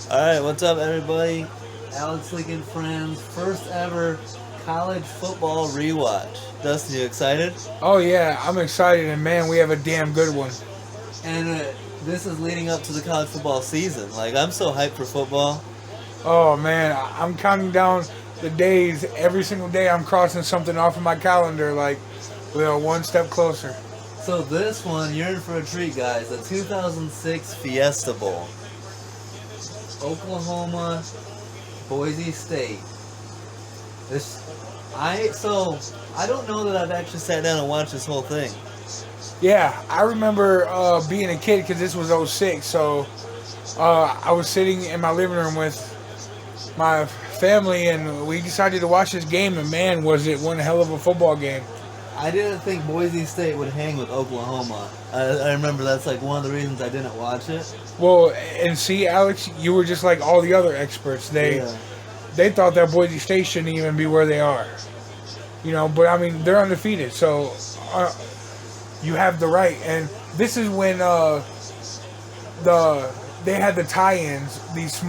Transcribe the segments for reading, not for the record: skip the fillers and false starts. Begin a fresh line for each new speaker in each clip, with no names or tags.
Alright, what's up, everybody? Alex Lincoln Friends, first ever college football rewatch. Dustin, you excited?
Oh yeah, I'm excited, and man, we have a damn good one.
And this is leading up to the college football season. Like, I'm so hyped for football.
Oh man, I'm counting down the days. Every single day, I'm crossing something off of my calendar. Like, we are one step closer.
So this one, you're in for a treat, guys. The 2006 Fiesta Bowl. Oklahoma, Boise State. I don't know that I've actually sat down and watched this whole thing.
Yeah, I remember being a kid because this was '06. So I was sitting in my living room with my family, and we decided to watch this game. And man, was it one hell of a football game.
I didn't think Boise State would hang with Oklahoma. I remember that's like one of the reasons I didn't watch it.
Well, and see, Alex, you were just like all the other experts. They thought that Boise State shouldn't even be where they are. You know, but I mean, they're undefeated, so you have the right. And this is when they had the tie-ins. These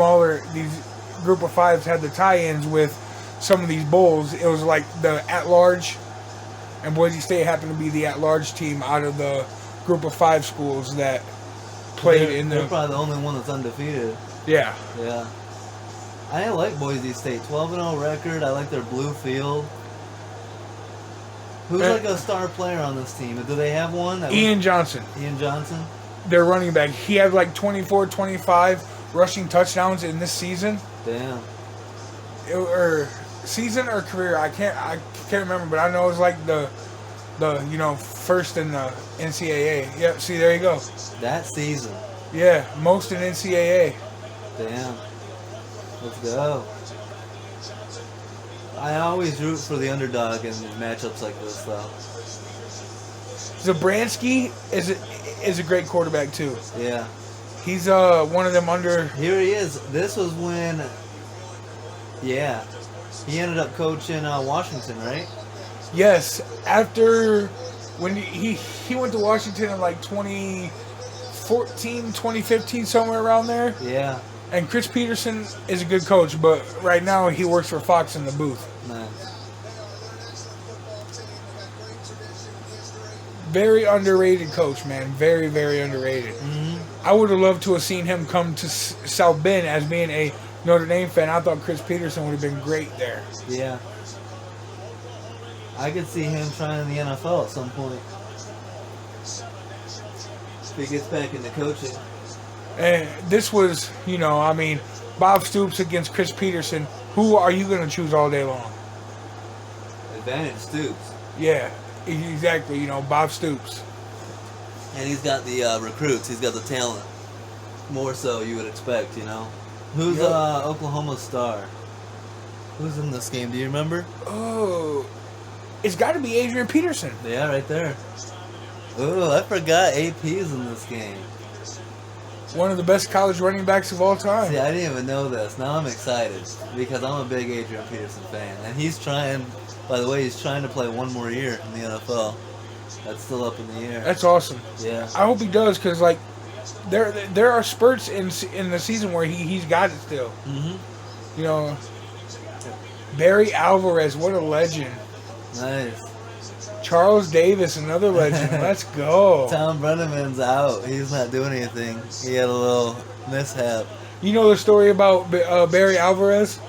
group of fives had the tie-ins with some of these bowls. It was like the at-large, and Boise State happened to be the at-large team out of the group of five schools that played in the.
They're probably the only one that's undefeated.
Yeah.
Yeah. I like Boise State. 12-0 record. I like their blue field. Who's like a star player on this team? Do they have one?
Ian Johnson.
Ian Johnson?
Their running back. He had like 24, 25 rushing touchdowns in this season.
Damn.
Or season or career, I can't remember, but I know it was like the first in the NCAA. Yep, see, there you go.
That season.
Yeah, most in NCAA.
Damn. Let's go. I always root for the underdog in matchups like this, though.
Zabransky is a great quarterback too.
Yeah.
He's one of them under.
Here he is. This was when. Yeah. He ended up coaching Washington, right?
Yes. After when he went to Washington in like 2014, 2015, somewhere around there.
Yeah.
And Chris Peterson is a good coach, but right now he works for Fox in the booth.
Nice.
Very underrated coach, man. Very, very underrated.
Mm-hmm.
I would have loved to have seen him come to South Bend as being a Notre Dame fan. I thought Chris Peterson would have been great there.
Yeah. I could see him trying the NFL at some point. If he gets back into coaching.
And this was, Bob Stoops against Chris Peterson. Who are you going to choose all day long?
Advantage Stoops.
Yeah, exactly. Bob Stoops.
And he's got the recruits. He's got the talent. More so, you would expect, Who's Oklahoma's star? Who's in this game? Do you remember?
Oh, it's got to be Adrian Peterson.
Yeah, right there. Oh, I forgot AP's in this game.
One of the best college running backs of all time.
See, I didn't even know this. Now I'm excited because I'm a big Adrian Peterson fan. And he's trying to play one more year in the NFL. That's still up in the air.
That's awesome.
Yeah.
I hope he does because, there are spurts in the season where he's got it still.
Mm-hmm.
Barry Alvarez, what a legend.
Nice.
Charles Davis, another legend. Let's go.
Tom Brenneman's out. He's not doing anything. He had a little mishap.
You know the story about Barry Alvarez?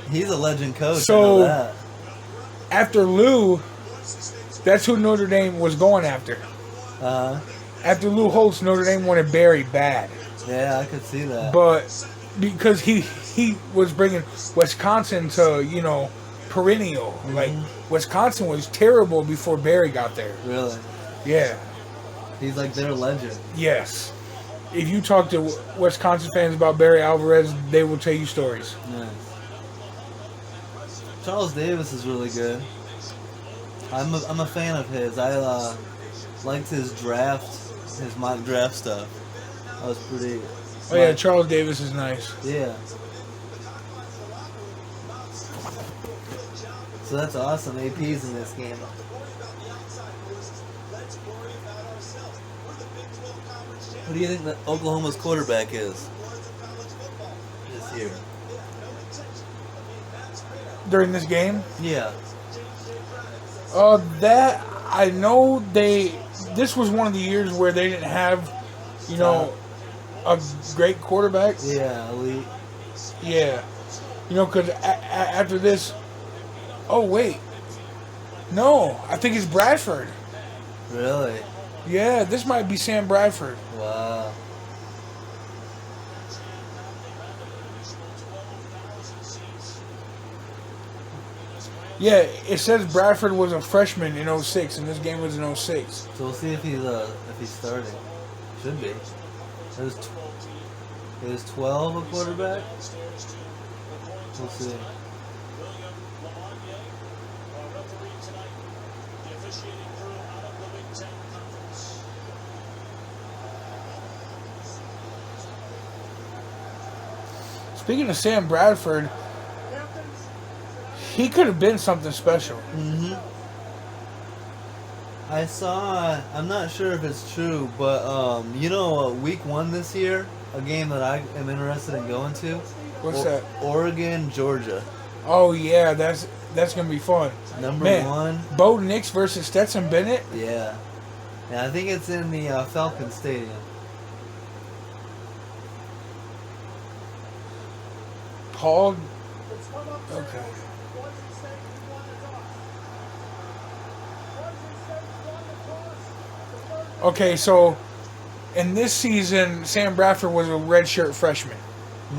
He's a legend coach.
So,
I know that.
After Lou, that's who Notre Dame was going after. After Lou Holtz, Notre Dame wanted Barry bad.
Yeah, I could see that.
But because he was bringing Wisconsin to, perennial.
Mm-hmm.
Like, Wisconsin was terrible before Barry got there.
Really?
Yeah.
He's like their legend.
Yes. If you talk to Wisconsin fans about Barry Alvarez, they will tell you stories.
Nice. Charles Davis is really good. I'm a fan of his. I liked his mock draft stuff. That was pretty.
Oh yeah, Charles Davis is nice.
Yeah. So that's awesome. AP's in this game. Who do you think that Oklahoma's quarterback is? year.
During this game?
Yeah.
That I know this was one of the years where they didn't have, you know, a great quarterback.
Yeah, elite.
Yeah. You know, because after this, oh wait, no, I think it's Bradford.
Really?
Yeah, this might be Sam Bradford.
Wow.
Yeah, it says Bradford was a freshman in 06, and this game was in 06.
So we'll see if he's starting. Should be. Is 12 a quarterback? We'll see.
Speaking of Sam Bradford, he could have been something special.
Mm-hmm. I saw, I'm not sure if it's true, but week 1 this year, a game that I am interested in going to.
What's that?
Oregon, Georgia.
Oh yeah, that's gonna be fun.
Number
Man,
1.
Bo Nix versus Stetson Bennett.
Yeah. I think it's in the Falcon Stadium.
Paul. Okay. Okay, so in this season, Sam Bradford was a redshirt freshman.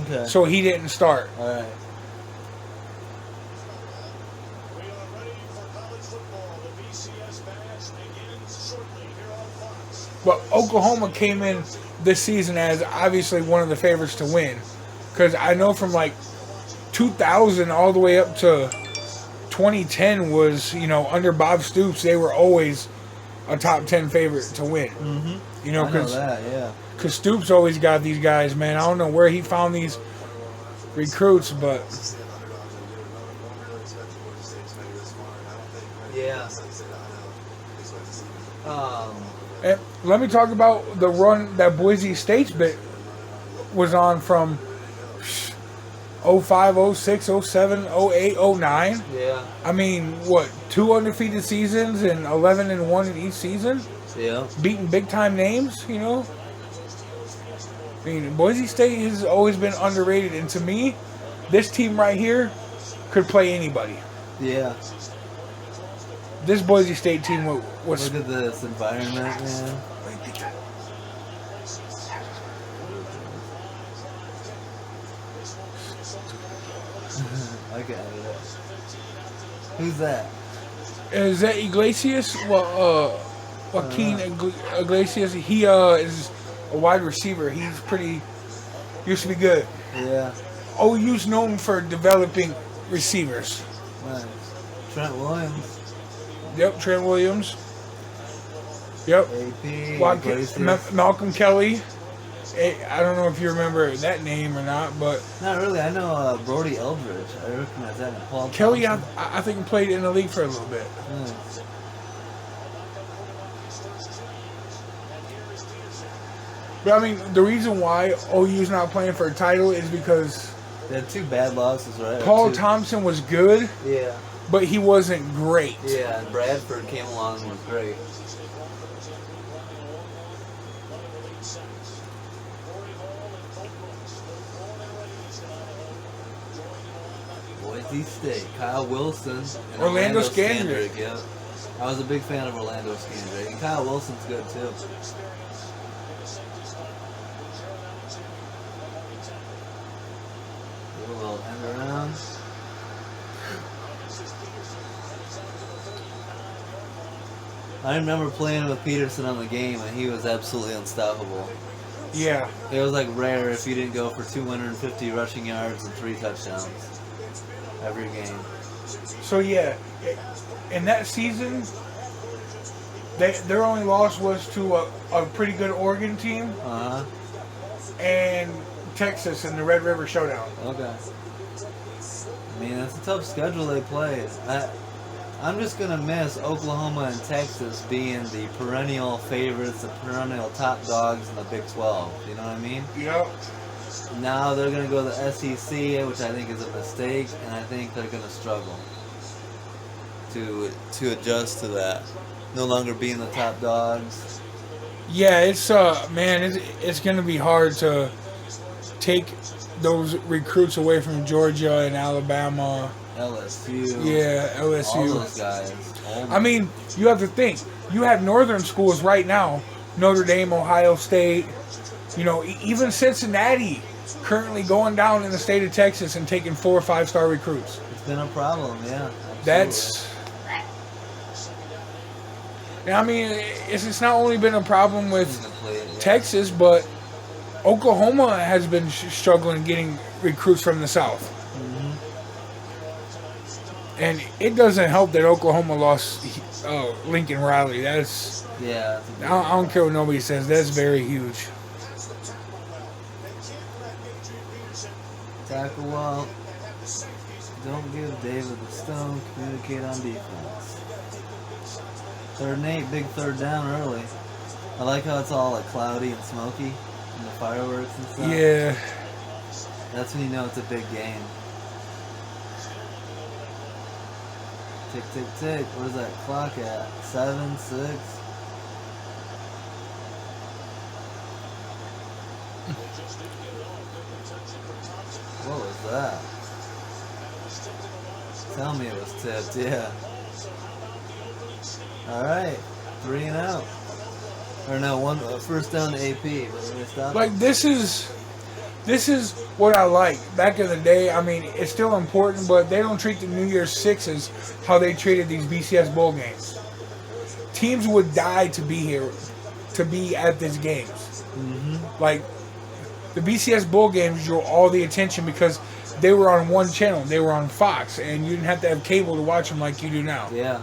Okay.
So he didn't start.
All right.
But Oklahoma came in this season as obviously one of the favorites to win. Because I know from like 2000 all the way up to 2010 was, under Bob Stoops, they were always a top 10 favorite to win.
Mm-hmm.
You know,
I know that, yeah.
Because Stoops always got these guys, man. I don't know where he found these recruits, but...
Yeah.
And let me talk about the run that Boise State's bit was on from 05, 06, 07, 08, 09.
Yeah.
I mean, what, 2 undefeated seasons and 11-1 in each season?
Yeah.
Beating big-time names, I mean, Boise State has always been underrated, and to me, this team right here could play anybody.
Yeah.
This Boise State team was...
Look at this environment, man. I got it. Who's that?
Is that Iglesias? Well, Joaquin Iglesias. He is a wide receiver. He's used to be good.
Yeah.
OU's known for developing receivers.
Nice. Trent Williams.
Yep, Trent Williams. Yep.
AP.
Malcolm Kelly. I don't know if you remember that name or not, but...
Not really. I know Brody Eldridge. I recognize that. Paul
Kelly,
Thompson.
I think, played in the league for a little bit.
Nice.
But, I mean, the reason why OU's not playing for a title is because...
They had 2 bad losses, right?
Paul Thompson was good,
Yeah.
but he wasn't great.
Yeah, and Bradford came along and was great. Boise State, Kyle Wilson, and
Orlando Scandrick.
Yeah, I was a big fan of Orlando Scandrick, and Kyle Wilson's good too. Do a little end around. I remember playing with Peterson on the game, and he was absolutely unstoppable.
Yeah.
It was like rare if you didn't go for 250 rushing yards and 3 touchdowns every game.
So, yeah, in that season, their only loss was to a pretty good Oregon team and Texas in the Red River Showdown.
Okay. I mean, that's a tough schedule they played. I'm just going to miss Oklahoma and Texas being the perennial favorites, the perennial top dogs in the Big 12. You know what I mean?
Yep.
Now they're going to go to the SEC, which I think is a mistake, and I think they're going to struggle to adjust to that. No longer being the top dogs.
Yeah, it's man, it's going to be hard to take those recruits away from Georgia and Alabama.
LSU.
Yeah, LSU.
All those guys.
I mean, you have to think. You have northern schools right now. Notre Dame, Ohio State. You know, even Cincinnati currently going down in the state of Texas and taking 4 or 5-star recruits.
It's been a problem, yeah. Absolutely.
That's... I mean, it's not only been a problem with Texas, but Oklahoma has been struggling getting recruits from the South.
Mm-hmm.
And it doesn't help that Oklahoma lost Lincoln Riley. That's...
Yeah.
I don't care what nobody says. That's very huge.
Tackle well. Don't give David the stone. Communicate on defense. Third and 8, big third down early. I like how it's all like cloudy and smoky and the fireworks and stuff.
Yeah.
That's when you know it's a big game. Tick, tick, tick. Where's that clock at? 7, 6. What was that? Tell me it was tipped, yeah. Alright, 3 and out. Or no, first down to AP.
Like, this is what I like. Back in the day, I mean, it's still important, but they don't treat the New Year's Six as how they treated these BCS bowl games. Teams would die to be here, to be at these games.
Mm-hmm.
Like, the BCS bowl games drew all the attention because they were on one channel. They were on Fox, and you didn't have to have cable to watch them like you do now.
Yeah.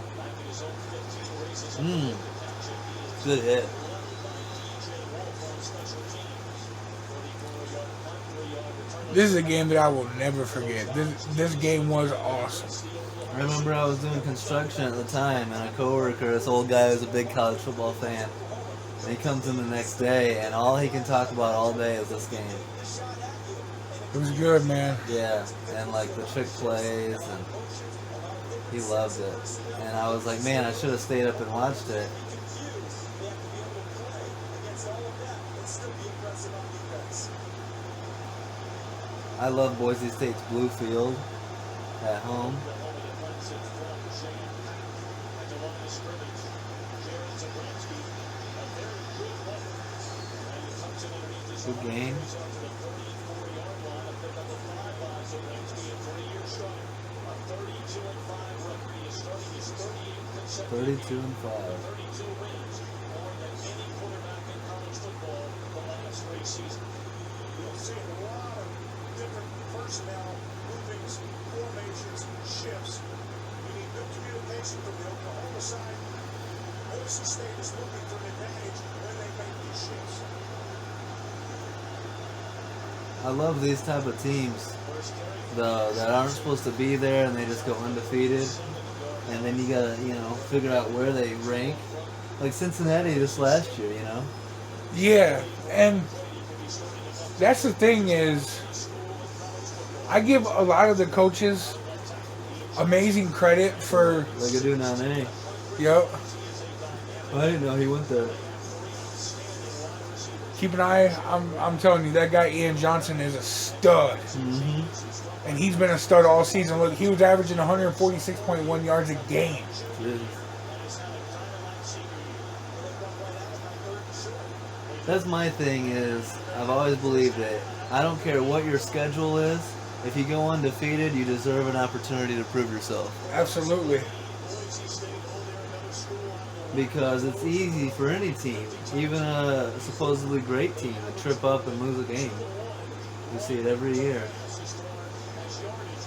Good hit.
This is a game that I will never forget. This game was awesome.
I remember I was doing construction at the time, and a coworker, this old guy who's a big college football fan, and he comes in the next day, and all he can talk about all day is this game.
It was good, man.
Yeah, and like the trick plays, and he loved it. And I was like, man, I should have stayed up and watched it. I love Boise State's blue field at home. Good game. 32-5.
Personnel, movings, formations, shifts. We need good communication from the Oklahoma side. Boise State is looking for an advantage when they make these shifts.
I love these type of teams that aren't supposed to be there and they just go undefeated. And then you gotta, figure out where they rank. Like Cincinnati this last year,
Yeah, and that's the thing is, I give a lot of the coaches amazing credit for...
Like a dude on A.
Yep.
I didn't know he went there.
Keep an eye. I'm telling you, that guy Ian Johnson is a stud.
Mm-hmm.
And he's been a stud all season. Look, he was averaging 146.1 yards a game.
Jeez. That's my thing is, I've always believed it. I don't care what your schedule is. If you go undefeated, you deserve an opportunity to prove yourself.
Absolutely.
Because it's easy for any team, even a supposedly great team, to trip up and lose a game. You see it every year.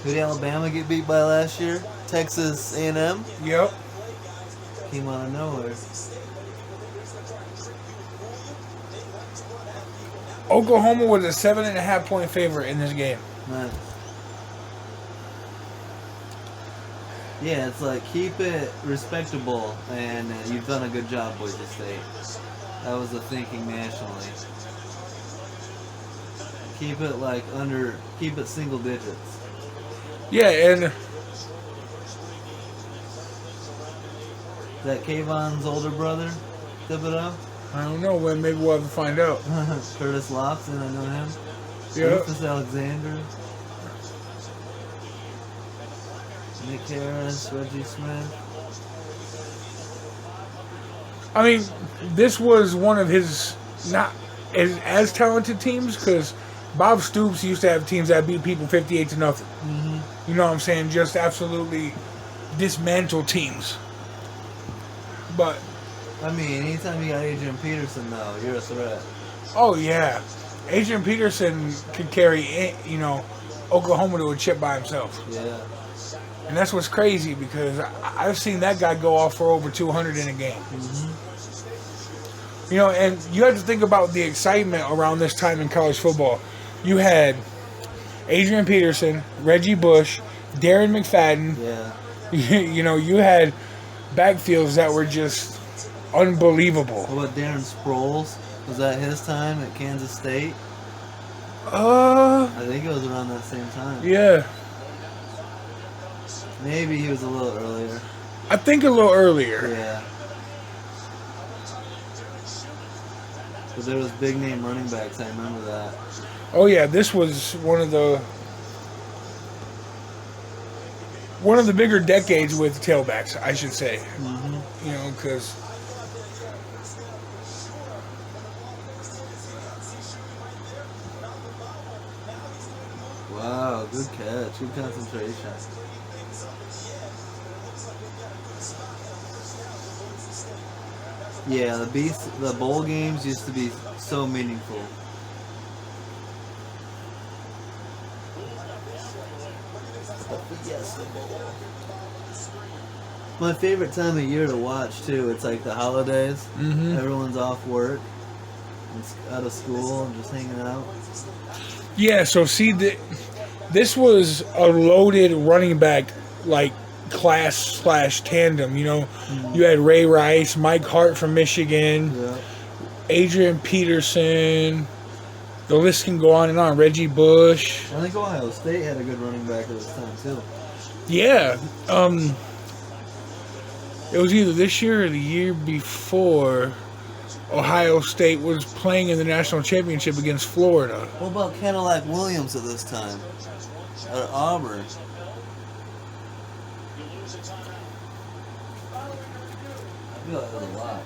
Who did Alabama get beat by last year? Texas A&M?
Yep.
Came out of nowhere.
Oklahoma was a 7.5-point favorite in this game.
Nice. Yeah, it's like, keep it respectable, and you've done a good job, Boise State. That was the thinking nationally. Keep it single digits.
Yeah, and
Is that Kayvon's older brother, Thibodeau?
I don't know when. Maybe we'll have to find out.
Curtis Lofton, I know him.
Yeah.
Rufus Alexander. Nick Harris, Reggie Smith.
I mean, this was one of his not as talented teams because Bob Stoops used to have teams that beat people 58 to nothing.
Mm-hmm.
You know what I'm saying? Just absolutely dismantle teams. But
I mean, anytime you got Adrian Peterson, though, you're a threat.
oh yeah, Adrian Peterson could carry Oklahoma to a chip by himself.
Yeah.
And that's what's crazy because I've seen that guy go off for over 200 in a game.
Mm-hmm.
You know, and you have to think about the excitement around this time in college football. You had Adrian Peterson, Reggie Bush, Darren McFadden.
Yeah.
You had backfields that were just unbelievable.
What about Darren Sproles? Was that his time at Kansas State? I think it was around that same time.
Yeah.
Maybe he was a little earlier.
I think a little earlier.
Yeah. But there was big name running backs, I remember that.
Oh yeah, this was one of the bigger decades with tailbacks, I should say.
Mm-hmm.
You know, because
Wow, good catch, good concentration. Yeah, the bowl games used to be so meaningful. The Fiesta Bowl. My favorite time of year to watch too. It's like the holidays.
Mhm.
Everyone's off work, and out of school, and just hanging out.
yeah. So see, this was a loaded running back like class / tandem. You know, you had Ray Rice, Mike Hart from Michigan,
Yeah.
Adrian Peterson. The list can go on and on. Reggie Bush.
I think Ohio State had a good running back at this time too.
Yeah. It was either this year or the year before. Ohio State was playing in the national championship against Florida.
What about Cadillac Williams at this time? At Auburn. I feel like that was a lot.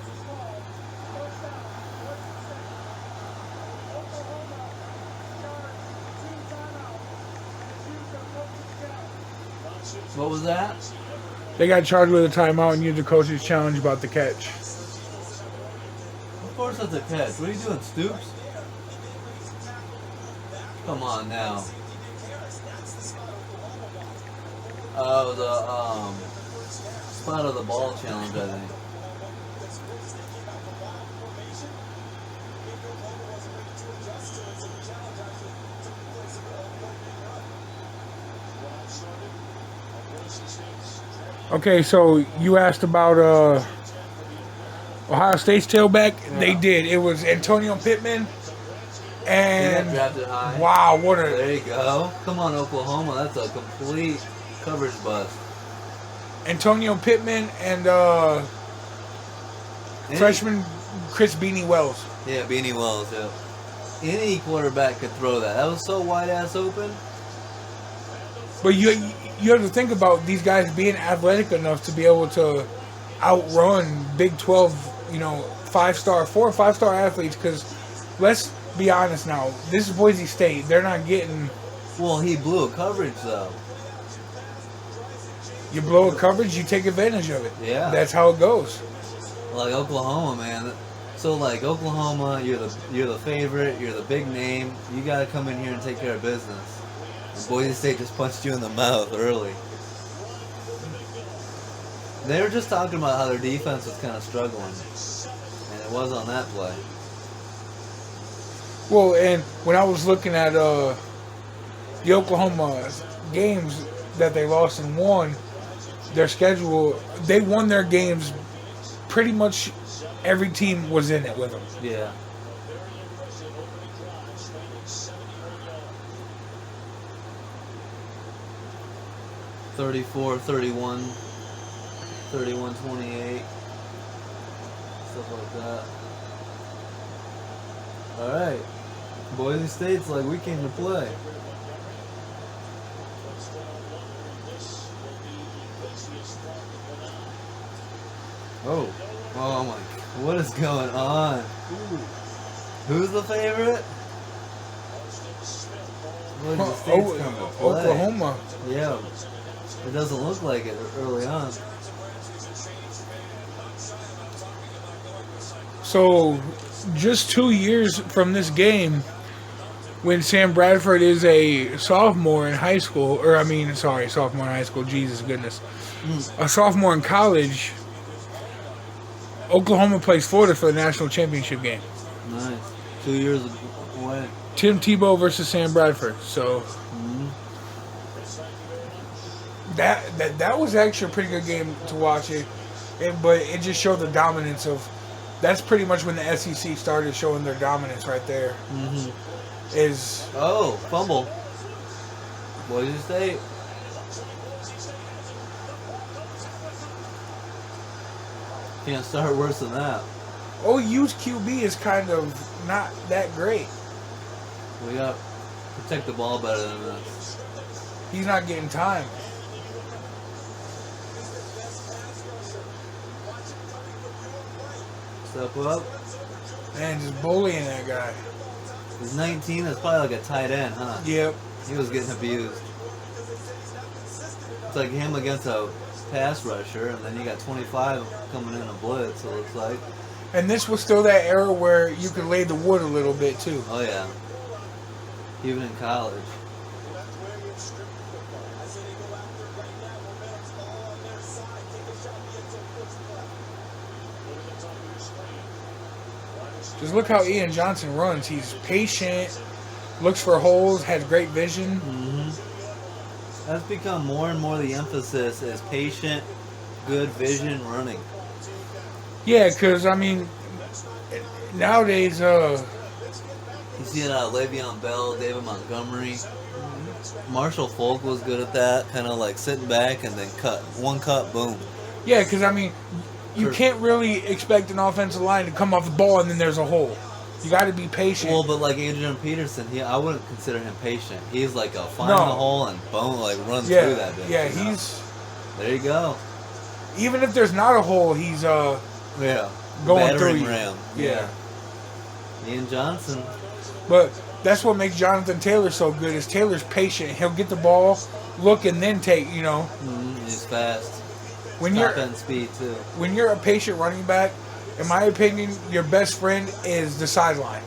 What was that?
They got charged with a timeout and used the coach's challenge about the catch.
Of course that's a catch. What are you doing, Stoops? Come on now. Oh, the spot of the ball challenge, I think.
Okay, so you asked about Ohio State's tailback.
Yeah.
They did. It was Antonio Pittman.
He got
And
drafted high.
wow, what a
There you go. Come on, Oklahoma. That's a complete coverage bust.
Antonio Pittman and freshman Chris Beanie Wells.
Yeah, Beanie Wells, yeah. Any quarterback could throw that. That was so wide ass open.
But you have to think about these guys being athletic enough to be able to outrun Big 12, 4 or 5 star athletes. Because let's be honest now, this is Boise State. They're not getting.
Well, he blew a coverage though.
You blow a coverage, you take advantage of it.
Yeah.
That's how it goes.
Like Oklahoma, man. So like Oklahoma, you're the favorite, you're the big name. You gotta come in here and take care of business. And Boise State just punched you in the mouth early. They were just talking about how their defense was kind of struggling, and it was on that play.
Well, and when I was looking at the Oklahoma games that they lost and won, their schedule, they won their games pretty much every team was in it with them.
Yeah. 34-31, 31-28, stuff like that. All right, Boise State's like we came to play. Oh my! What is going on? Who's the favorite? Boise State's come to play.
Oklahoma.
Yeah, it doesn't look like it early on.
So, just 2 years from this game, when Sam Bradford is a sophomore in high school, sophomore in high school, Jesus goodness, a sophomore in college, Oklahoma plays Florida for the national championship game.
Nice. 2 years away.
Tim Tebow versus Sam Bradford. So that was actually a pretty good game to watch but it just showed the dominance of. That's pretty much when the SEC started showing their dominance right there.
Fumble. Boise State. Can't start worse than that.
OU's QB is kind of not that great.
We got to protect the ball better than this.
He's not getting time.
Step up.
Man, just bullying that guy.
He's 19. That's probably like a tight end, huh?
Yep.
He was getting abused. It's like him against a pass rusher, and then you got 25 coming in a blitz, it looks like.
And this was still that era where you could lay the wood a little bit, too.
Oh, yeah. Even in college.
Just look how Ian Johnson runs. He's patient, looks for holes, has great vision.
That's become more and more the emphasis is patient, good vision, running.
Yeah, because, nowadays,
You see it out of Le'Veon Bell, David Montgomery. Marshall Falk was good at that, kind of like sitting back and then cut. One cut, boom.
Yeah, because, you can't really expect an offensive line to come off the ball and then there's a hole. You got to be patient.
Well, but like Adrian Peterson, I wouldn't consider him patient. He's like a find the hole and boom, like run through that bitch.
Yeah, he's...
There you go.
Even if there's not a hole, he's going through you.
Ram. Yeah. Ian Johnson.
But that's what makes Jonathan Taylor so good is Taylor's patient. He'll get the ball, look, and then take,
He's fast.
Top
end speed, too.
When you're a patient running back, in my opinion, your best friend is the sideline.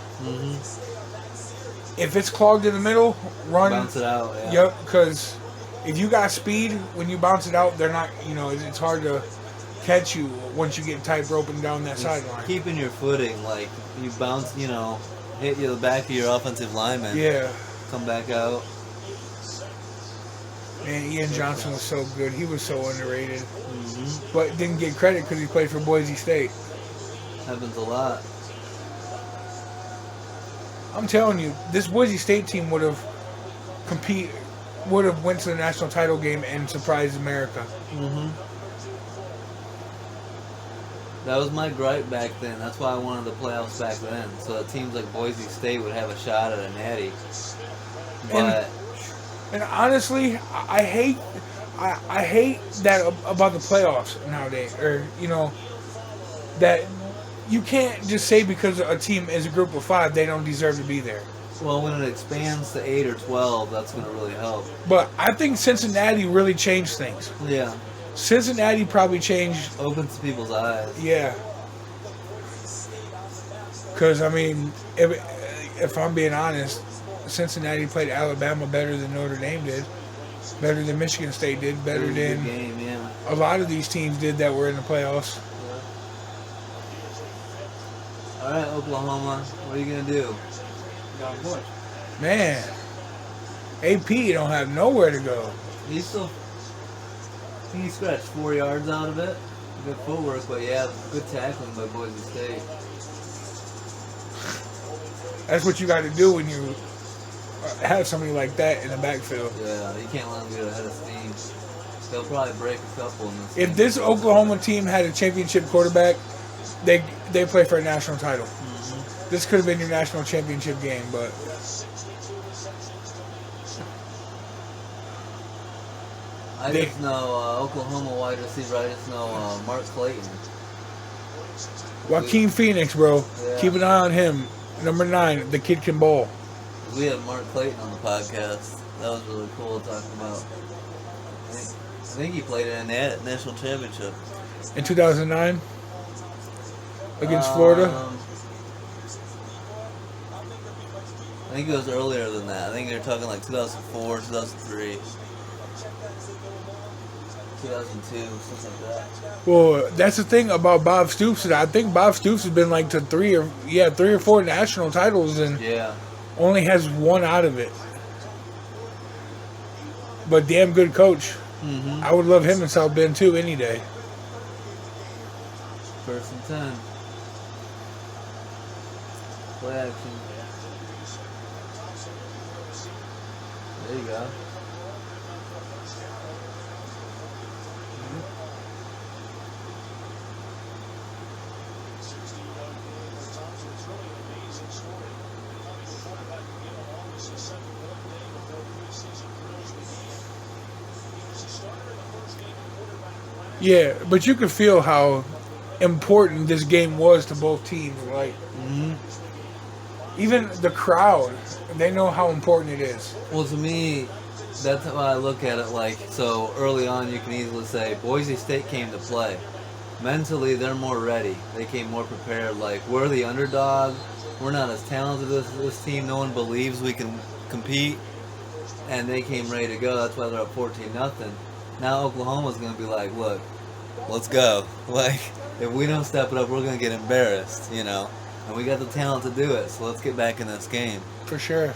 If it's clogged in the middle, run.
Bounce it out, yeah.
Yep, because if you got speed, when you bounce it out, they're not, it's hard to catch you once you get tight roping down that sideline.
Keeping your footing, like you bounce, hit the back of your offensive lineman.
Yeah.
Come back out.
Man, Ian Johnson was so good. He was so underrated. But didn't get credit because he played for Boise State.
Happens a lot.
I'm telling you, this Boise State team would have went to the national title game and surprised America.
That was my gripe back then. That's why I wanted the playoffs back then. So that teams like Boise State would have a shot at a natty. But
and honestly, I hate that about the playoffs nowadays. Or that you can't just say because a team is a group of 5 they don't deserve to be there.
Well, when it expands to 8 or 12, that's going to really help.
But I think Cincinnati really changed things.
Yeah.
Cincinnati probably changed.
Opens people's eyes.
Yeah. Because, if I'm being honest, Cincinnati played Alabama better than Notre Dame did. Better than Michigan State did. Better than
game, yeah.
A lot of these teams did that were in the playoffs.
Yeah. All right, Oklahoma. What are you going to do?
Man. AP don't have nowhere to go.
He scratched 4 yards out of it. Good footwork, but yeah, good tackling by Boise State.
That's what you got to do when you have somebody like that in the backfield.
Yeah, you can't let them get ahead of steam. They'll probably break a couple in this.
If this Oklahoma team had a championship quarterback, they play for a national title.
Mm-hmm.
This could have been your national championship game, but
I just know Oklahoma wide receiver. I just know Mark Clayton.
Joaquin Phoenix, bro.
Yeah.
Keep an eye on him. Number 9, the kid can bowl.
We had Mark Clayton on the podcast. That was really cool to talk about. I think he played in that national championship.
In 2009? Against Florida?
I think it was earlier than that. I think they're talking like 2004, 2003, 2002, something like that.
Well, that's the thing about Bob Stoops. I think Bob Stoops has been like to 3 or 4 national titles and
Yeah.
only has 1 out of it. But damn good coach.
Mm-hmm.
I would love him in South Bend too any day.
1st and 10. Play action. There you go.
Yeah, but you could feel how important this game was to both teams. Like, even the crowd, they know how important it is.
Well, to me, that's how I look at it. Like, so early on, you can easily say Boise State came to play. Mentally, they're more ready. They came more prepared. Like, we're the underdog. We're not as talented as this team. No one believes we can compete. And they came ready to go. That's why they're up 14-0. Now Oklahoma's going to be like, look, let's go. Like, if we don't step it up, we're going to get embarrassed, you know. And we got the talent to do it, so let's get back in this game.
For sure.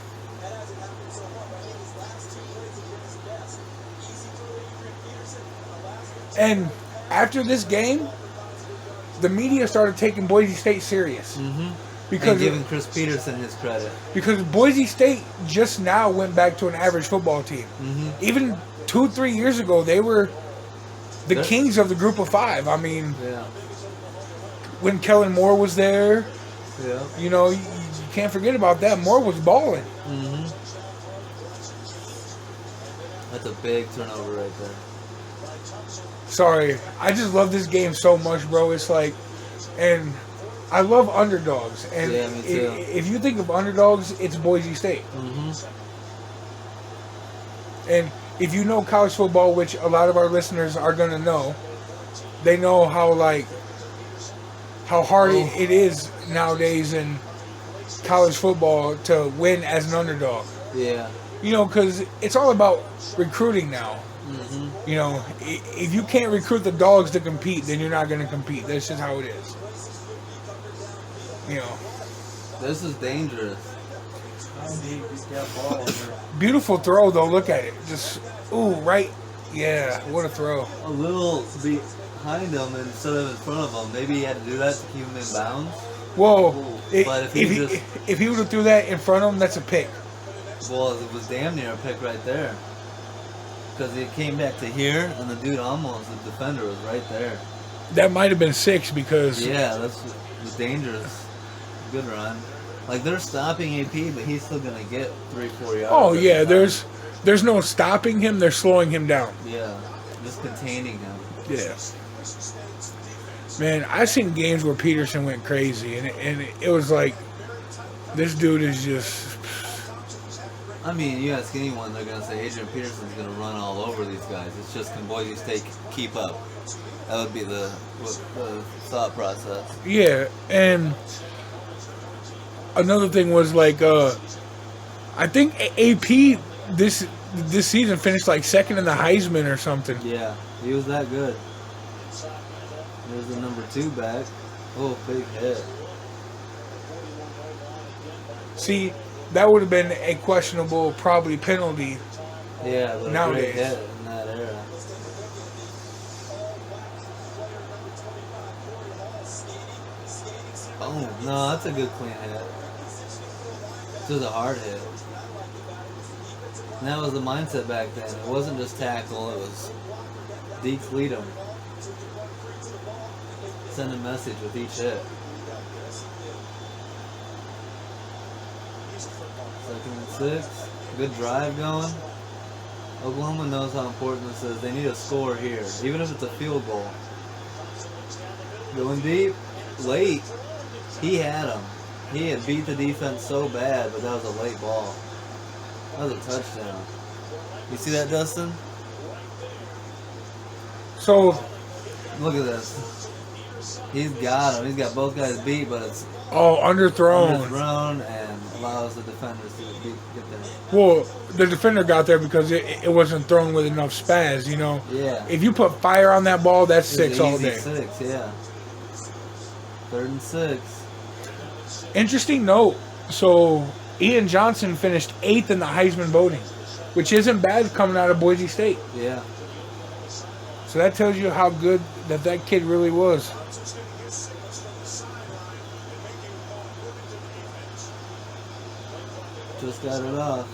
And after this game, the media started taking Boise State serious.
Mm-hmm.
Because
and giving Chris Peterson his credit.
Because Boise State just now went back to an average football team.
Mm-hmm.
Even 2-3 years ago, they were the kings of the group of 5. I mean,
yeah.
When Kellen Moore was there,
yeah.
you know, you can't forget about that. Moore was balling.
Mm-hmm. That's a big turnover right there.
Sorry, I just love this game so much, bro. It's like, and I love underdogs. And
yeah, me too.
If you think of underdogs, it's Boise State.
Mm-hmm.
And if you know college football, which a lot of our listeners are going to know, they know how hard it is nowadays in college football to win as an underdog.
Yeah.
You know, because it's all about recruiting now.
Mm-hmm.
You know, if you can't recruit the dogs to compete, then you're not going to compete. That's just how it is. You know.
This is dangerous.
Beautiful throw, though. Look at it. Just, ooh, right. Yeah, what a throw.
A little behind him instead of in front of him. Maybe he had to do that to keep him in bounds.
Whoa.
But
if he would have threw that in front of him, that's a pick.
Well, it was damn near a pick right there. Because it came back to here, and the dude almost, the defender was right there.
That might have been 6 because...
Yeah, it was dangerous. Good run. Like, they're stopping AP, but he's still going to get 3-4 yards.
Oh, yeah, there's no stopping him. They're slowing him down.
Yeah, just containing him.
Yeah. Man, I've seen games where Peterson went crazy, and it was like, this dude is just...
I mean, you ask anyone, they're going to say Adrian Peterson's going to run all over these guys. It's just, can Boise State keep up? That would be the thought process.
Yeah, and another thing was like, I think AP this season finished like 2nd in the Heisman or something.
Yeah, he was that good. There's the number 2 back. Oh, big hit.
See, that would have been a questionable, probably penalty.
Yeah, but
nowadays.
A great hit in that era. Oh, no, that's a good clean hit. This was a hard hit. And that was the mindset back then. It wasn't just tackle, it was Deeks lead them. Send a message with each hit. Second and 6. Good drive going. Oklahoma knows how important this is. They need a score here, even if it's a field goal. Going deep, late. He had him. He had beat the defense so bad, but that was a late ball. That was a touchdown. You see that, Dustin?
So,
Look at this. He's got him. He's got both guys beat, but it's
underthrown.
underthrown and allows the defenders to get there.
Well, the defender got there because it wasn't thrown with enough spaz, you know.
Yeah.
If you put fire on that ball, that's
It was
6 all
easy
day.
6, yeah. 3rd and 6.
Interesting note. So, Ian Johnson finished 8th in the Heisman voting, which isn't bad coming out of Boise State.
Yeah.
So that tells you how good that kid really was.
Just got it off.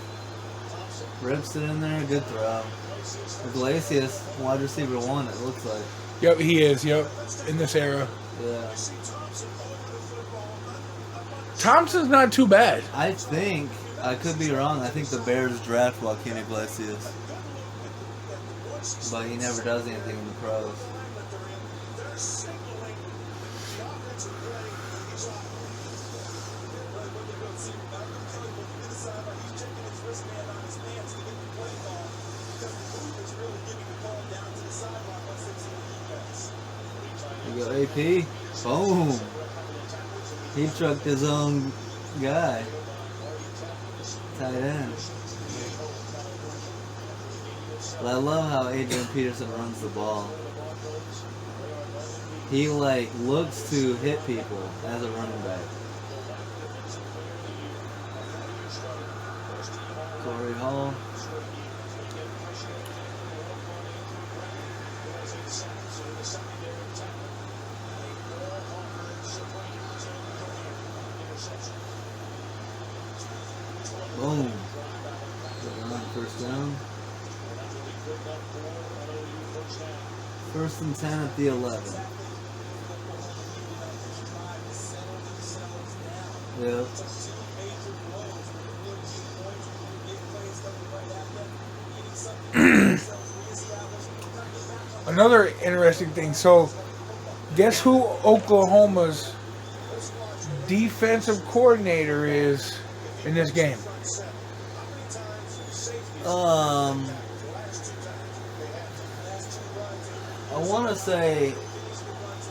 Rips it in there. Good throw. Iglesias, wide receiver 1, it looks like.
Yep, he is. Yep, in this era.
Yeah.
Thompson's not too bad.
I think, I could be wrong, I think the Bears draft Joaquin Iglesias. But he never does anything in the pros. You go AP. Boom. He trucked his own guy. Tight end. But I love how Adrian Peterson runs the ball. He looks to hit people as a running back. Corey Hall. Boom. Good run, first down. 1st and 10 at the 11. Yep.
Another interesting thing. So, guess who Oklahoma's defensive coordinator is in this game?
I want to say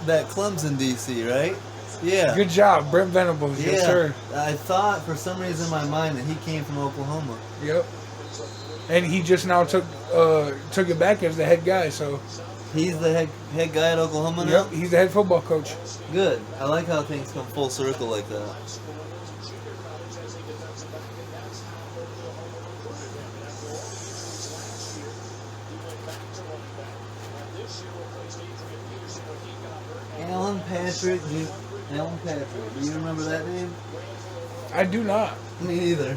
that Clemson DC, right? Yeah.
Good job, Brent Venables.
Yeah.
Yes, sir.
I thought for some reason in my mind that he came from Oklahoma.
Yep. And he just now took it back as the head guy. So
He's the head guy at Oklahoma now?
yep, he's the head football coach.
Good. I like how things come full circle like that. Alan Patrick. Do you remember that name?
I do not.
Me neither.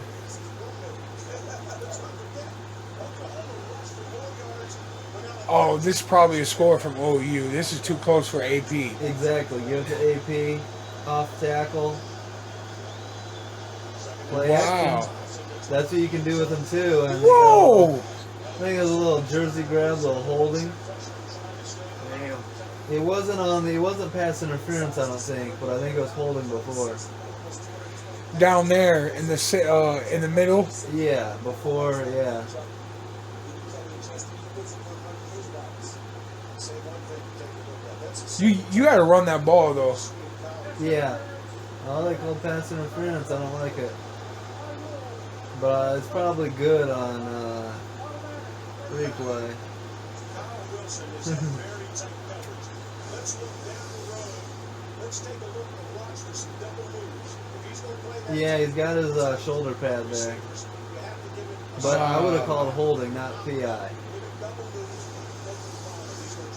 Oh, this is probably a score from OU. This is too close for AP.
Exactly. Give it to AP. Off tackle. Play
Wow.
action. That's what you can do with him too. And
Whoa!
I think it was a little jersey grab, a little holding.
Damn.
It wasn't pass interference, I don't think, but I think it was holding before.
Down there in the middle.
Yeah, before, yeah.
You got to run that ball though.
Yeah. I like little pass interference, I don't like it. But it's probably good on replay. Yeah, he's got his shoulder pad there. But I would have called holding, not PI.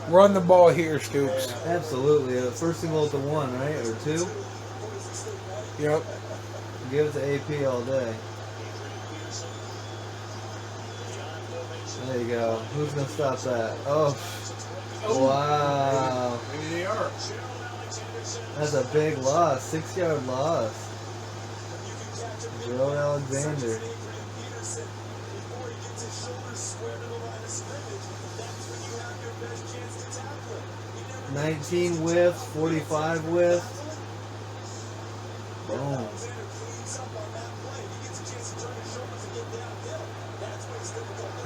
Run the ball here, Stoops.
Absolutely. First and goal at the 1, right? Or 2?
Yep.
Give it to AP all day. There you go. Who's going to stop that? Oh, Wow.
Maybe they are.
That's a big loss. 6-yard loss. Joe Alexander. 19 whiffs, 45 whiffs. Boom.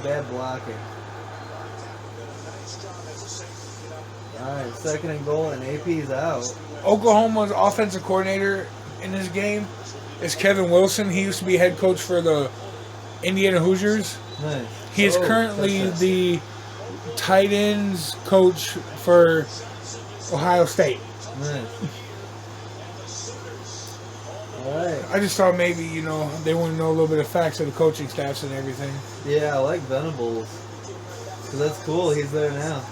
Bad blocking. Alright, 2nd and goal, and AP's out.
Oklahoma's offensive coordinator in this game is Kevin Wilson. He used to be head coach for the Indiana Hoosiers.
Nice.
He is currently the tight ends coach for Ohio State.
Nice. Alright.
I just thought maybe, they want to know a little bit of facts of the coaching staffs and everything.
Yeah, I like Venables. Because that's cool. He's there now.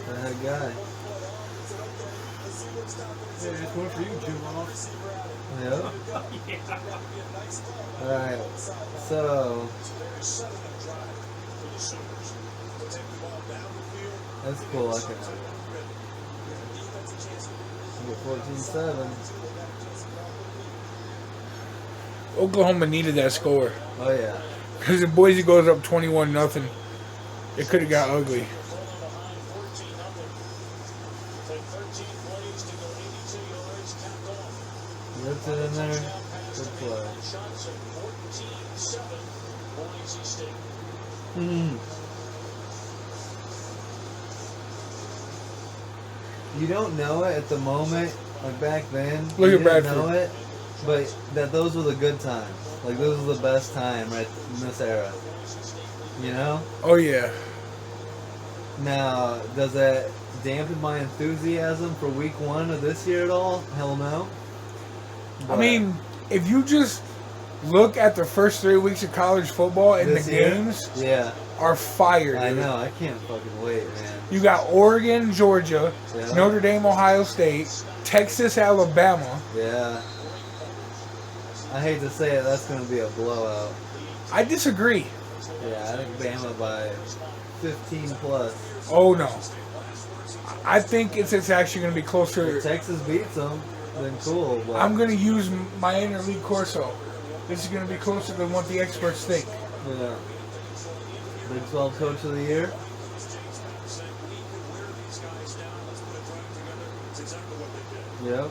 The head guy.
Yeah, it's one for you, Jim Off.
Yep. Alright. So. That's cool. I can get 14-7.
Oklahoma needed that score.
Oh, yeah.
Because if Boise goes up 21-0, it could have got ugly.
Ripped it in there. Good play. You don't know it at the moment, like back then.
Look
you
at
didn't
Bradford.
know it, but that those were the good times. Like this was the best time right in this era. You know?
Oh, yeah.
Now, does that dampen my enthusiasm for week 1 of this year at all? Hell no.
I mean, if you just look at the first 3 weeks of college football and the
This year?
games
Yeah,
are fire,
I
dude.
know. I can't fucking wait, man.
You got Oregon, Georgia,
Yeah.
Notre Dame, Ohio State, Texas, Alabama.
Yeah. I hate to say it, that's going to be a blowout.
I disagree.
Yeah, I think Bama by 15 plus.
Oh, no. I think it's actually going to be closer.
If Texas beats them, then cool. But
I'm going to use my inner Lee Corso. This is going to be closer than what the experts think.
yeah. Big 12 Coach of the Year. Yep.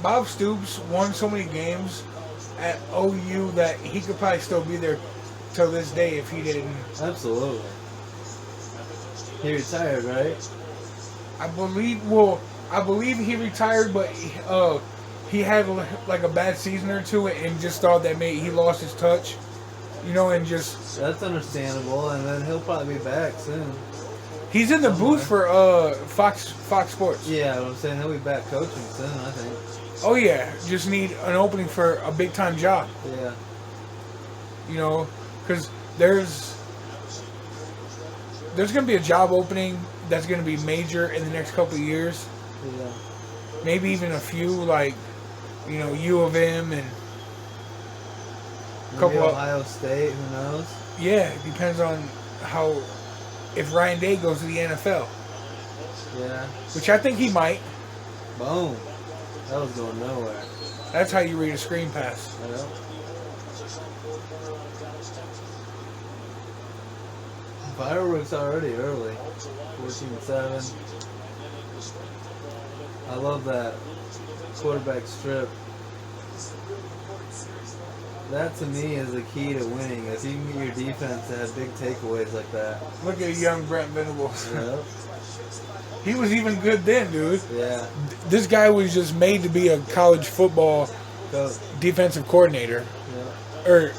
Bob Stoops won so many games at OU that he could probably still be there till this day if he didn't.
Absolutely. He retired, right?
I believe he retired, but he had like a bad season or two and just thought that maybe he lost his touch, and just
That's understandable, and then he'll probably be back soon.
he's in the booth for Fox Sports.
Yeah, what I'm saying, he'll be back coaching soon, I think.
Oh yeah, just need an opening for a big time job,
Yeah.
because there's gonna be a job opening that's gonna be major in the next couple of years.
Yeah.
Maybe even a few, like, U of M and
Maybe
couple of,
Ohio State, who knows?
yeah, it depends on if Ryan Day goes to the NFL,
Yeah.
which I think he might.
Boom. That was going nowhere.
That's how you read a screen pass.
Yep. Fireworks already early. 14-7. I love that quarterback strip. That to me is the key to winning. If you can get your defense to have big takeaways like that.
Look at young Brent Venables.
Yep.
He was even good then, dude.
Yeah.
This guy was just made to be a college football
Coach.
defensive coordinator.
Yeah.
Or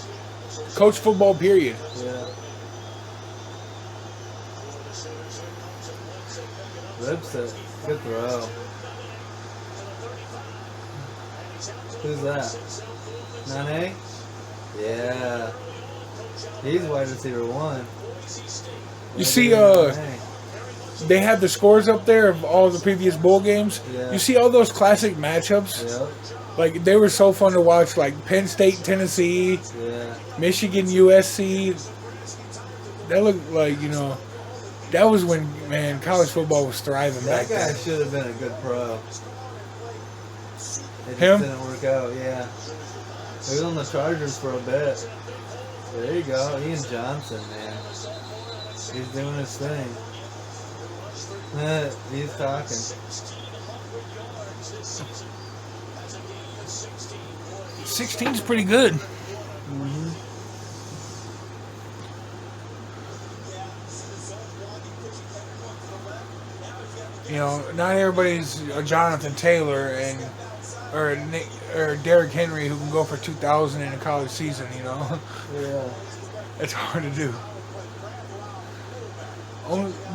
coach football, period.
Yeah. Rips it. Good throw. Who's that? Nane? Yeah. He's wide receiver 1.
You see,
Nane.
they had the scores up there of all the previous bowl games.
Yeah.
You see all those classic matchups?
Yep.
Like, they were so fun to watch, like Penn State, Tennessee,
Yeah.
Michigan, USC. That looked like, that was when, man, college football was thriving
That
back
guy
then.
should have been a good pro. It just
Him?
didn't work out, yeah. He was on the Chargers for a bit. There you go, Ian Johnson, man. He's doing his thing. He's talking.
16's pretty good.
Mm-hmm.
Not everybody's a Jonathan Taylor or Derrick Henry who can go for 2,000 in a college season.
Yeah.
It's hard to do.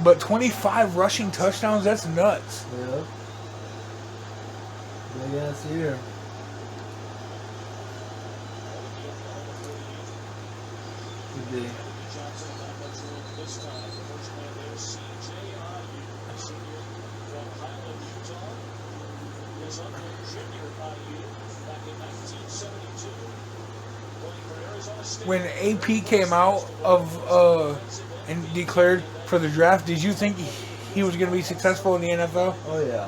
But 25 rushing touchdowns, that's nuts.
Yeah. Big ass year. Could be.
When AP came out and declared for the draft, did you think he was going to be successful in the NFL?
Oh yeah.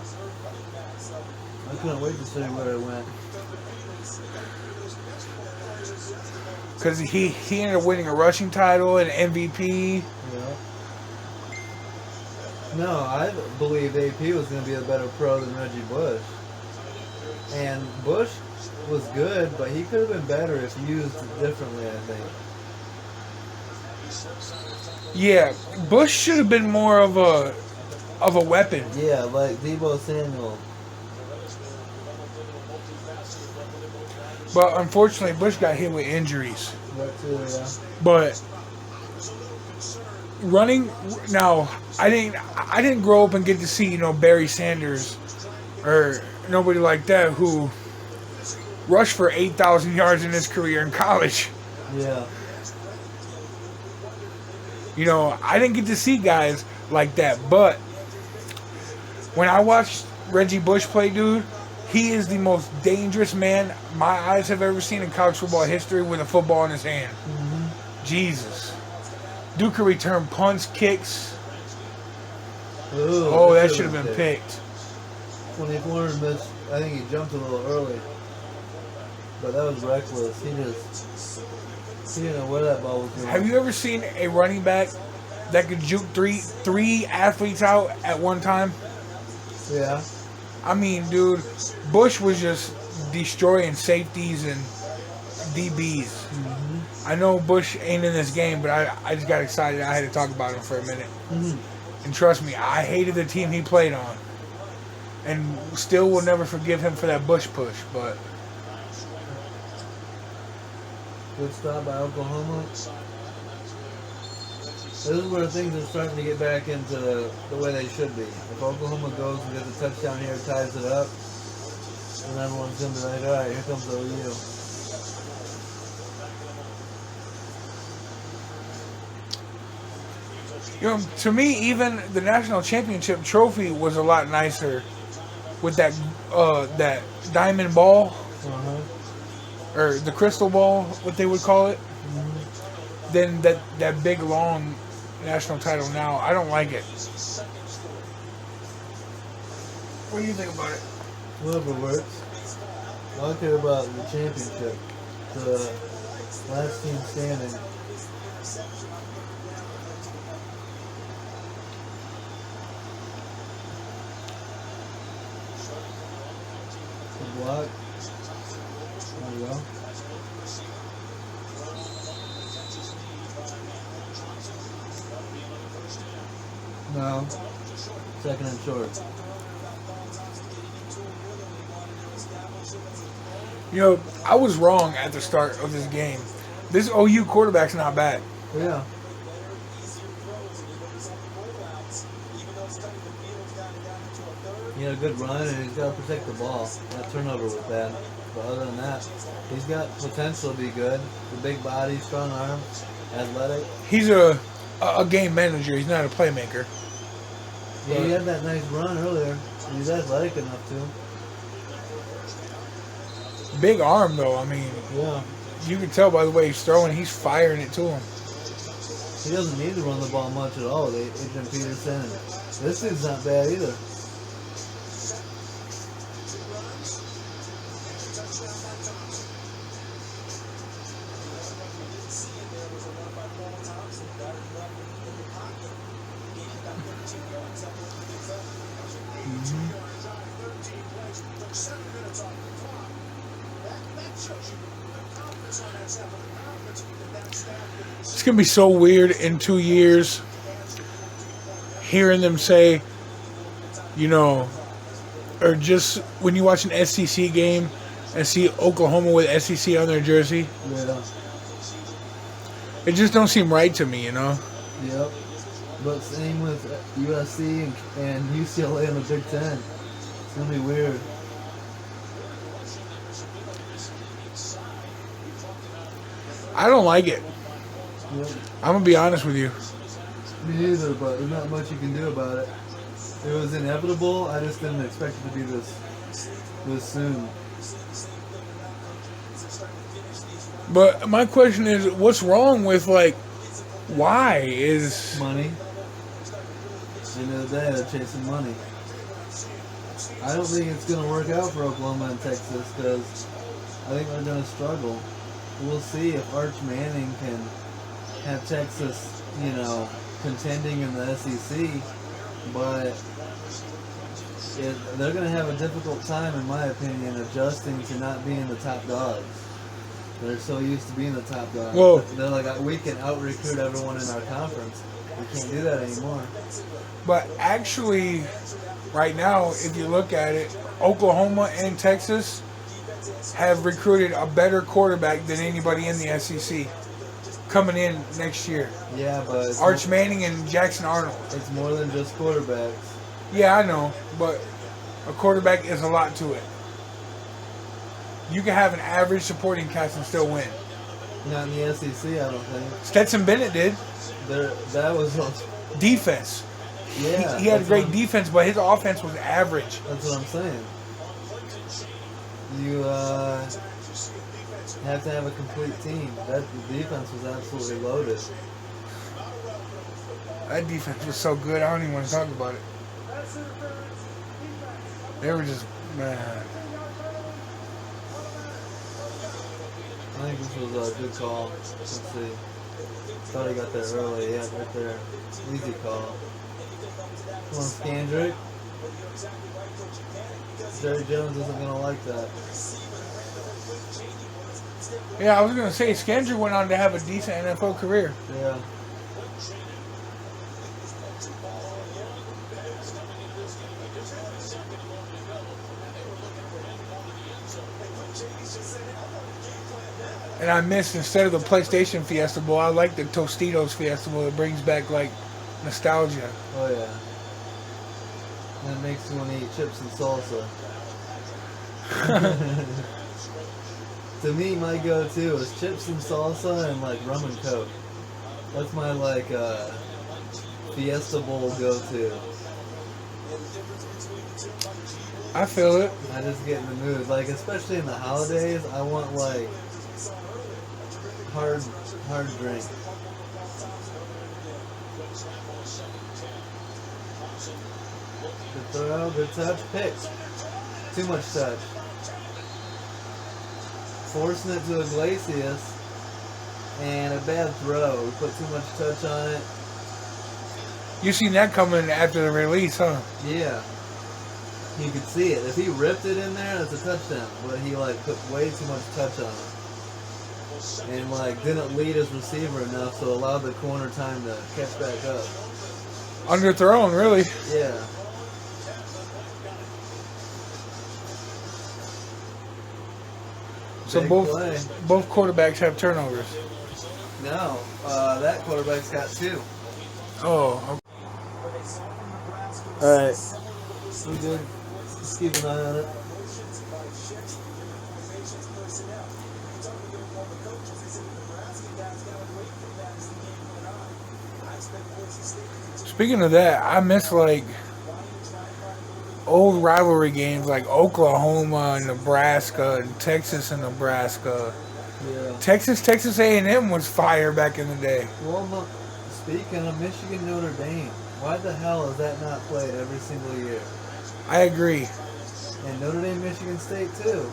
I couldn't wait to see where it went.
Because he ended up winning a rushing title and MVP.
Yeah. No, I believed AP was going to be a better pro than Reggie Bush. And Bush was good, but he could have been better if used differently, I think.
Yeah, Bush should have been more of a weapon.
Yeah, like Debo Samuel.
But unfortunately, Bush got hit with injuries.
That too, yeah.
But running now, I didn't grow up and get to see Barry Sanders or nobody like that who rushed for 8,000 yards in his career in college.
Yeah.
I didn't get to see guys like that. But when I watched Reggie Bush play, dude, he is the most dangerous man my eyes have ever seen in college football history with a football in his hand.
Mm-hmm.
Jesus. Duke could return punts, kicks.
Ooh,
That should have been picked.
24 and missed. I think he jumped a little early. But that was reckless. He didn't know where that ball was going.
Have you ever seen a running back that could juke three athletes out at one time?
Yeah.
I mean, dude, Bush was just destroying safeties and DBs.
Mm-hmm.
I know Bush ain't in this game, but I just got excited. I had to talk about him for a minute.
Mm-hmm.
And trust me, I hated the team he played on. And still will never forgive him for that Bush push, but...
Good stop by Oklahoma. This is where things are starting to get back into the way they should be. If Oklahoma goes and gets a touchdown here, ties it up, and everyone's going to be like, alright, here comes OU.
To me, even the national championship trophy was a lot nicer with that diamond ball,
Uh-huh.
or the crystal ball, what they would call it,
Mm-hmm.
than that big, long national title now. I don't like it. What do you think about it?
Whatever works. I care about the championship. The last team standing. The block. There you go. No. Second and short.
I was wrong at the start of this game. This OU quarterback's not bad.
Yeah. He had a good run, and he's got to protect the ball. That turnover was bad. But other than that, he's got potential to be good. The big body, strong arm, athletic.
He's a game manager. He's not a playmaker.
Yeah, he had that nice run earlier. He's athletic enough to.
Big arm, though. I mean,
Yeah.
you can tell by the way he's throwing. He's firing it to him.
He doesn't need to run the ball much at all. Adrian Peterson. And this dude's not bad either.
It's going to be so weird in 2 years hearing them say, you know, or just when you watch an SEC game and see Oklahoma with SEC on their jersey.
Yeah.
It just don't seem right to me, you know?
Yep. But same with USC and UCLA in the Big Ten. It's going to be weird.
I don't like it.
Yep.
I'm going to be honest with you.
Me neither, but there's not much you can do about it. It was inevitable. I just didn't expect it to be this soon.
But my question is, what's wrong with, like, why is...
Money. End of the day, they're chasing money. I don't think it's going to work out for Oklahoma and Texas because I think they're going to struggle. We'll see if Arch Manning can have Texas, you know, contending in the SEC, but they're going to have a difficult time, in my opinion, adjusting to not being the top dogs. They're so used to being the top dogs.
Whoa.
They're like, we can out-recruit everyone in our conference. We can't do that anymore.
But actually, right now, if you look at it, Oklahoma and Texas have recruited a better quarterback than anybody in the SEC coming in next year.
Yeah, but
Arch Manning and Jackson Arnold.
it's more than just quarterbacks.
Yeah, I know, but a quarterback is a lot to it. You can have an average supporting cast and still win.
Not in the SEC, I don't think.
Stetson Bennett did.
That was
Defense.
yeah.
He had
that's
great
what-
defense, but his offense was average.
That's what I'm saying. You have to have a complete team. The defense was absolutely loaded.
That defense was so good, I don't even want to talk about it. They were just, man.
I think this was a good call. Let's see. Thought he got there early. Yeah, right there. Easy call. Come on, Scandrick. Jerry Jones isn't going to like that.
Yeah, I was going to say, Scandrick went on to have a decent NFL career.
Yeah.
And I miss, instead of the PlayStation Fiesta Bowl, I like the Tostitos Fiesta Bowl. It brings back, like, nostalgia.
Oh, yeah. And it makes you want to eat chips and salsa. To me, my go-to is chips and salsa and, like, rum and coke. That's my, like, Fiesta Bowl go-to.
I feel it.
I just get in the mood. Like, especially in the holidays, I want, like, hard drink. Good throw, good touch, pick. Too much touch. Forcing it to Iglesias, and a bad throw. We put too much touch on it.
You seen that coming after the release, huh?
Yeah. You could see it. If he ripped it in there, that's a touchdown. But he, like, put way too much touch on it. And, like, didn't lead his receiver enough, so allowed the corner time to catch back up.
Underthrown, really.
Yeah.
So
Big
both
play.
quarterbacks have turnovers.
No, that quarterback's got 2.
Oh,
All right. We good. Let's keep an eye on it.
speaking of that, I miss, like, old rivalry games like Oklahoma and Nebraska and Texas and Nebraska.
Yeah.
Texas A&M was fire back in the day.
Well, Speaking of Michigan Notre Dame, why the hell is that not played every single year?
I agree.
And Notre Dame Michigan State too.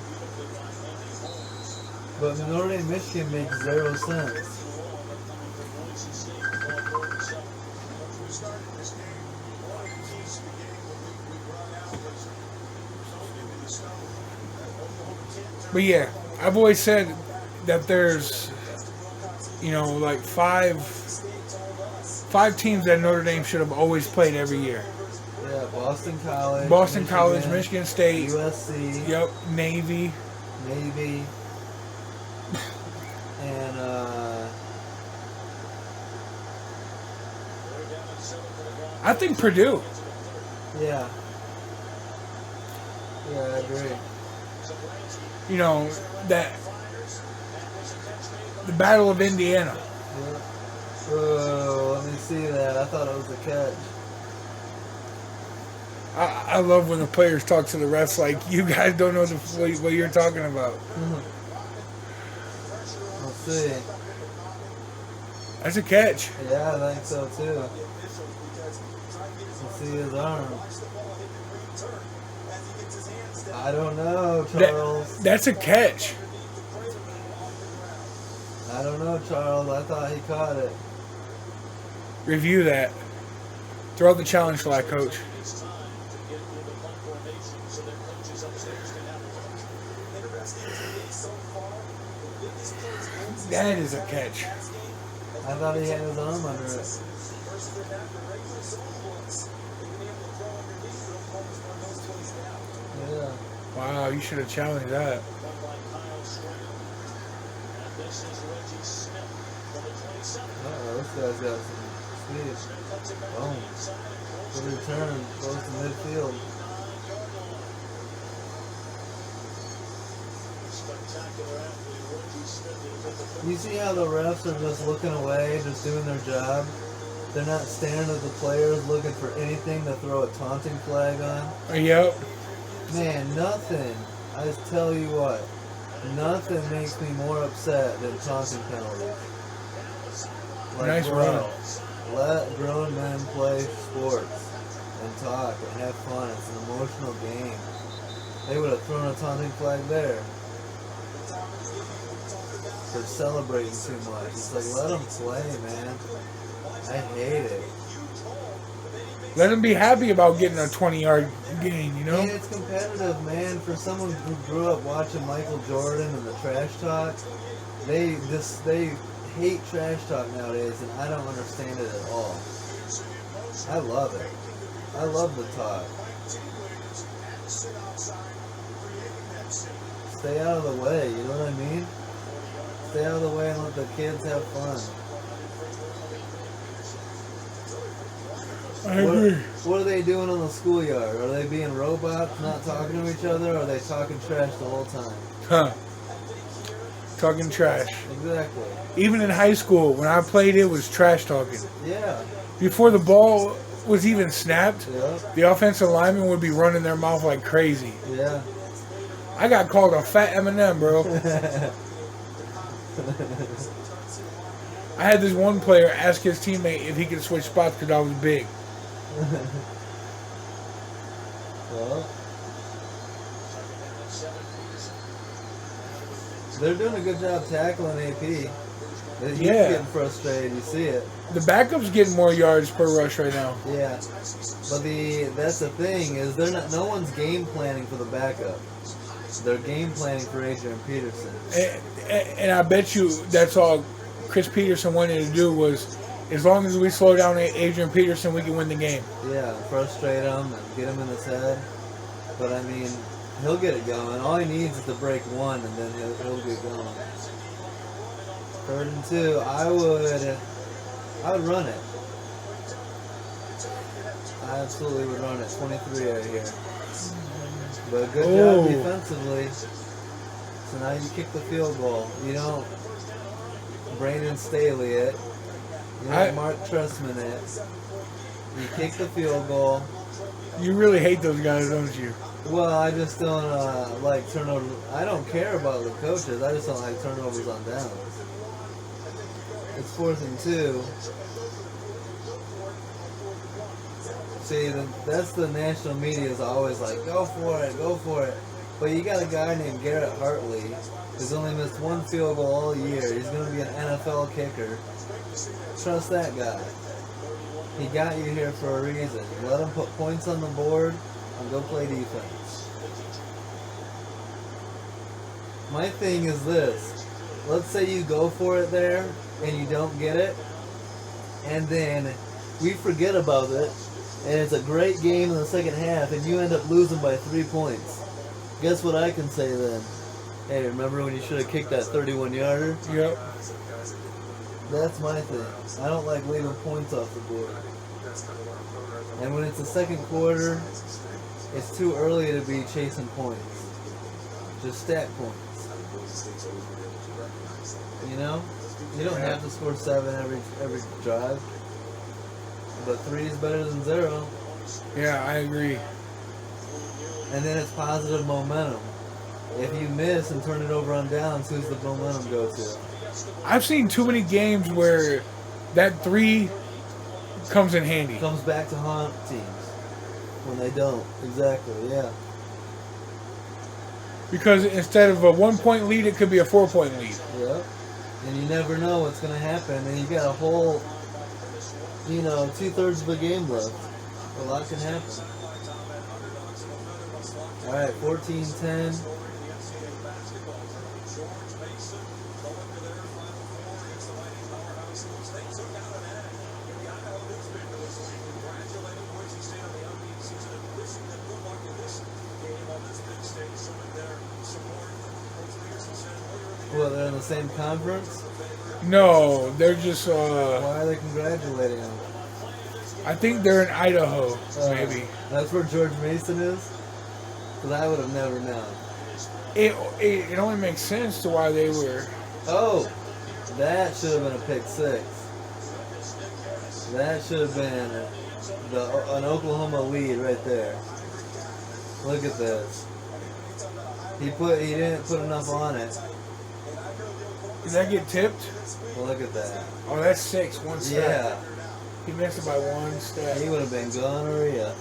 But Notre Dame Michigan makes 0 sense.
But yeah, I've always said that there's, like five teams that Notre Dame should have always played every year.
Yeah, Boston College.
Boston College, Michigan State.
USC.
Yep, Navy.
And,
I think Purdue.
yeah. Yeah, I agree.
That the Battle of Indiana.
Yeah. Oh, let me see that. I thought it was a catch.
I love when the players talk to the refs like, you guys don't know what you're talking about.
Let's see.
That's a catch.
Yeah, I think so too. Let's see his arm. I don't know, Charles.
That's a catch.
I don't know, Charles. I thought he caught it.
Review that. Throw the challenge flag, coach. That is a catch.
I thought he had his arm under it. Yeah.
Wow, you should have challenged that.
This guy's got some speed. Boom. Good return. Goes to midfield. You see how the refs are just looking away, just doing their job? They're not staring at the players looking for anything to throw a taunting flag on?
Yep.
Man, nothing. I just tell you what. Nothing makes me more upset than taunting penalties.
Nice run.
Let grown men play sports and talk and have fun. It's an emotional game. They would have thrown a taunting flag there. They're celebrating too much. It's like, let them play, man. I hate it.
Let them be happy about getting a 20-yard gain,
Yeah, it's competitive, man. For someone who grew up watching Michael Jordan and the trash talk, they hate trash talk nowadays, and I don't understand it at all. I love it. I love the talk. Stay out of the way, you know what I mean? Stay out of the way and let the kids have fun.
I agree.
What are they doing on the schoolyard? Are they being robots, not talking to each other, or are they talking trash the whole time?
Huh. Talking trash.
Exactly.
Even in high school, when I played, it was trash talking.
Yeah.
Before the ball was even snapped,
Yeah.
the offensive lineman would be running their mouth like crazy.
Yeah.
I got called a fat M&M, bro. I had this one player ask his teammate if he could switch spots because I was big.
Well, they're doing a good job tackling AP. He's getting frustrated. You see it.
The backup's getting more yards per rush right now.
Yeah, but that's the thing is no one's game planning for the backup. They're game planning for Adrian Peterson.
And I bet you that's all Chris Peterson wanted to do was, as long as we slow down Adrian Peterson, we can win the game.
Yeah, frustrate him and get him in his head. But I mean, he'll get it going. All he needs is to break one, and then he'll get going. 3rd and 2. I would run it. I absolutely would run it. 23 right here. But good job defensively. So now you kick the field goal. You don't Brandon Staley it. You don't Mark Trestman it. You kick the field goal.
You really hate those guys, don't you?
Well, I just don't like turnovers. I don't care about the coaches. I just don't like turnovers on downs. It's 4th and 2. See, that's the national media is always like, go for it, go for it. But you got a guy named Garrett Hartley who's only missed one field goal all year. He's going to be an NFL kicker. Trust that guy. He got you here for a reason. Let him put points on the board and go play defense. My thing is this. Let's say you go for it there and you don't get it, and then we forget about it, and it's a great game in the second half, and you end up losing by 3 points. Guess what I can say then? Hey, remember when you should have kicked that 31-yarder?
Yep.
That's my thing. I don't like leaving points off the board. And when it's the second quarter, it's too early to be chasing points. Just stack points. You know? You don't have to score 7 every drive. But 3 is better than 0.
Yeah, I agree.
And then it's positive momentum. If you miss and turn it over on downs, who's the momentum go to?
I've seen too many games where that 3 comes in handy.
Comes back to haunt teams when they don't. Exactly, yeah.
Because instead of a 1-point lead, it could be a 4-point lead.
Yep. And you never know what's going to happen. And you got a whole, 2/3 of a game left. A lot can happen. All right, 14-10. Well, they're in the same conference?
No, they're just.
Why are they congratulating him?
I think they're in Idaho, maybe.
That's where George Mason is? Because I would have never known.
It only makes sense to why they were.
Oh, that should have been a pick 6. That should have been an Oklahoma lead right there. Look at this. He didn't put enough on it.
Did that get tipped?
Well, look at that.
Oh, that's 6. 1 step.
Yeah.
He missed it by 1 step.
He would have been gonorrhea.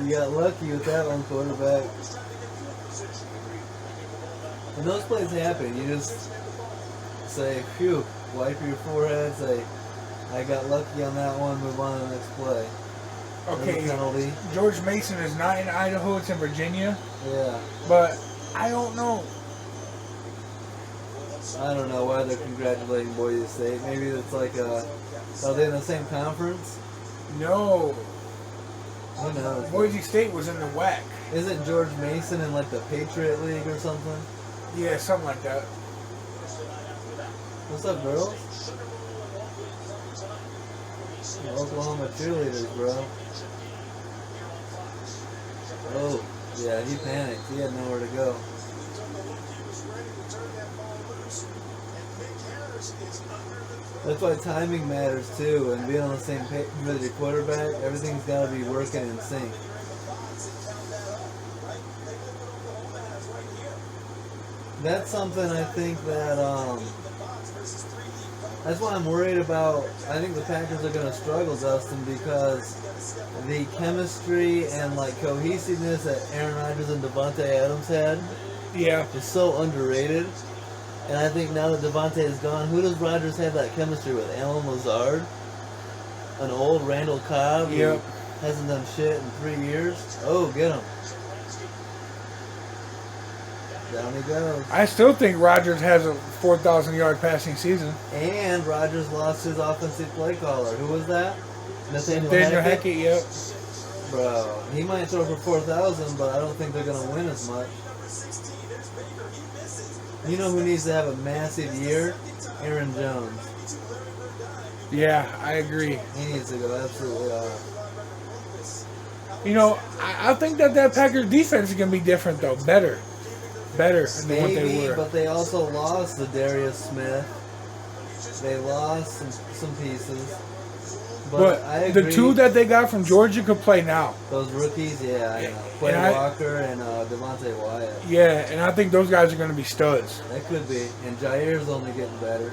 You got lucky with that one, quarterback. When those plays happen, you just say, phew, wipe your forehead, say, I got lucky on that one, move on to the next play.
Okay,
Penalty.
George Mason is not in Idaho, it's in Virginia.
Yeah.
But I don't know.
I don't know why they're congratulating Boise State. Maybe it's like are they in the same conference?
No.
Who knows?
Boise State was in the WAC.
Isn't George Mason in like the Patriot League or something?
Yeah, something like that.
What's up, girls? Oklahoma cheerleaders, bro. Oh, yeah, he panicked. He had nowhere to go. That's why timing matters too, and being on the same page with your quarterback. Everything's got to be working in sync. That's something I think that that's why I'm worried about. I think the Packers are going to struggle, Dustin, because the chemistry and like cohesiveness that Aaron Rodgers and Devontae Adams had is so underrated. And I think now that Devontae is gone, who does Rodgers have that chemistry with? Alan Lazard? An old Randall Cobb who hasn't done shit in 3 years? Oh, get him. Down he goes.
I still think Rodgers has a 4,000-yard passing season.
And Rodgers lost his offensive play caller. Who was that? Nathaniel
Hackett, yep.
Bro, he might throw for 4,000, but I don't think they're going to win as much. You know who needs to have a massive year? Aaron Jones.
Yeah, I agree.
He needs to go absolutely off.
You know, I think that Packers defense is going to be different, though. Better than what they were.
But they also lost the Darius Smith. They lost some pieces.
But
I agree.
the two that they got from Georgia could play now.
Those rookies, yeah, I know. Quay Walker and Devontae Wyatt.
Yeah, and I think those guys are going to be studs.
That could be. And Jair's only getting better.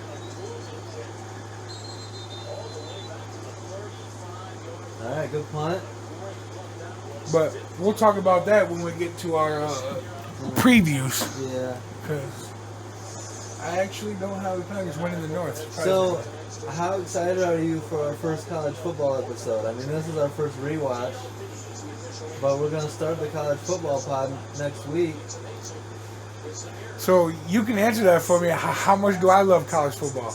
All right, good punt.
But we'll talk about that when we get to our previews.
Yeah.
Because I actually don't know how the Packers win in the North.
So, how excited are you for our first college football episode? I mean, this is our first rewatch, but we're going to start the college football pod next week.
So you can answer that for me. How much do I love college football?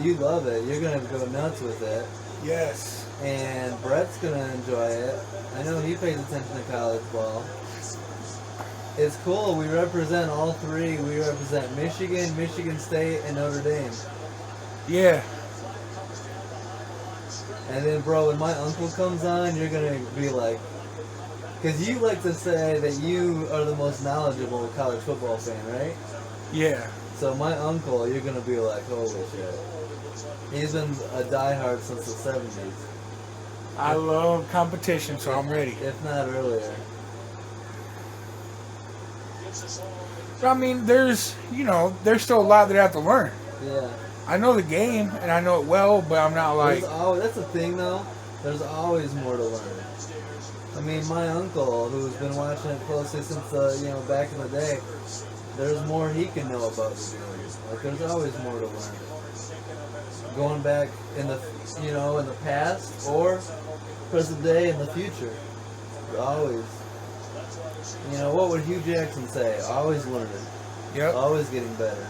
You love it. You're going to go nuts with it.
Yes.
And Brett's going to enjoy it. I know he pays attention to college ball. It's cool. We represent all three. We represent Michigan, Michigan State, and Notre Dame.
Yeah.
And then, bro, when my uncle comes on, you're going to be like... Because you like to say that you are the most knowledgeable college football fan, right?
Yeah.
So my uncle, you're going to be like, holy shit. He's been a diehard since the 70s.
I love competition, so I'm ready.
If not earlier.
I mean, there's still a lot that I have to learn.
Yeah.
I know the game, and I know it well, but I'm not like...
That's the thing, though. There's always more to learn. I mean, my uncle, who's been watching it closely since, back in the day, there's more he can know about the game. Like, there's always more to learn. Going back in the, in the past, or present day in the future. Always. What would Hugh Jackson say? Always learning.
Yep.
Always getting better.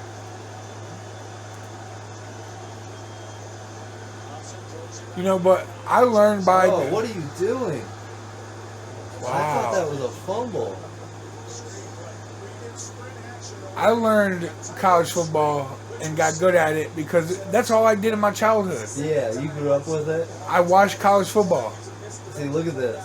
But I learned by...
Oh, what are you doing?
Wow.
I thought that was a fumble.
I learned college football and got good at it because that's all I did in my childhood.
Yeah, you grew up with it?
I watched college football.
See, look at this.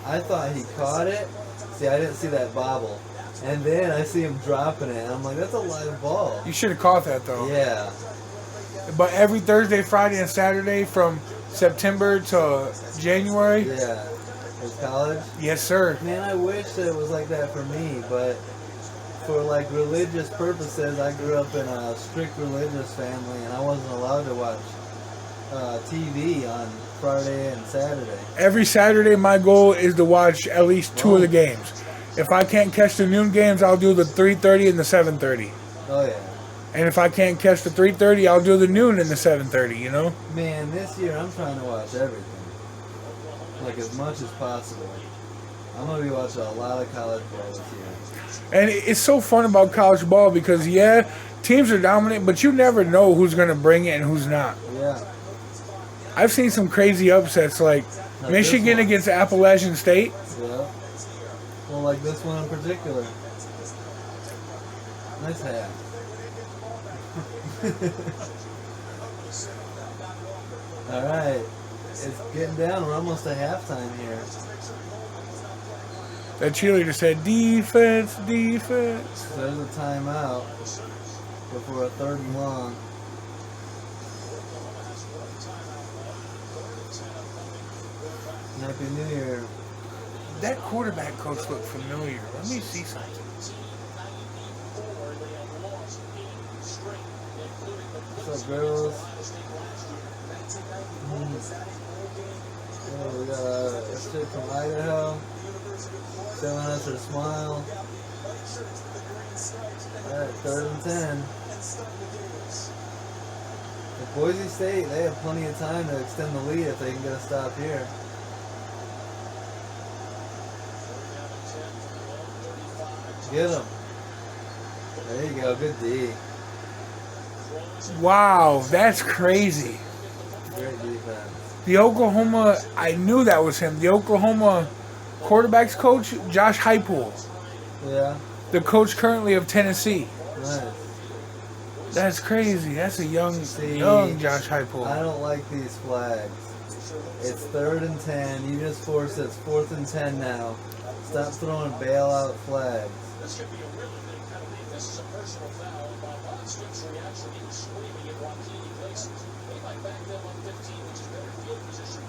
I thought he caught it. See, I didn't see that bobble. And then I see him dropping it. And I'm like, that's a live ball.
You should have caught that, though.
Yeah.
But every Thursday, Friday, and Saturday from September to January.
Yeah. Was college?
Yes, sir.
Man, I wish that it was like that for me, but for like religious purposes, I grew up in a strict religious family, and I wasn't allowed to watch TV on Friday and Saturday.
Every Saturday, my goal is to watch at least two of the games. If I can't catch the noon games, I'll do the 3:30 and the 7:30.
Oh yeah.
And if I can't catch the 3:30, I'll do the noon and the 7:30.
Man, this year I'm trying to watch everything. Like as much as possible. I'm going to be watching a lot of college ball this year.
And it's so fun about college ball because, yeah, teams are dominant, but you never know who's going to bring it and who's not.
Yeah.
I've seen some crazy upsets like Michigan against Appalachian State.
Yeah. Well, like this one in particular. Nice hat. All right. It's getting down. We're almost at halftime here.
That cheerleader said, defense, defense.
There's a timeout before a 3rd and long. Happy New Year.
That quarterback coach looked familiar. Let me see something.
What's up, girls? Oh, we got a chick from Idaho showing us her smile. Alright, 3rd and 10. At Boise State, they have plenty of time to extend the lead if they can get a stop here. Get him. There you go, good D.
Wow, that's crazy.
Great defense.
The Oklahoma, I knew that was him. The Oklahoma quarterbacks coach, Josh Heupel.
Yeah.
The coach currently of Tennessee.
Nice.
That's crazy. That's a young Josh Heupel.
I don't like these flags. It's 3rd and 10. You just forced it. It's 4th and 10 now. Stop throwing bailout flags.
This could be a really big penalty. This is a personal foul by Boston's reaction. He was screaming in Waukee places. He might back them on 15, which is better field position.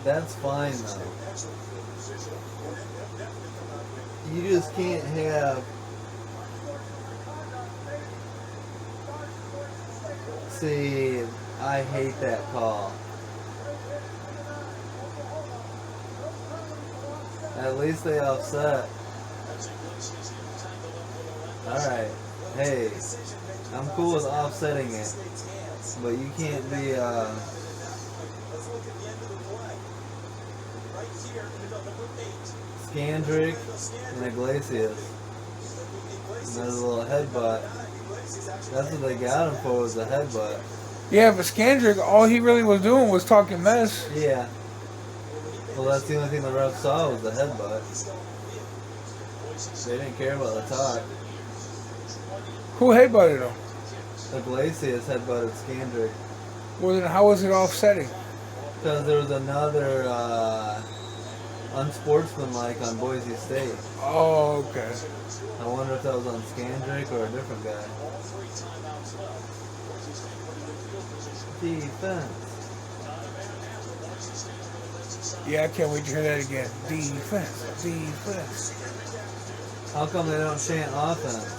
That's fine though. You just can't have. See, I hate that call. At least they offset. Alright. Hey, I'm cool with offsetting it. But you can't be, Scandrick and Iglesias. And there's a little headbutt. That's what they got him for, was a headbutt.
Yeah, but Scandrick, all he really was doing was talking mess.
Yeah. Well, that's the only thing the ref saw was the headbutt. They didn't care about the talk.
Who headbutted him?
Iglesias headbutted Scandrick.
Well, then how was it offsetting?
Because there was another unsportsmanlike on Boise State.
Oh, okay.
I wonder if that was on Scandrick or a different guy. Defense.
Yeah, I can't wait to hear that again. Defense, defense.
How come they don't chant offense?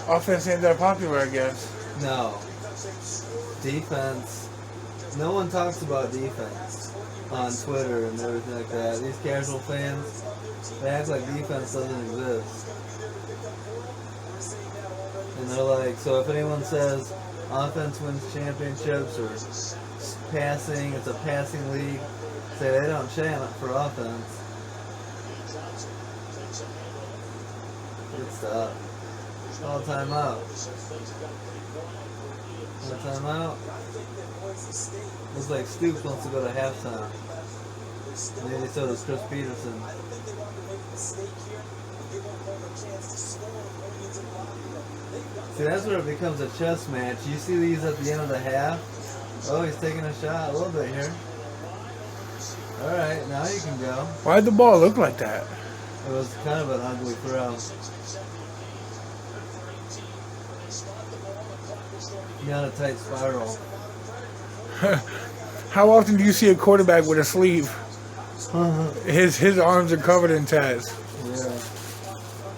Offense ain't that popular, I guess.
No. Defense. No one talks about defense on Twitter and everything like that. These casual fans, they act like defense doesn't exist. And they're like, so if anyone says offense wins championships or passing, it's a passing league, say they don't chant for offense. Good stuff. All timeout. All timeout. Looks like Stoops wants to go to halftime. Maybe so does Chris Peterson. See, that's where it becomes a chess match. You see these at the end of the half. Oh, he's taking a shot a little bit here. Alright, now you can go.
Why'd the ball look like that?
It was kind of an ugly throw. You're on a tight spiral.
How often do you see a quarterback with a sleeve? His arms are covered in tats.
Yeah.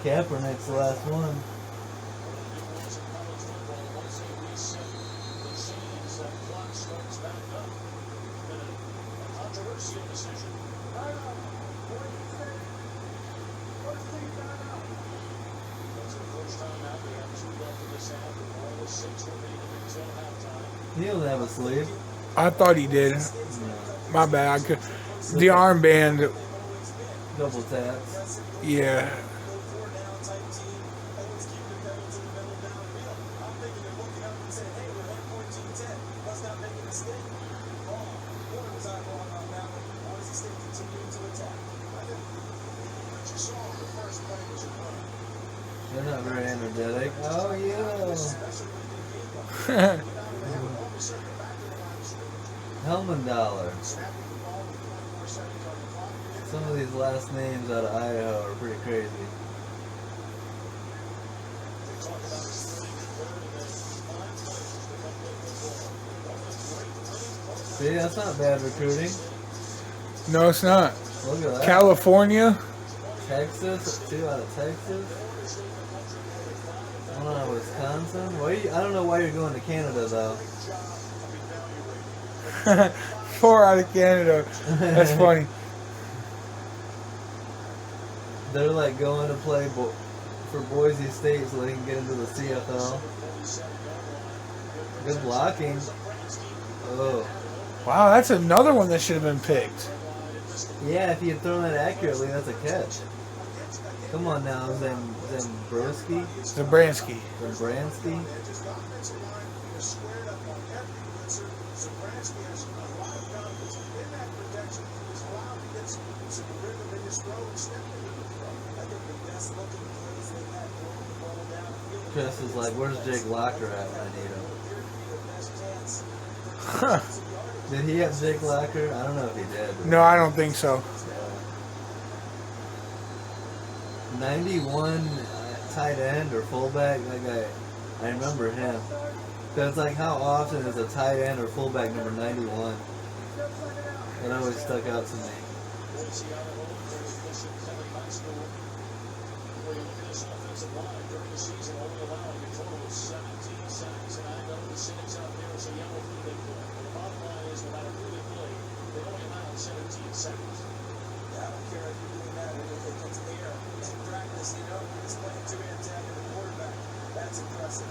Kaepernick's the last one. He doesn't have a sleeve.
I thought he did.
No.
My bad. I could. The armband.
Double taps.
Yeah.
They're not very energetic. Oh, yeah. Helmendollar. Some of these last names out of Idaho are pretty crazy. See, that's not bad recruiting.
No, it's not.
Look at that.
California.
Texas, 2 out of Texas. One out of Wisconsin. I don't know why you're going to Canada though.
4 out of Canada. That's funny.
They're like going to play for Boise State so they can get into the CFL. Good blocking. Oh.
Wow, that's another one that should have been picked.
Yeah, if you had thrown that accurately, that's a catch. Come on now, Zabransky.
Zabransky.
Chris is like, where's Jake Locker at when I need him?
Huh.
Did he have Jake Locker? I don't know if he did.
No, I don't think so.
91 tight end or fullback, that guy, I remember him. Because like, how often is a tight end or fullback number 91? That always stuck out to me.
Boise out of home, very efficient Kelly High School. When you look at this offensive line during the season, only allowing a total of 17 sacks. And I know the cynics out there say, yeah, well, who do they play? Well, the bottom line is, no matter who they play, they only allow 17 sacks.
I don't care if you're doing that or if it gets in the air. In practice, you know, you're just playing two-hand tag in the quarterback. That's impressive.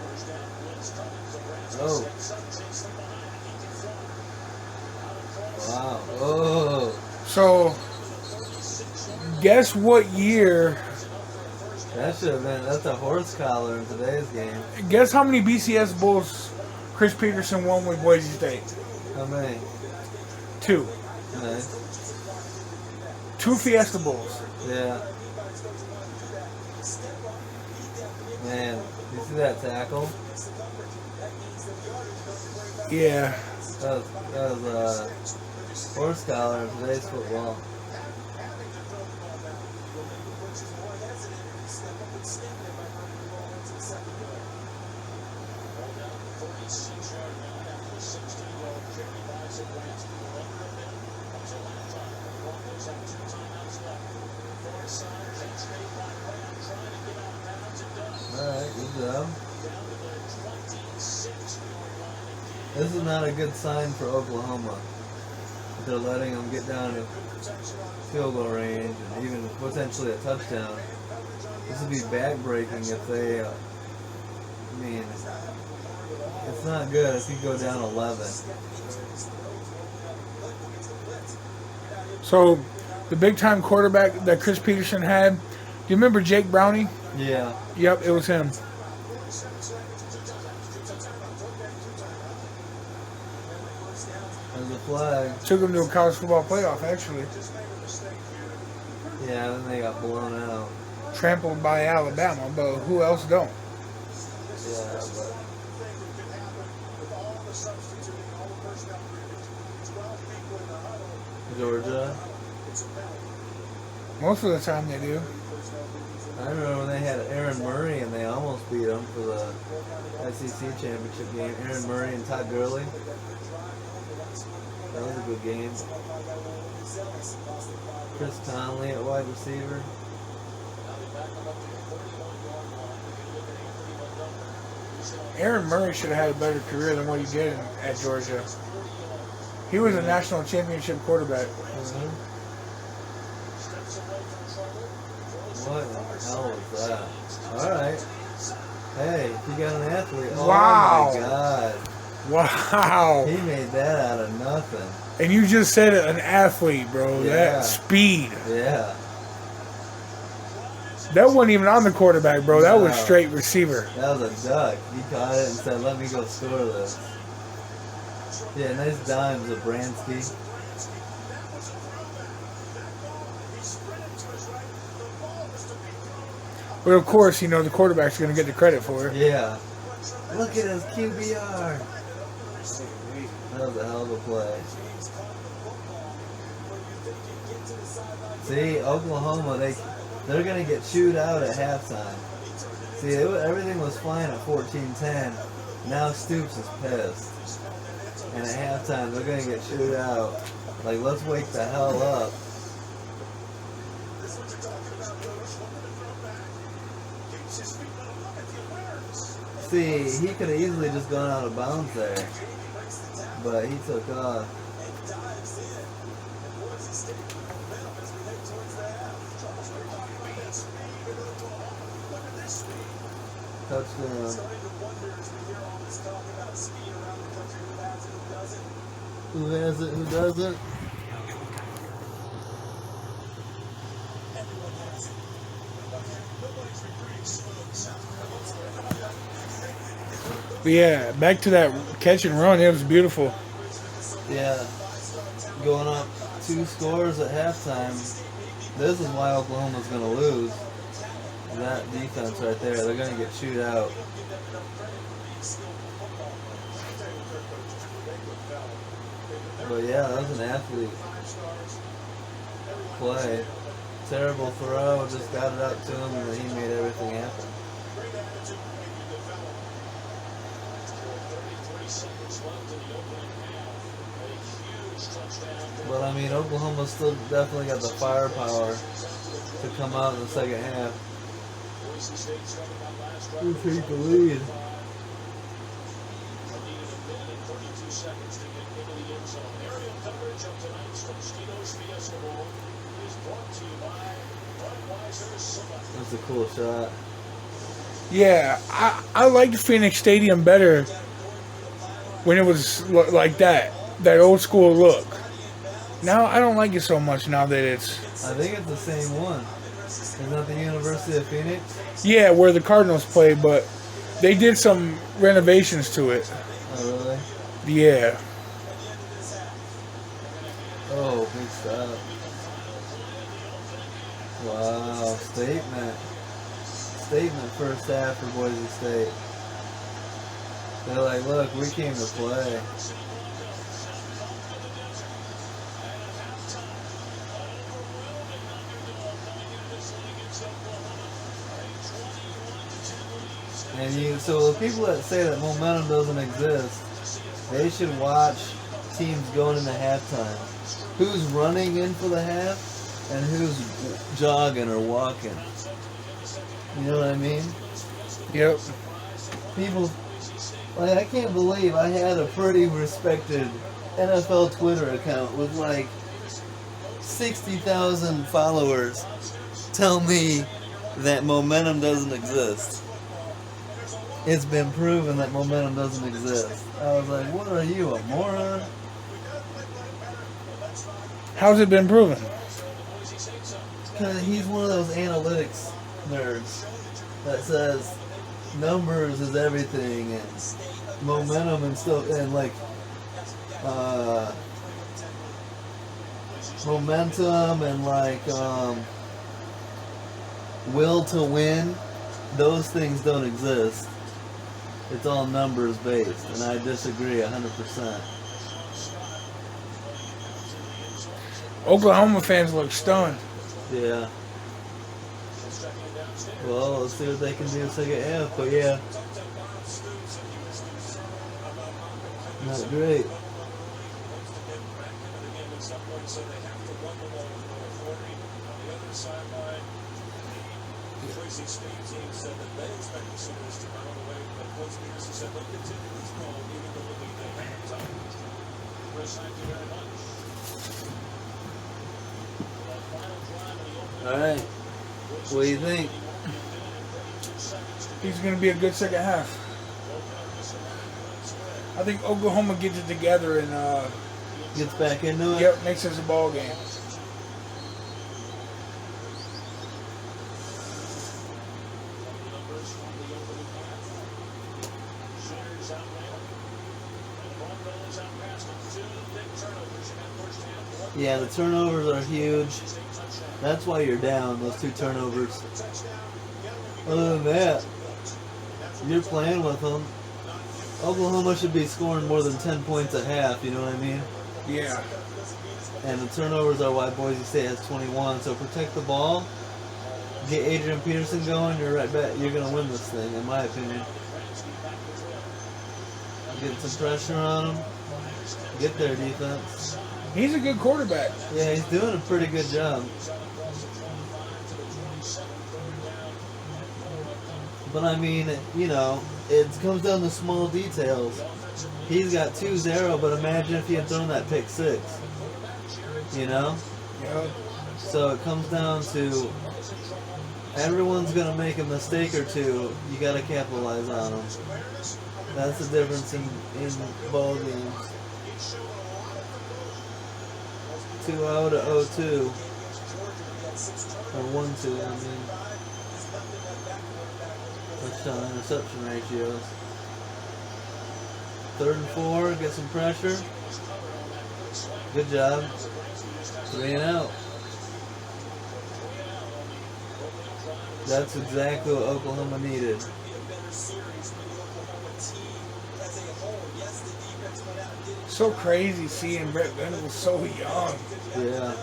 First down, blitz coming. Zabransky
Oh.
sets up, takes them behind, and he can throw. Out across.
Wow. Oh.
So, guess what year?
That should have been. That's a horse collar in today's game.
Guess how many BCS Bulls Chris Peterson won with Boise State?
How many?
2.
Nice.
2 Fiesta Bulls.
Yeah. Man, you see that tackle?
Yeah.
That was horse collar in today's football. Alright, good job. This is not a good sign for Oklahoma. They're letting them get down to field goal range and even potentially a touchdown. This would be backbreaking if they, I mean, it's not good if you go down 11.
So, the big time quarterback that Chris Peterson had, do you remember Jake Browning?
Yeah.
Yep, it was him.
There's a flag.
Took him to a college football playoff, actually.
Yeah, then they got blown out.
Trampled by Alabama, but who else don't?
Yeah, but Georgia.
Most of the time they do.
I remember when they had Aaron Murray and they almost beat them for the SEC championship game. Aaron Murray and Todd Gurley. That was a good game. Chris Conley at wide receiver.
Aaron Murray should have had a better career than what he did at Georgia. He was a national championship quarterback.
What in the hell was that? Alright. Hey, you got an athlete.
Wow.
Oh my god.
Wow.
He made that out of nothing.
And you just said it, an athlete, bro.
Yeah.
That speed.
Yeah.
That wasn't even on the quarterback, bro. That was
No.
straight receiver.
That was a duck. He caught it and said, let me go score this. Yeah, nice dime, Zabransky.
But of course, you know, the quarterback's going to get the credit for it.
Yeah. Look at his QBR. That was a hell of a play. See, Oklahoma, they're going to get chewed out at halftime. See, everything was fine at 14-10. Now Stoops is pissed. And at halftime, they're going to get chewed out. Like, let's wake the hell up. See, he could have easily just gone out of bounds there. But he took off. Touchdown. Who has it? Who doesn't?
But yeah, back to that catch and run. It was beautiful.
Yeah. Going up 2 scores at halftime. This is why Oklahoma's going to lose. That defense right there, they're going to get chewed out. But yeah, that was an athlete play. Terrible throw, just got it out to him and then he made everything happen. But I mean, Oklahoma still definitely got the firepower to come out in the second half.
Boise State starting that last drive.
Who take the lead?
Needed a minute and 32 seconds to get into the end zone. Aerial coverage of tonight's Tostitos Fiesta Bowl is brought to you by Budweiser Select.
That's a cool shot.
Yeah, I liked Phoenix Stadium better when it was like that old school look. Now I don't like it so much now that it's
I think it's the same one. Isn't that the University of Phoenix?
yeah where the Cardinals play, but they did some renovations to it.
Oh, really?
Yeah.
Oh, big stop. Wow, statement first half for Boise State. They're like, look, we came to play. And so the people that say that momentum doesn't exist, they should watch teams going into halftime. Who's running in for the half and who's jogging or walking. You know what I mean?
Yep.
People, like, I can't believe I had a pretty respected NFL Twitter account with like 60,000 followers tell me that momentum doesn't exist. It's been proven that momentum doesn't exist. I was like, what are you, a moron?
How's it been proven?
Because he's one of those analytics nerds that says numbers is everything and momentum and stuff and like momentum and like will to win, those things don't exist. It's all numbers based, and I disagree 100%.
Oklahoma fans look stunned.
Yeah. Well, let's see what they can do in the second half, but yeah. Not great.
Boise State team said that they expect the Sooners to run away, but Coach Peterson said they'll continue this goal even though they'll be there. Chris, thank you very much.
All right. What do you think?
He's going to be a good second half. I think Oklahoma gets it together and
Gets back into it?
yep, makes this a ball game.
Yeah, the turnovers are huge. That's why you're down, those two turnovers. Other than that, you're playing with them. Oklahoma should be scoring more than 10 points at half, you know what I mean?
Yeah.
And the turnovers are why Boise State has 21. So protect the ball, get Adrian Peterson going, you're right back. You're going to win this thing, in my opinion. Get some pressure on them. Get their defense.
He's a good quarterback.
Yeah, he's doing a pretty good job. But I mean, you know, it comes down to small details. He's got 2-0, but imagine if he had thrown that pick six. You know?
Yeah.
So it comes down to everyone's going to make a mistake or two. You got to capitalize on them. That's the difference in ball games. 2-0 to 0-2. Or 1-2, I mean. Touchdown interception ratios. 3rd and 4, get some pressure. Good job. 3 and out. That's exactly what Oklahoma needed.
So crazy seeing Brett Venables so young.
Yeah.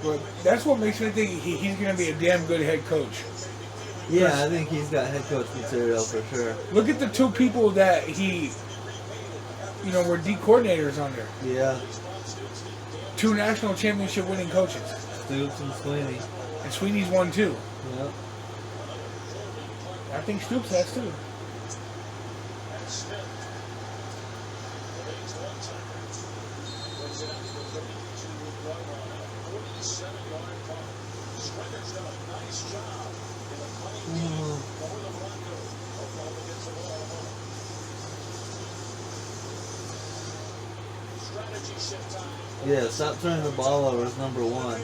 But that's what makes me think he's going to be a damn good head coach.
Yeah, I think he's got head coach material for sure.
Look at the two people that he, were D coordinators under.
Yeah,
Two national championship winning coaches.
Stoops and Sweeney.
And Sweeney's won too.
Yep.
I think Stoops has too.
Yeah, stop turning the ball over is number one.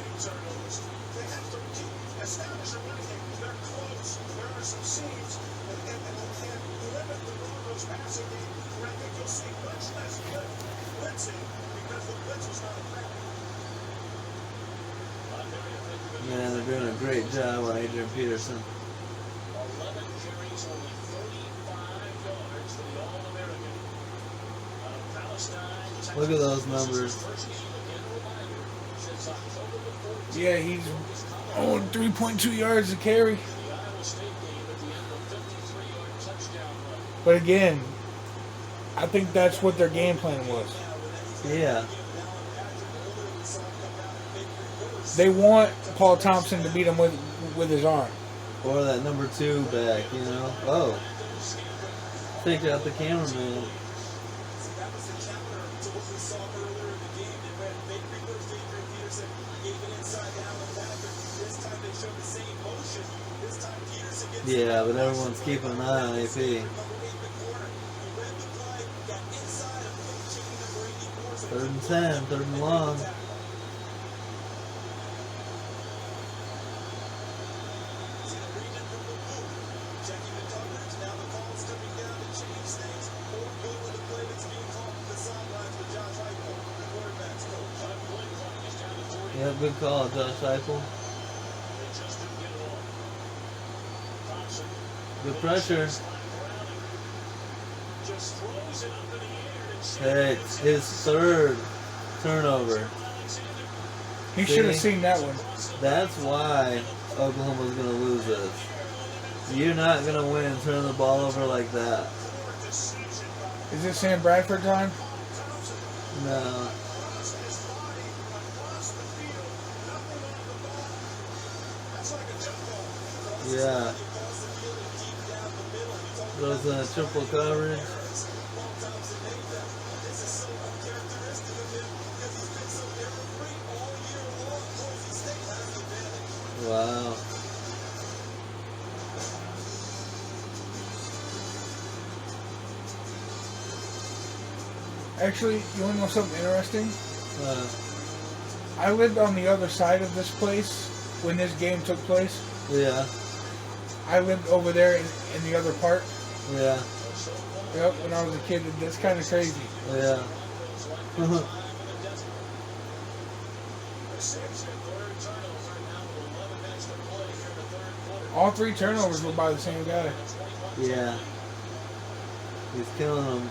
Man, they're doing a great job on Adrian Peterson.
11 carries, only 35 yards for the All-American. Palestine.
Look at those numbers.
Yeah, he's on 3.2 yards to carry. But again, I think that's what their game plan was.
Yeah.
They want Paul Thompson to beat him with his arm.
Or that number 2 back, Oh. Picked out the cameraman. Yeah, but everyone's keeping an eye on AP. 3rd and 10, 3rd and long. Yeah, good call, Josh Heupel. Good pressure. Hey, his 3rd turnover.
He should have seen that one.
That's why Oklahoma's going to lose this. You're not going to win turning the ball over like that.
Is it Sam Bradford time?
No. Yeah. Those triple coverage. Wow.
Actually, you want to know something interesting? I lived on the other side of this place when this game took place.
Yeah.
I lived over there in the other part.
Yeah.
Yep, when I was a kid. That's kind of crazy.
Yeah.
All 3 turnovers were by the same guy.
Yeah. He's killing them.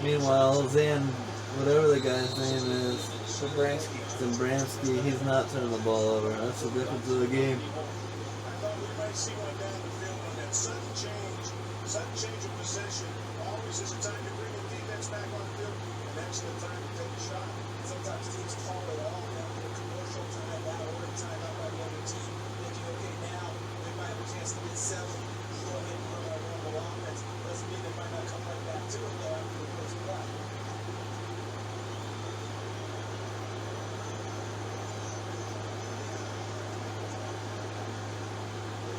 Meanwhile, whatever the guy's name is, Zabranski, he's not turning the ball over. That's the difference of the game.
Sudden change of possession. Always is a time to bring the defense back on the field, and that's the time to take a shot. Sometimes teams call it all down to a commercial time out or a timeout by the other team, thinking, okay, now we might have a chance to get 7. Go ahead and run our normal offense. Doesn't mean they might not come right back to it though after the first play.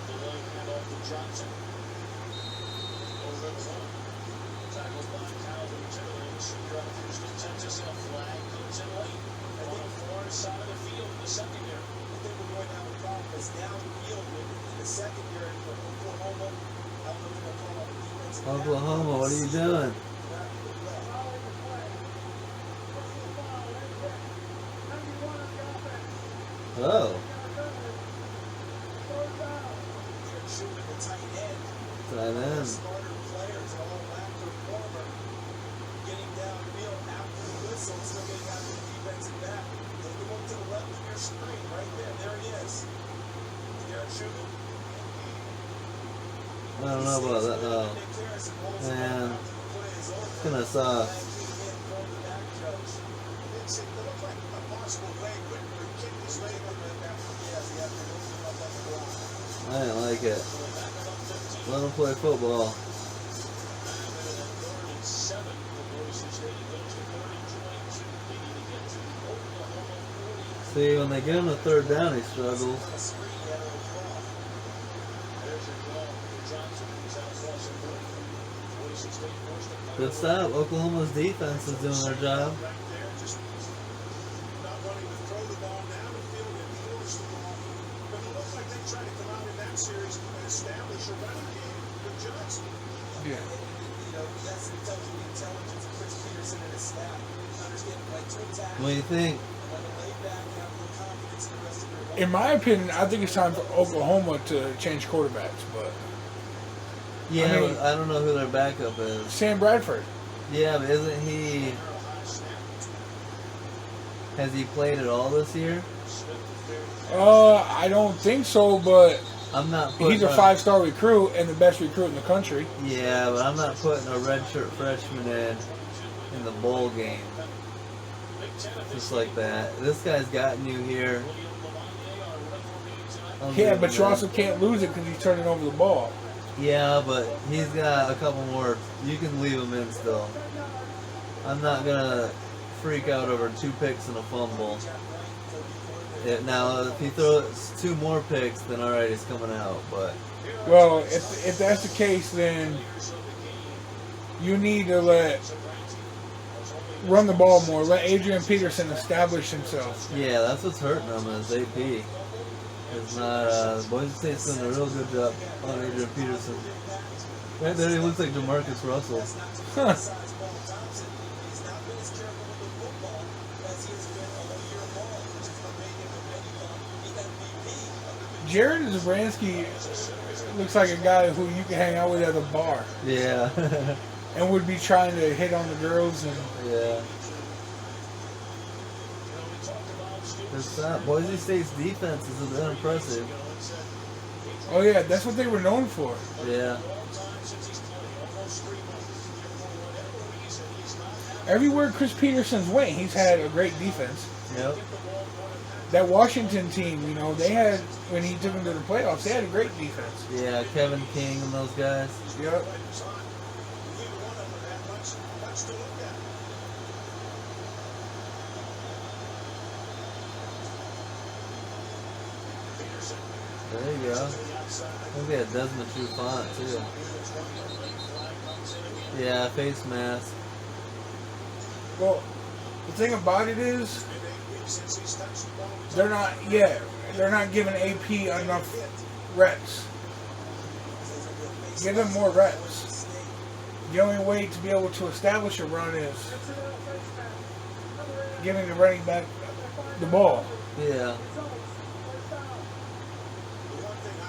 Delay handoff to Johnson. Tackles by Calvin Timberlake. Shooter out of Houston, Texas. A flag comes in late. On the far side of the field in the secondary. I think we're going to have a problem because downfield in the secondary for Oklahoma. I don't know if they're calling on the defense.
Oklahoma, what are you doing? Oh.
Shooting the tight end.
Tight end.
Starter players all after former. Getting downfield after the whistle, still getting after the defensive back. Take him up to the left of your screen, right there. There he is.
I don't know about that. Oh, man. It's gonna suck. I didn't like it. Let them play football. See, when they get him a third down, he struggles. Good stop. Oklahoma's defense is doing their job.
Yeah.
What do you think?
In my opinion, I think it's time for Oklahoma to change quarterbacks, but
Yeah,
I mean-
but I don't know who their backup is.
Sam Bradford.
Yeah, but isn't he... Has he played at all this year?
I don't think so, but
I'm not putting
he's a 5-star recruit and the best recruit in the country.
Yeah, but I'm not putting a redshirt freshman in the bowl game. Just like that. This guy's gotten you here.
Yeah, but you also can't lose it because he's turning over the ball.
Yeah, but he's got a couple more. You can leave him in still. I'm not gonna freak out over 2 picks and a fumble. Now, if he throws 2 more picks, then alright, he's coming out. But
Well, if that's the case, then you need to run the ball more. Let Adrian Peterson establish himself.
yeah, that's what's hurting him is AP. It's not. Boise State's doing a real good job on Adrian Peterson. Right there, he looks like DeMarcus Russell.
Jared Zabransky looks like a guy who you can hang out with at a bar
Yeah.
and would be trying to hit on the girls. And
Yeah. It's not. Boise State's defense is a bit impressive.
oh yeah, that's what they were known for.
Yeah.
Everywhere Chris Peterson's went, he's had a great defense.
Yep.
That Washington team, they had, when he took them to the playoffs, they had a great defense.
Yeah, Kevin King and those guys.
Yep.
There you go. I think they had Desmond Trufant too. Yeah, face mask.
Well, the thing about it is, they're not giving AP enough reps. Give him more reps. The only way to be able to establish a run is giving the running back the ball.
Yeah.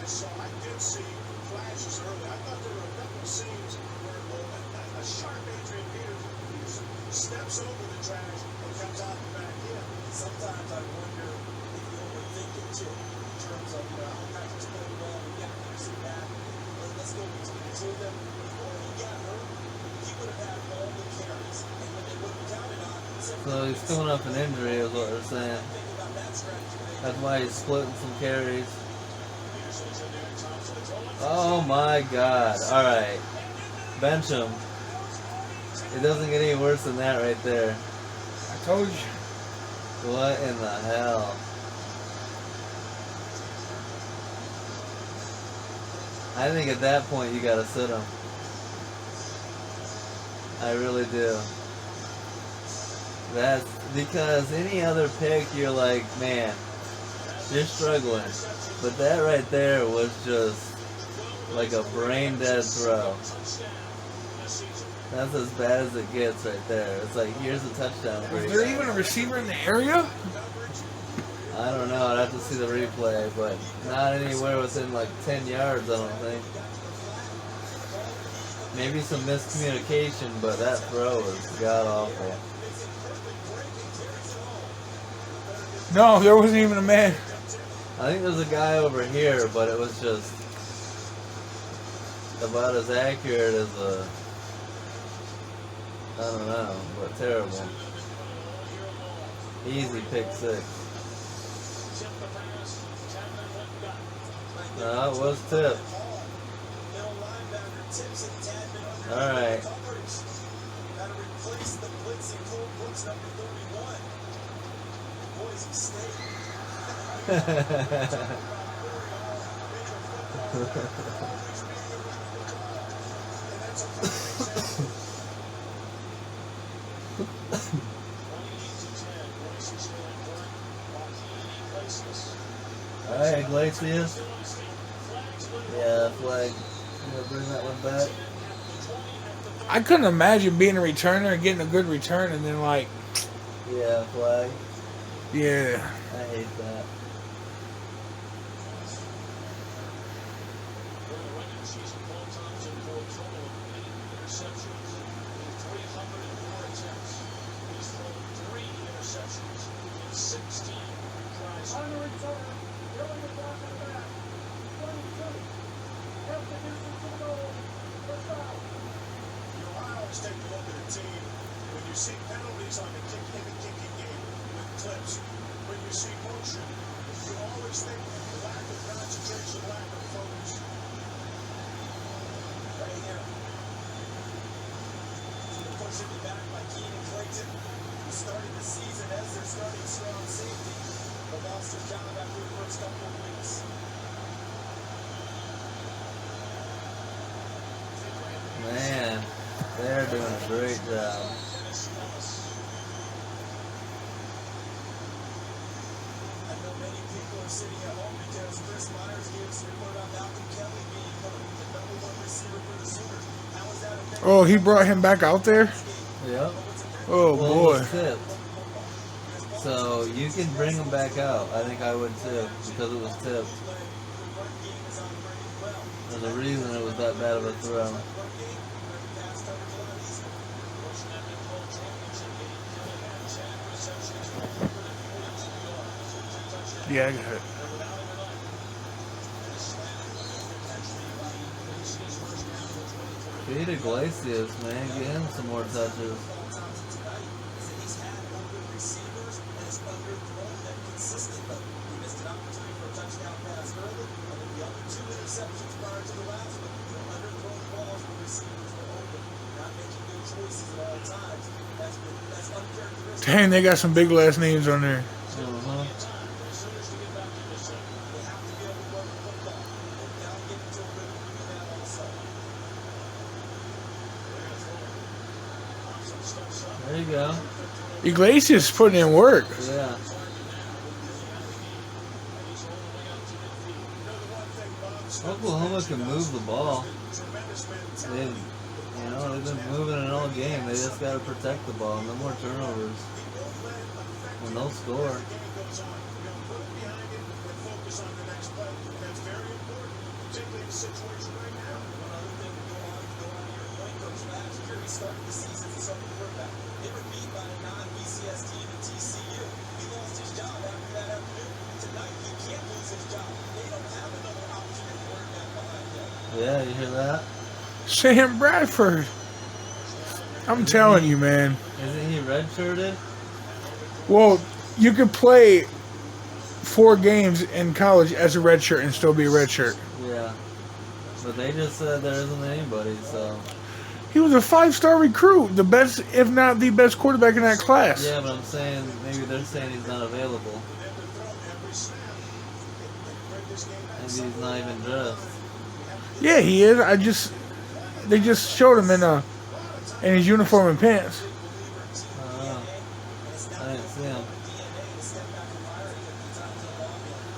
I did see flashes early. I thought there were a couple of scenes where a sharp Adrian Peterson steps over the trash and comes out the back end.
Sometimes I wonder if you overthink it too, in terms of, how guys just play well, we got Peterson back, let's go between the two of them. Before he got hurt, he would have had all the carries, and when they would have counted on him.
So he's coming off an injury is what they're saying. That's why he's splitting some carries. Oh my god. Alright. Bench him. It doesn't get any worse than that right there.
I told you.
What in the hell? I think at that point you gotta sit him. I really do. That's because any other pick you're like, man, you're struggling. But that right there was just like a brain dead throw. That's as bad as it gets right there. It's like, here's a touchdown for
Is
you.
there even a receiver in the area?
I don't know. I'd have to see the replay, but not anywhere within like 10 yards, I don't think. Maybe some miscommunication, but that throw was god awful.
No, there wasn't even a man.
I think there's a guy over here, but it was just about as accurate as I don't know, but terrible. Easy pick 6. No, it was tipped. Alright.
Got to replace the blitzing Cole Brooks, number 31. Boise State.
Alright, Iglesias. Yeah, flag. I'm gonna bring that one back.
I couldn't imagine being a returner and getting a good return and then like,
Yeah, flag.
yeah.
I hate that.
Take a look at a team. When you see penalties on the kicking game with clips, when you see motion, you always think lack of concentration, lack of focus. Right here. Pushing it back by Keenan Clayton, who started the season as their starting strong safety, but lost his job after the first couple of weeks.
Man, they're doing a great job.
I know many people are sitting at home because Chris Myers gave us a report on Malcolm Kelly being the number 1 receiver for the Sooners. How is that affecting?
Oh, he brought him back out there?
Yep.
Oh,
Well,
boy.
it was tipped. So you can bring him back out. I think I would too, because it was tipped. There's a reason it was that bad of a throw.
Yeah, I got it.
Feed Iglesias, man. Get him some more touches.
Dang, they got some big last names on there.
Uh-huh. There you go.
Iglesias putting in work.
Yeah. Oklahoma can move the ball. They've been moving it all game. They just got to protect the ball. No more turnovers. And they'll score.
They were beat by a non-BCS team at TCU. He lost his job after that afternoon. Tonight, he can't lose his job. They don't have another option at quarterback behind him.
Yeah, you hear that?
Sam Bradford. I'm telling you, man.
Isn't he redshirted?
Well, you could play 4 games in college as a redshirt and still be a redshirt.
Yeah. But they just said there isn't anybody, so.
He was a 5-star recruit, the best, if not the best quarterback in that class.
Yeah, but I'm saying maybe they're saying he's not available. Maybe he's not even dressed.
Yeah, he is. They just showed him in his uniform and pants.
I didn't see him.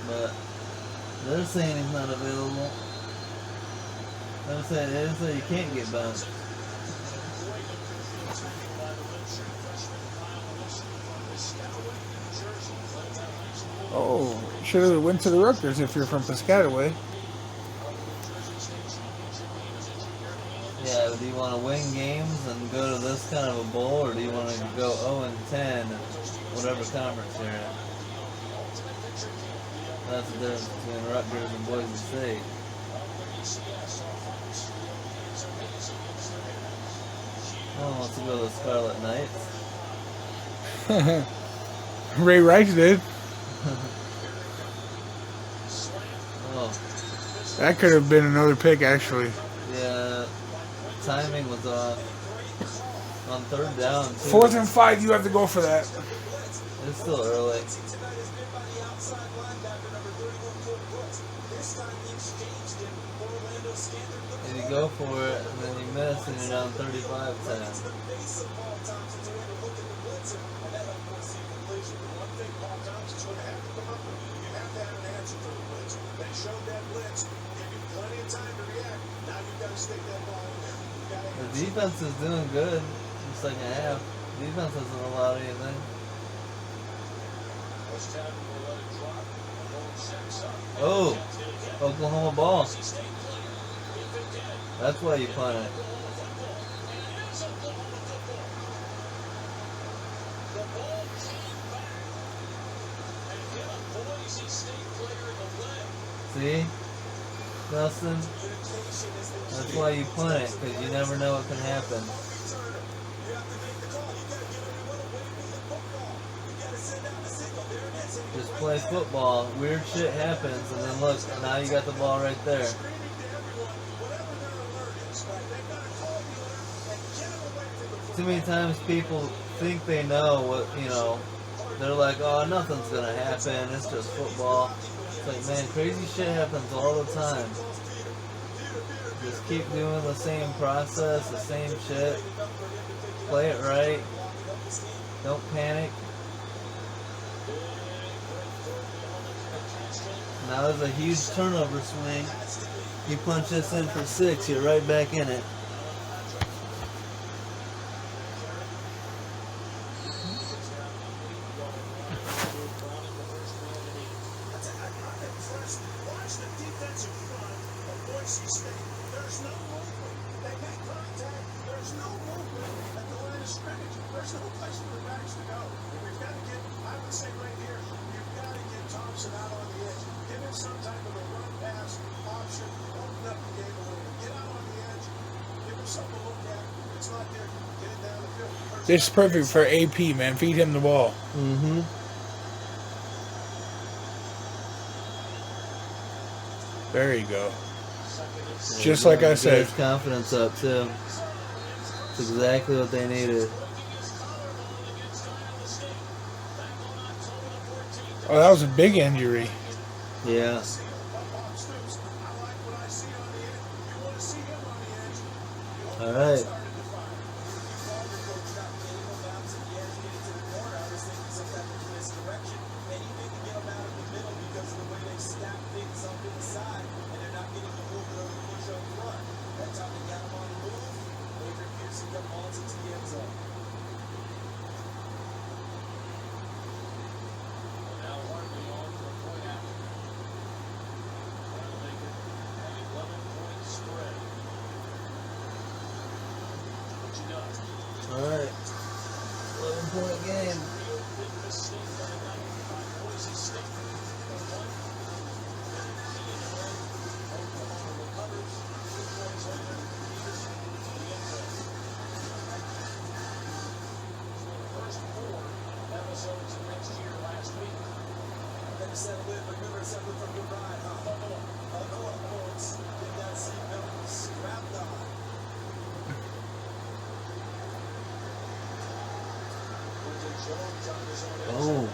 But they're saying he's not available. They're saying you can't get benched.
Oh, should have went to the Rutgers if you're from Piscataway.
Yeah, do you want to win games and go to this kind of a bowl, or do you want to go 0-10, whatever conference you're in? That's the difference between Rutgers and Boise State. No one wants to go to the Scarlet Knights.
Ray Rice did.
Oh,
That could have been another pick, actually.
yeah. Timing was off. On third down, too.
4th and 5, you have to go for that.
It's still early. If you go for it and then you miss and you're down 35-10. The defense is doing good in the second half. Defense hasn't allowed anything. Oh, Oklahoma ball. That's why you punt it. See, Dustin? That's why you punt it, because you never know what can happen. Just play football. Weird shit happens, and then look, now you got the ball right there. Too many times people think they know what, you know, they're like, oh, nothing's gonna happen, it's just football. It's like, man, crazy shit happens all the time. Just keep doing the same process, the same shit. Play it right. Don't panic. Now there's a huge turnover swing. You punch this in for 6, you're right back in it.
There's no movement. They make contact. There's no movement at the line of scrimmage. There's no place for the backs to go. And we've got to get, I would say right here, you've got to get Thompson out on the edge. Give him some type of a run pass option. Open up the game a little bit. Get out on the edge. Give him something to look at. It's not there. Get it down the field.
This is perfect for AP, man. Feed him the ball.
Mm-hmm.
There you go. Just like I said.
His confidence up, too. It's exactly what they needed.
Oh, that was a big injury.
Yeah. All right. All right. 11-point game. Oh.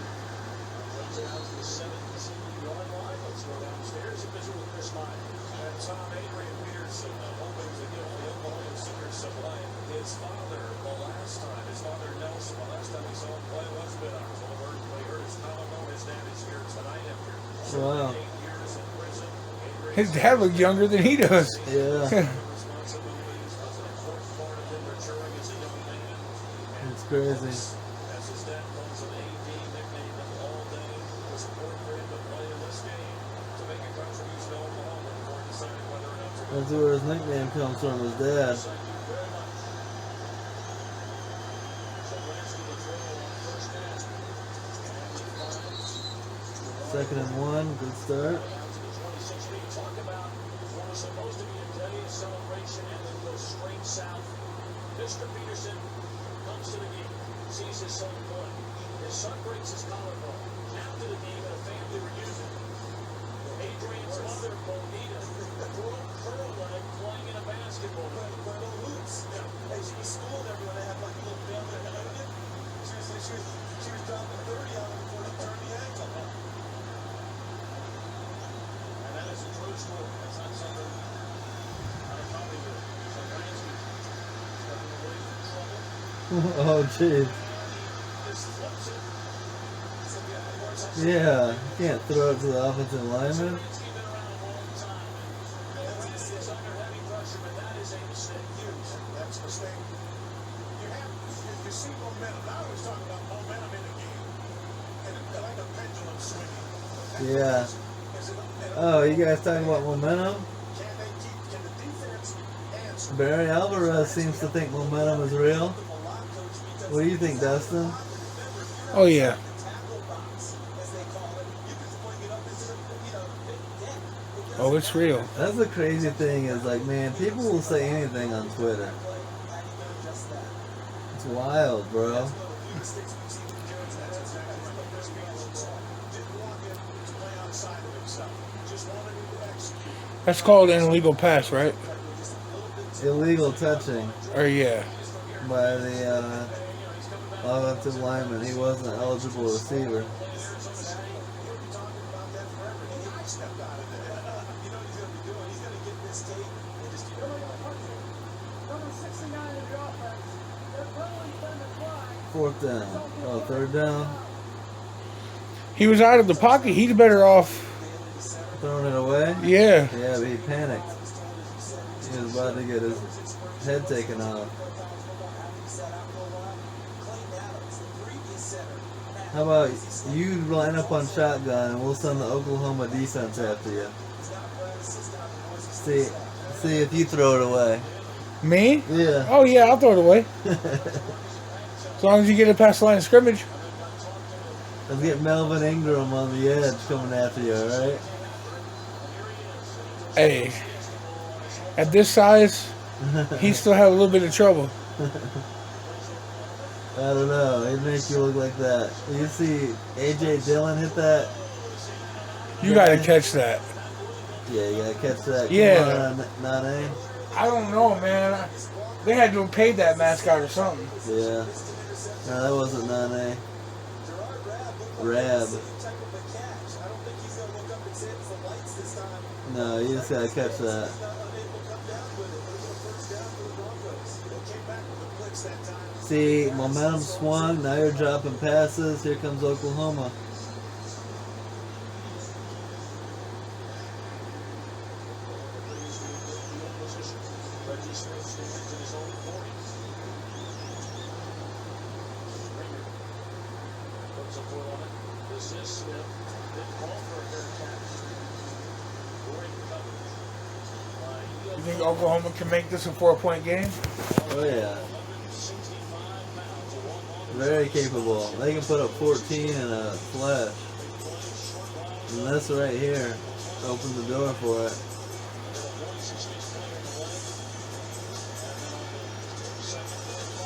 His father, the last time, his father Nelson, the last time he saw him play was been on his old word play hurt his collarbone. His dad is here tonight after
Wow.
8 years in prison.
His dad looks younger than he does.
Yeah.
Responsibilities was an important part of him maturing as a young man.
It's crazy.
As his dad calls him AD, nicknamed him all day, was important for him to play in this game to make a contribution to Oklahoma before deciding whether or not to go.
That's where his nickname comes from, his dad. Second and 1, good start.
Talk about what was supposed to be a day of celebration. Mr. Peterson comes to the game, sees his son play. His son breaks his collarbone. Now to the game at a family reunion. Adrian's mother, Bonita, broke her leg playing in a basketball.
Little hoops.
Yeah.
Hey, she was schooling everyone. They had like a little family reunion. She was dropping 30 on him before he turned the ankle.
And that is a true story. That's not something out of Hollywood. Sobransky stepping away from trouble.
Oh, jeez.
Just flips it.
Yeah, you can't throw it to the offensive lineman.
Sobransky been around a long time. And is under heavy pressure, but that is a mistake.
Huge. That's a mistake. You see momentum. I always talk about momentum in a game. And it's like a pendulum swinging.
Yeah. Oh, you guys talking about momentum?
Can the defense answer?
Barry Alvarez seems to think momentum is real. What do you think, Dustin?
Oh yeah. Oh, it's real.
That's the crazy thing is like, man, people will say anything on Twitter. It's wild, bro.
That's called an illegal pass, right?
Illegal touching
Or yeah.
by the offensive lineman. He wasn't an eligible receiver. Fourth down. Oh, third down.
He was out of the pocket. He's better off.
Throwing it away?
Yeah.
Yeah, but he panicked. He was about to get his head taken off. How about you line up on shotgun and we'll send the Oklahoma defense after you. See if you throw it away.
Me?
Yeah.
Oh yeah, I'll throw it away. As long as you get it past the line of scrimmage.
Let's get Melvin Ingram on the edge coming after you, alright?
Hey, at this size, he still had a little bit of trouble.
I don't know. He'd make you look like that. You see A.J. Dillon hit that?
You gotta catch that.
Yeah, you gotta catch that.
Yeah.
Come on, Nane.
I don't know, man. They had to have paid that mascot or something.
Yeah. No, that wasn't Nane. Rab. No, you just gotta catch that. See, momentum swung. Now you're dropping passes. Here comes Oklahoma.
You think Oklahoma can make this a 4-point game?
Oh yeah. Very capable. They can put up 14 in a flash. And this right here opens the door for it.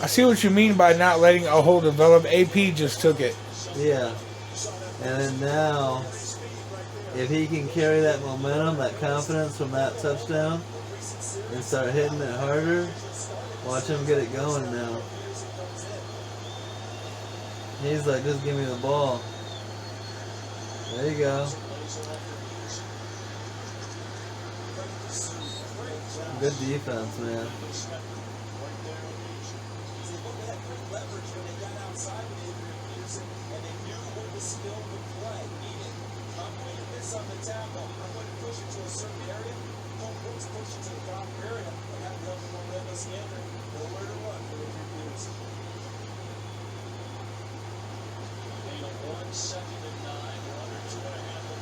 I see what you mean by not letting a hole develop. AP just took it.
Yeah. And then now, if he can carry that momentum, that confidence from that touchdown, and start hitting it harder, watch him get it going now. He's like, just give me the ball. There you go. Good defense, man.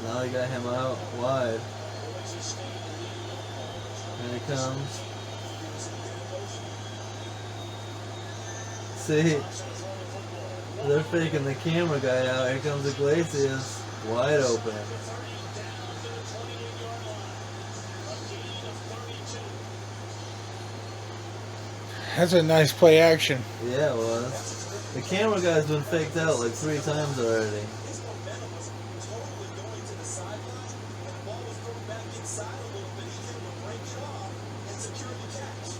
Now they got him out wide. Here he comes. See, they're faking the camera guy out. Here comes Iglesias, wide open.
That's a nice play action.
Yeah, it was. The camera guy's been faked out like 3 times already.
His momentum was totally going to the sideline, and the ball was thrown back inside a little bit. He's able to break it off and secure the catch.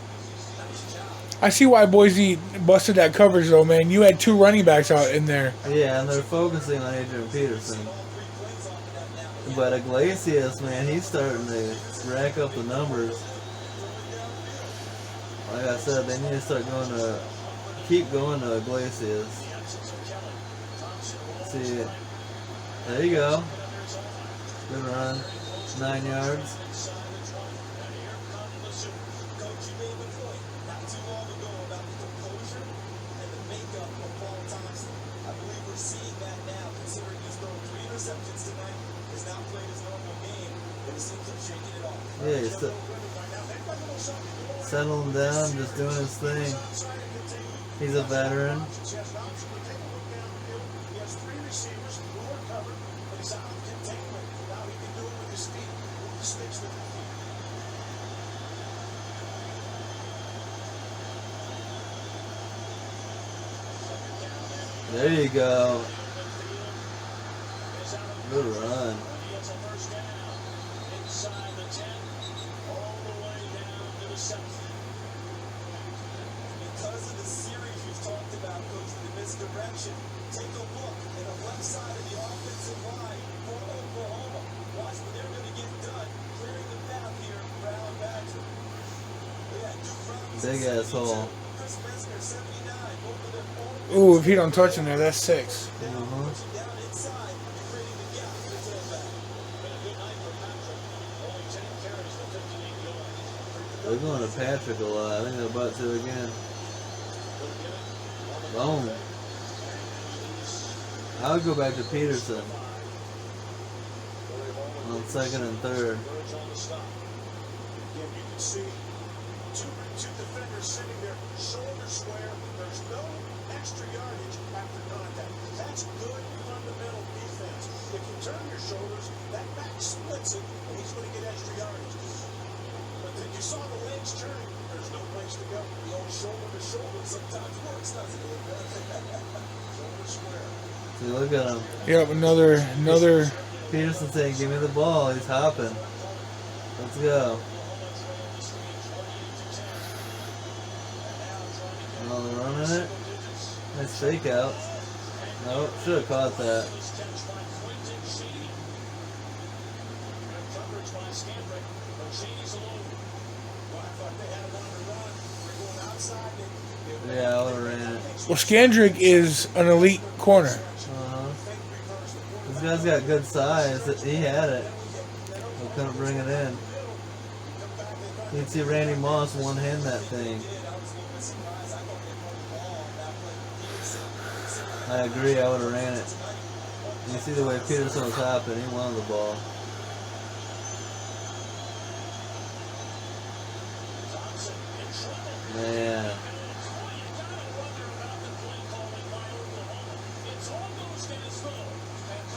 Nice job.
I see why Boise busted that coverage, though, man. You had 2 running backs out in there.
Yeah, and they're focusing on Adrian Peterson. But Iglesias, man, he's starting to rack up the numbers. Like I said, they need to keep going to Iglesias. See, there you go. Good run. 9 yards.
Coach, you made the point not too long ago about the composure and the makeup of Paul Thompson. I believe we're seeing that now, considering he's thrown 3 interceptions tonight, has now played his normal game, and he seems to be shaking it off.
Yeah, he's settling down, just doing his thing. He's a veteran.
He has three receivers who are covered, but he's out of containment. Now he can do it with his feet. Move the sticks with his feet.
There you go. Good run.
It's a first down inside the 10, all the way down to the 7.
Because of the series we've talked about, Coach, the misdirection, take a look at the left side of the offensive line for Oklahoma. Watch what they're going to get done, clearing the path here for Alan Badger.
Big ass hole.
Chris Messner, 79. Both of them all
Ooh, if he don't touch him there, that's 6.
down inside, creating the gap for the tailback.
Been a good night for Patrick. Only 10 carries for 58 yards.
They're going to Patrick a lot. I think they're about to again. Boom. I would go back to Peterson on 2nd and 3rd.
Birds on the stop. Again, you can see two defenders sitting there, shoulder square. There's no extra yardage after contact. That's good fundamental defense. If you turn your shoulders, that back splits it, and he's going to get extra yardage. But then you saw the legs turn. There's no place to go.
The old shoulder to shoulder sometimes works, doesn't it?
Shoulder square.
See, look at him.
Yep, another.
Peterson saying, give me the ball. He's hopping. Let's go. Oh, they're running it. Nice fake out. Nope, should have caught that.
Coverage by Stanford. Mercedes alone. Well, I thought they had him on the run. They're going outside.
Yeah, I would have ran it.
Well, Scandrick is an elite corner.
This guy's got good size. He had it. He couldn't bring it in. You'd see Randy Moss one-hand that thing. I agree, I would have ran it. You see the way Peterson was hopping, he wanted the ball. Man.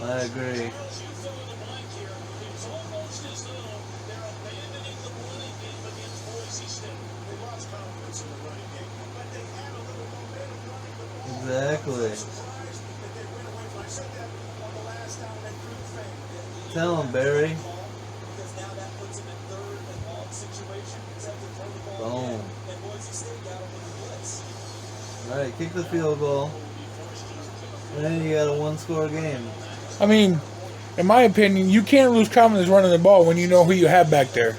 I agree. Exactly. Tell him, Barry. Boom. Alright, kick the field goal. And then you got a 1-score game.
I mean, in my opinion, you can't lose confidence running the ball when you know who you have back there.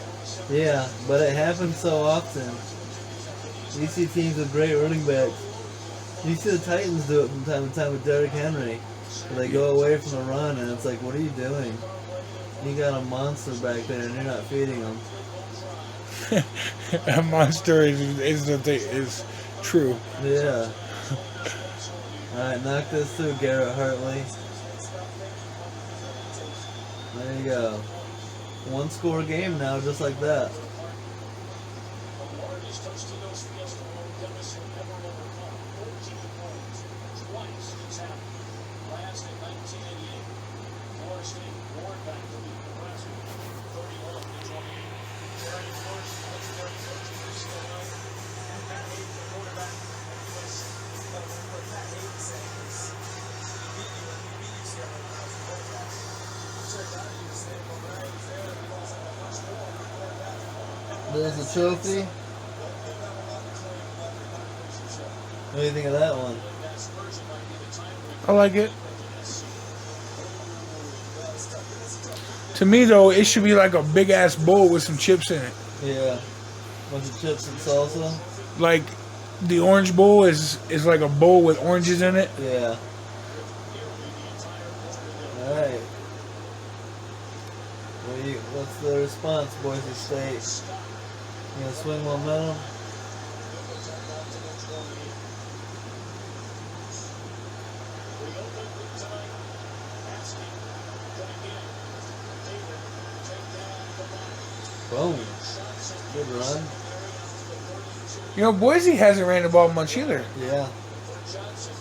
Yeah, but it happens so often. You see teams with great running backs. You see the Titans do it from time to time with Derrick Henry. Where they go away from the run, and it's like, what are you doing? You got a monster back there, and you're not feeding him.
A monster is true.
Yeah. Alright, knock this through, Garrett Hartley. There you go. 1-score game now, just like that. There's a trophy. What do you think of that one?
I like it. To me, though, it should be like a big ass bowl with some chips in it.
Yeah. Bunch of chips and salsa.
Like the orange bowl is like a bowl with oranges in it.
Yeah. Alright. What's the response, Boise State? You gonna swing momentum? Boom. Good run.
You know, Boise hasn't ran the ball much either.
Yeah.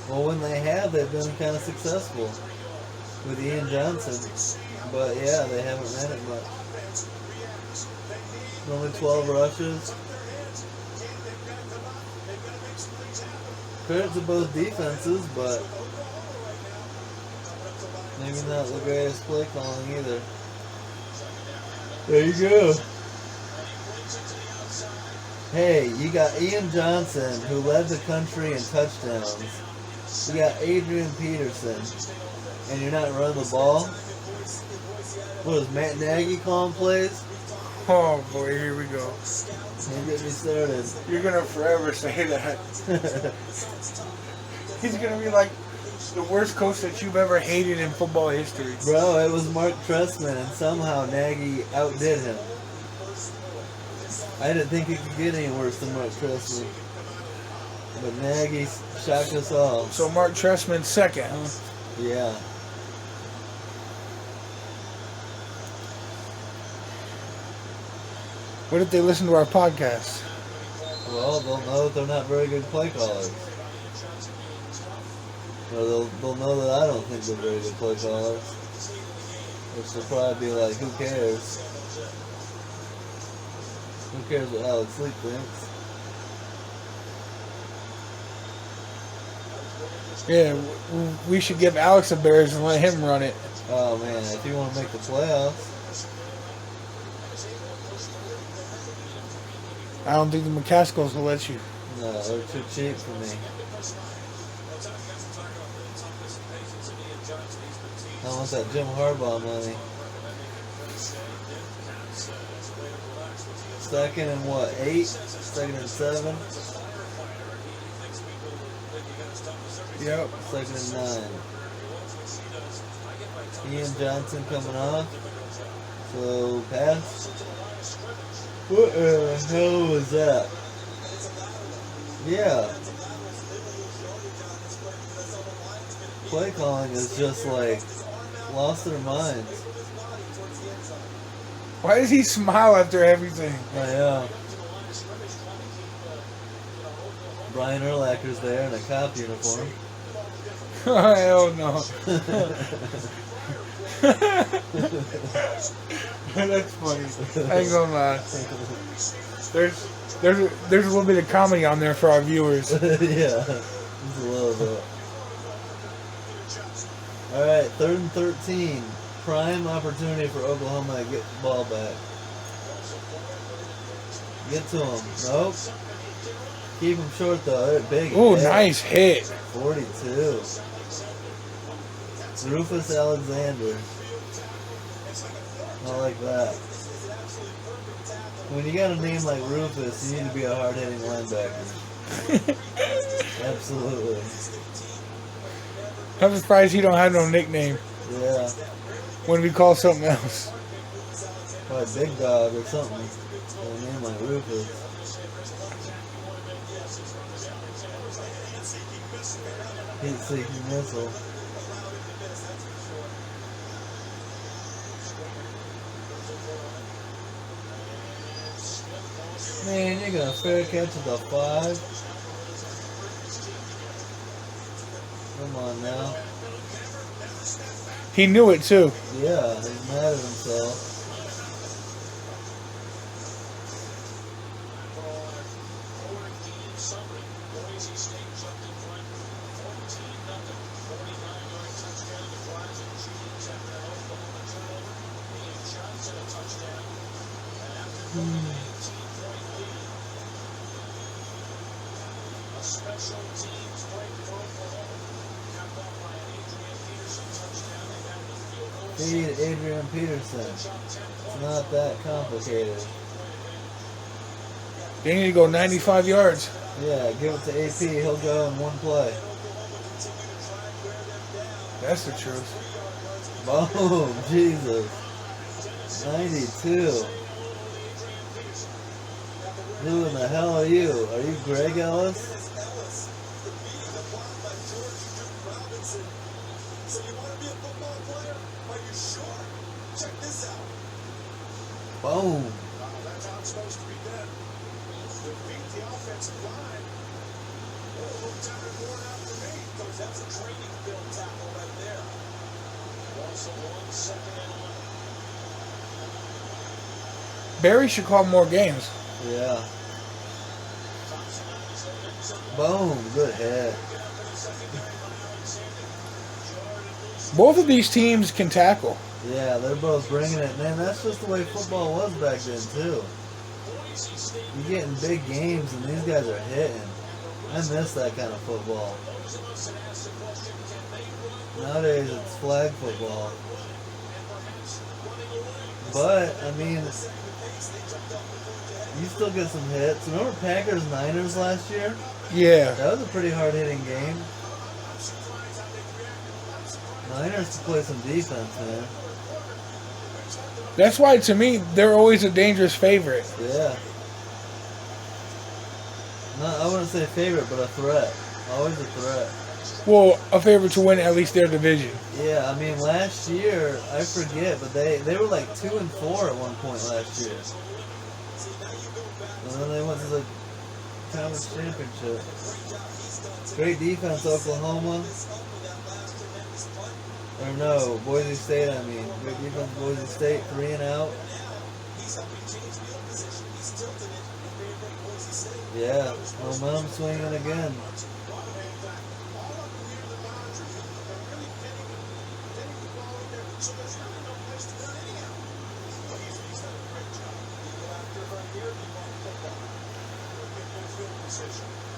Well, when they have, they've been kind of successful with Ian Johnson. But yeah, they haven't ran it much. Only 12 rushes. Credit to both defenses, but maybe not the greatest play calling either. There you go. Hey, you got Ian Johnson, who led the country in touchdowns. You got Adrian Peterson, and you're not running the ball? What is Matt Nagy calling plays?
Oh boy, here we go.
Don't get me started.
You're gonna forever say that. He's gonna be like the worst coach that you've ever hated in football history.
Bro, it was Mark Trestman, and somehow Nagy outdid him. I didn't think it could get any worse than Mark Trestman. But Nagy shocked us all.
So Mark Trestman's second, huh?
Yeah.
What if they listen to our podcast?
Well, they'll know that they're not very good play callers. Or they'll know that I don't think they're very good play callers. Which will probably be like, who cares? Who cares what Alex Leak thinks?
Yeah, we should give Alex a Bears and let him run it.
Oh man, if you want to make the playoffs.
I don't think the McCaskills will let you.
No, they're too cheap for me. I want that Jim Harbaugh money. Second and what? 8? Second and 7?
Yep.
Second and 9. Ian Johnson coming off. So pass. What the hell was that? Yeah. Play calling is just like lost their minds.
Why does he smile after everything?
I Brian Urlacher's there in a cop uniform.
Oh, hell no. That's funny. I ain't gonna lie. There's a little bit of comedy on there for our viewers.
Yeah, just a little bit. All right, 3rd and 13. Prime opportunity for Oklahoma to get the ball back. Get to him. Nope. Keep him short though. They're big.
Ooh, nice hit.
42. Rufus Alexander. I like that. When you got a name like Rufus, you need to be a hard-hitting linebacker. Absolutely.
I'm surprised he don't have no nickname.
Yeah.
When we call something else.
Probably Big Dog or something. A name like Rufus. Heat-seeking missile. Man, you're gonna fair catch at the 5. Come on now.
He knew it too.
Yeah, he's mad at himself.
special teams break for Oklahoma. Capped off by an Adrian Peterson touchdown. They got the field goal.
Feed Adrian Peterson. It's not that complicated.
They need to go 95 yards.
Yeah, give it to AP. He'll go in one play.
That's the truth.
Boom. Jesus. 92. Who in the hell are you? Are you Greg Ellis?
So you want to be a football player? Are you sure? Check this out.
Boom.
Wow, that's how it's supposed to be done. Defeat the offensive line. Oh, a little time worn out for me.
Coach, that's a training field tackle right there.
Once a 1, second and 11.
Barry should call more games.
Yeah. Boom. Good hit.
Both of these teams can tackle.
Yeah, they're both bringing it. Man, that's just the way football was back then, too. You're getting big games, and these guys are hitting. I miss that kind of football. Nowadays, it's flag football. But, I mean, you still get some hits. Remember Packers-Niners last year?
Yeah.
That was a pretty hard-hitting game. Niners to play some defense, man.
That's why, to me, they're always a dangerous favorite.
Yeah. I wouldn't say favorite, but a threat. Always a threat.
Well, a favorite to win at least their division.
Yeah, I mean, last year, I forget, but they were like 2-4 at one point last year. And then they went to the conference championship. Great defense, Oklahoma. Or no, Boise State, I mean. Great defense, Boise State, 3 and out. Yeah, momentum swinging again.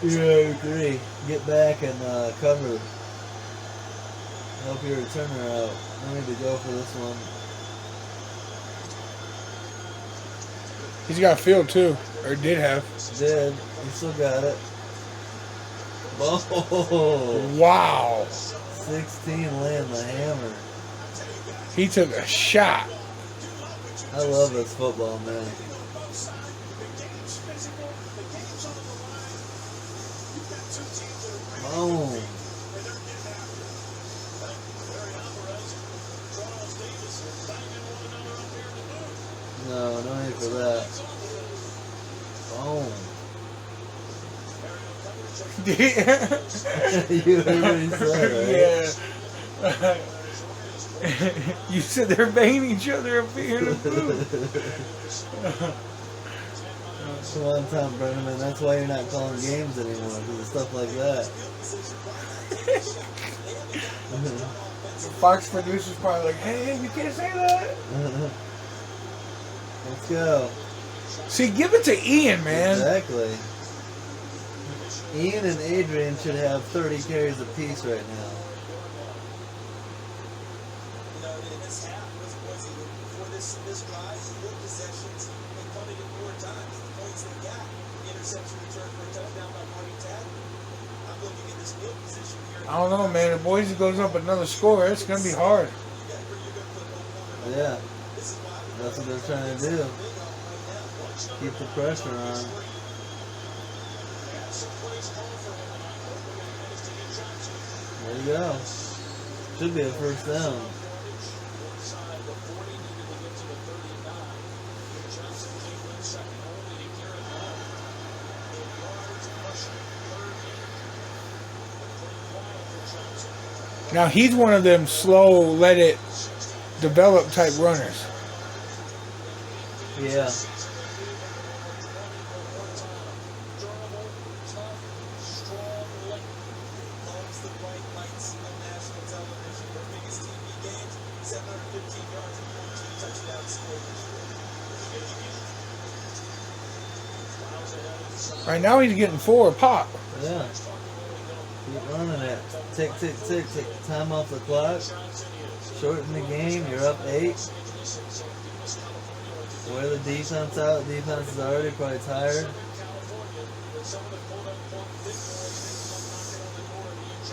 Yeah, I agree. Get back and cover. Help your returner out. I need to go for this one.
He's got a field, too. Or did have.
Did. He still got it. Oh,
Wow.
16 land the hammer.
He took a shot.
I love this football, man. Boom. No need for that. Boom. You heard what he said, right?
Yeah. You said they're banging each other up here in the booth.
Come on, Tom Brenneman. That's why you're not calling games anymore, because of stuff like that.
Fox producer's probably like, hey, you can't say that.
Let's go.
See, give it to Ian, man.
Exactly. Ian and Adrian should have 30 carries apiece right now.
You know, in this half, was before this drive, 4 possessions and punted it 4 times. The points they got, interception return for a touchdown by Marty Tad. I'm looking at this field position here.
I don't know, man. If Boise goes up another score, it's going to be hard.
Yeah. That's what they're trying to do. Keep the pressure on. There you go. Should be a first down.
Now, he's one of them slow, let it develop type runners.
Yeah.
Right now, he's getting 4 a pop.
Yeah. Keep running it. Tick, tick, tick. Take time off the clock. Shorten the game. You're up 8. Wear the defense out. Defense is already probably tired.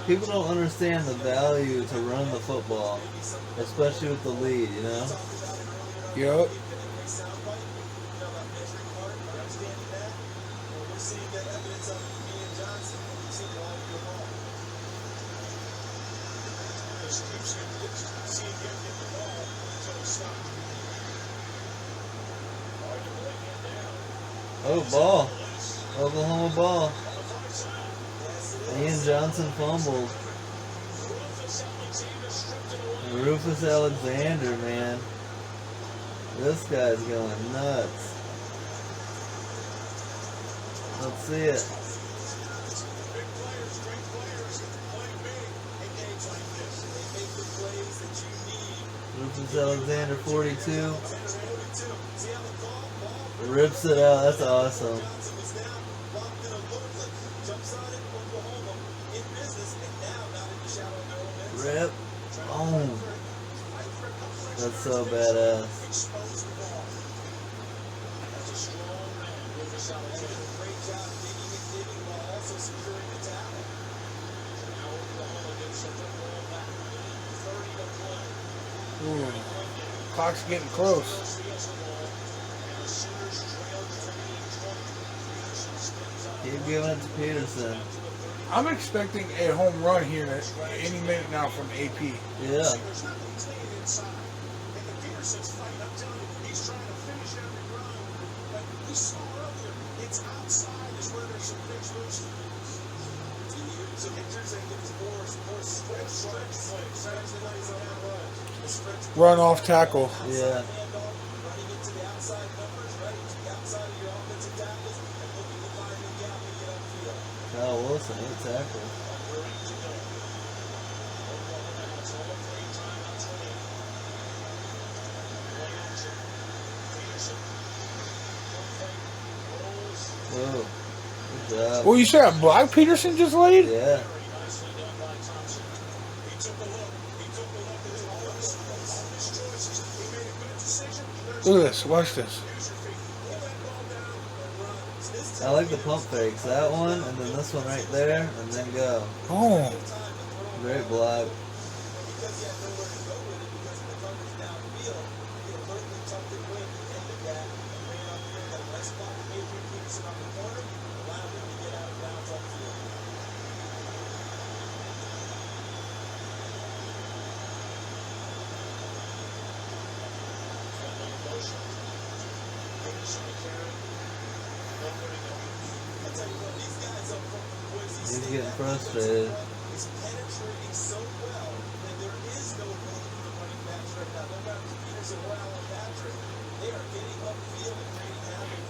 People don't understand the value to run the football, especially with the lead, you know?
Yup.
Oh, ball. Oklahoma ball. Ian Johnson fumbled. And Rufus Alexander, man. This guy's going nuts. Let's see it. Rufus Alexander, 42. Rips it out. That's awesome. Rip. Boom. That's so badass.
Ooh. Clock's getting close.
Keep giving it to Peterson.
I'm expecting a home run here any minute now from AP.
Yeah.
Run off tackle.
Yeah. Kyle Wilson, good tackle. Whoa. Good job.
Well, you said a block Peterson just laid?
Yeah.
Look at this. Watch this.
I like the pump fakes. That one, and then this one right there, and then go.
Oh.
Great block. He's getting frustrated.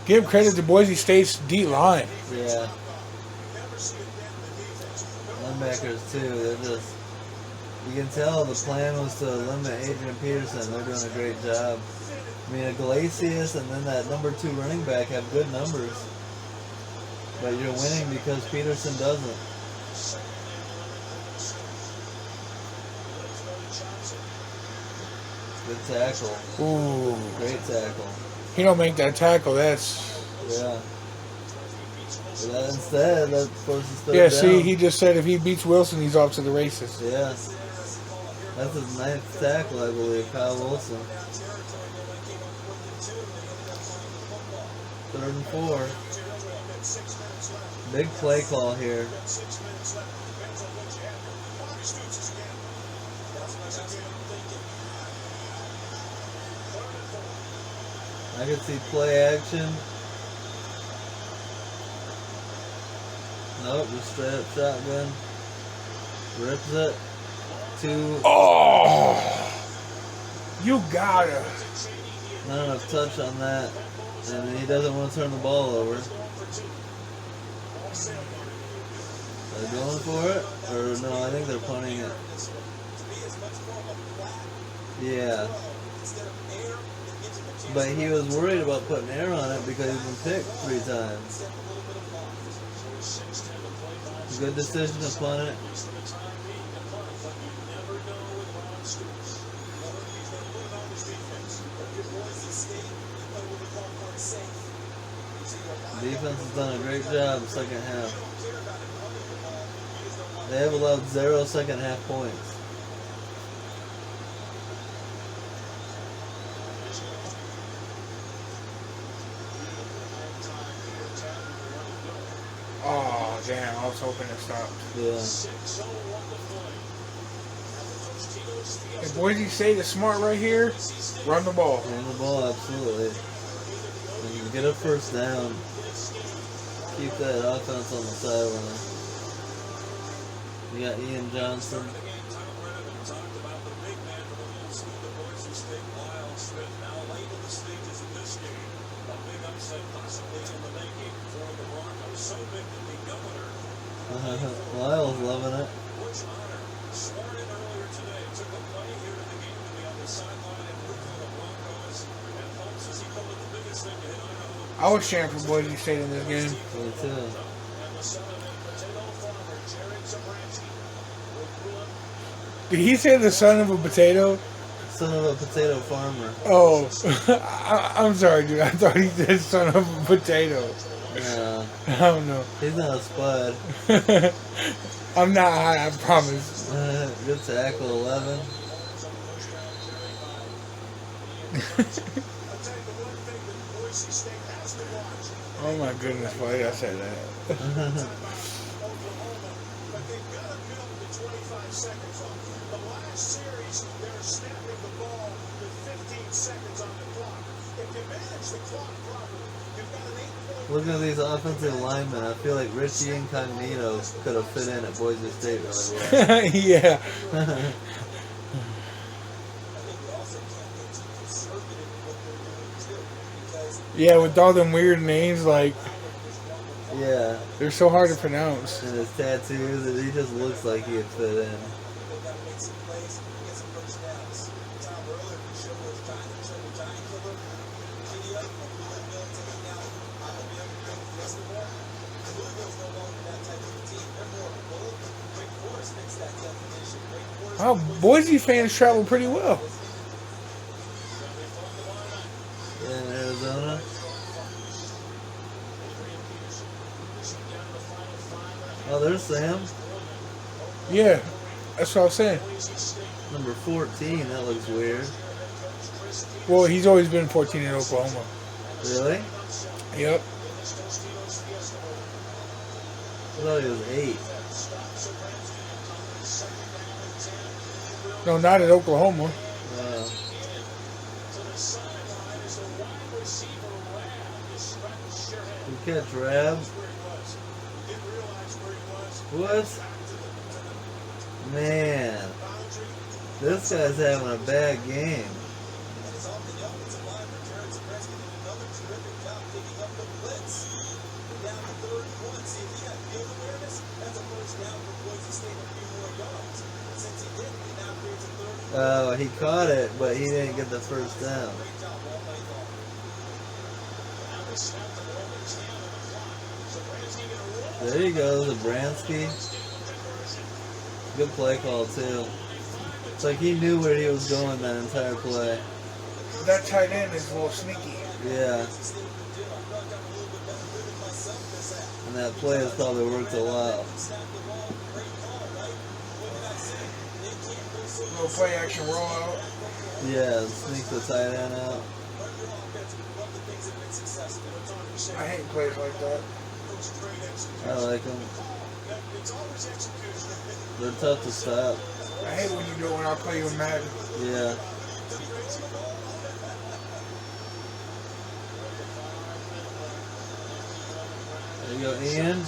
Give credit to Boise State's D line.
Yeah. Linebackers too. They're just. You can tell the plan was to limit Adrian Peterson. They're doing a great job. I mean, Iglesias and then that number 2 running back have good numbers. But you're winning because Peterson doesn't. Good tackle.
Ooh.
Great tackle.
He don't make that tackle. That's...
Yeah. But that instead, that forces third
Yeah,
down.
see, he just said if he beats Wilson, he's off to the races.
Yeah. That's his 9th tackle, I believe, Kyle Wilson. 3rd and 4. Big play call here. I could see play action. Nope, just straight up shotgun. Rips it. 2.
Oh! You gotta.
Not enough touch on that. And he doesn't want to turn the ball over. Are they going for it? Or no, I think they're punting it. Yeah. But he was worried about putting air on it because he's been picked 3 times. Good decision to punt it. Defense has done a great job second half. They have allowed 0 second half points.
Oh, damn. I was hoping it stopped.
Yeah.
If Boise State is smart right here, run the ball.
Run the ball, absolutely. When you get a first down, keep that offense on the sideline. You got Ian Johnson. Lyle's loving it.
I was cheering for Boise State in this game.
Me too.
Did he say the son of a potato?
Son of a potato farmer.
Oh, I'm sorry, dude. I thought he said son of a potato.
Yeah.
I don't know.
He's not a spud.
I'm not high, I promise.
Good tackle, 11.
Oh my goodness, why I said that?
Look at these offensive linemen. I feel like Richie Incognito could have fit in at Boise State really well.
Yeah. Yeah, with all them weird names, like,
Yeah.
they're so hard to pronounce.
And his tattoos, and he just looks like he'd fit in.
Wow, Boise fans travel pretty well.
In Arizona. Oh, there's Sam.
Yeah, that's what I was saying.
Number 14. That looks weird.
Well, he's always been 14 in Oklahoma.
Really?
Yep.
I thought he was 8.
No, not at Oklahoma.
You catch Rab? What? Man. This guy's having a bad game. Oh, he caught it, but he didn't get the first down. There you go, Zabransky. Good play call, too. It's like he knew where he was going that entire play.
That tight end is a little sneaky.
Yeah. And that play has probably worked a lot.
Little play action rollout.
Yeah, sneak the tight end out.
I hate plays like that.
I like them. They're tough to stop.
I hate when you do it when I play with Madden.
Yeah. There you go, Ian.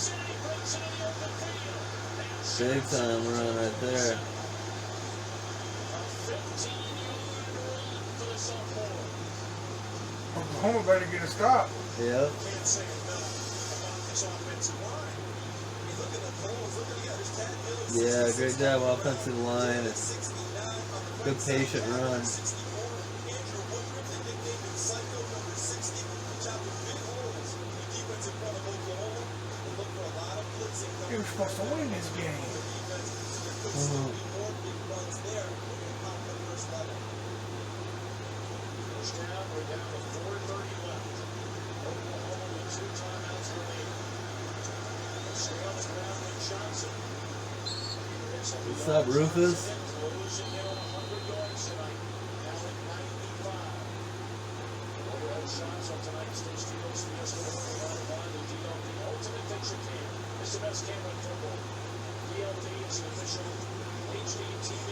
Big time run right there.
Oklahoma better get a stop.
Yep. Yeah, great job offensive line. Good patient run.
He was supposed to win this game.
First down, we're down to 4:30 left. Oklahoma with 2 timeouts remaining. Stay on the ground with Johnson.
What's up, Rufus?
Closing in on 100 yards tonight. Now at 95. Overhead shots on tonight's HDO's Fiesta morning line by the DLP. Ultimate Fix Your Cam. It's the best camera in football. DLP is the official HD TV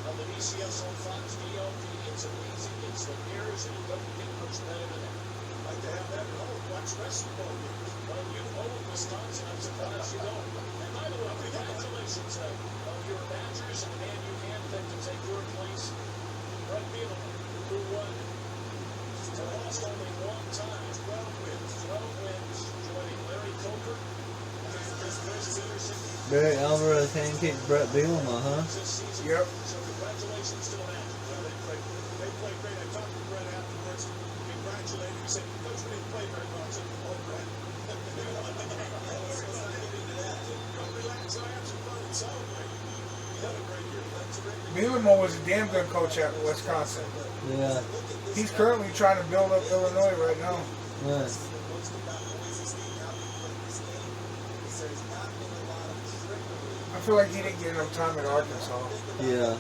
of the BCS on Fox. DLP. It's amazing. It's the nearest, and you don't get much better than that. Like to have that at home. Watch basketball games. Well, you own Wisconsin. I'm surprised you don't. And by the way, congratulations of your Badgers and the man you handpicked to take your place, Brett Bielema, who won. Lost only one time. 12 wins. 12 wins. Joining Larry Coker and Chris Peterson.
Barry Alvarez handkicked Brett Bielema, huh?
This season.
Yep.
So congratulations to the Badgers.
They played great. I talked to Brett afterwards. Congratulated him. He said, Coach, we didn't play very much. Oh, Brett. We won the game. Relax. I have some fun and celebrate. You had a great year. That's a great year.
Bielema was a damn good coach at Wisconsin.
Yeah.
He's currently trying to build up Illinois right now.
Nice.
I feel like he didn't get enough time at Arkansas.
Yeah.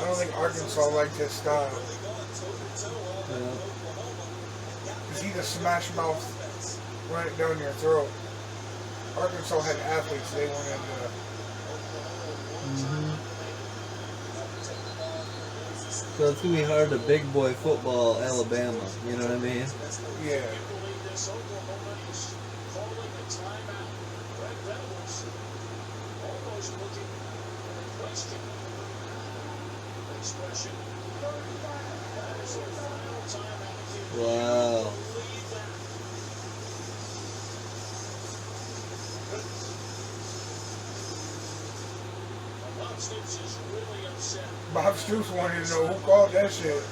I don't think Arkansas liked his style.
Yeah.
Because he's a smash mouth, run it down your throat. Arkansas had athletes they wanted to.
So it's gonna be hard to big boy football Alabama. You know what I mean?
Yeah.
Believe this, Oklahoma is calling a timeout. Brett Venables almost looking for a question. Expression. That is their final timeout. Can you
Wow.
believe that? Bob Stoops is really upset.
Bob Stoops wanted to know who called that shit.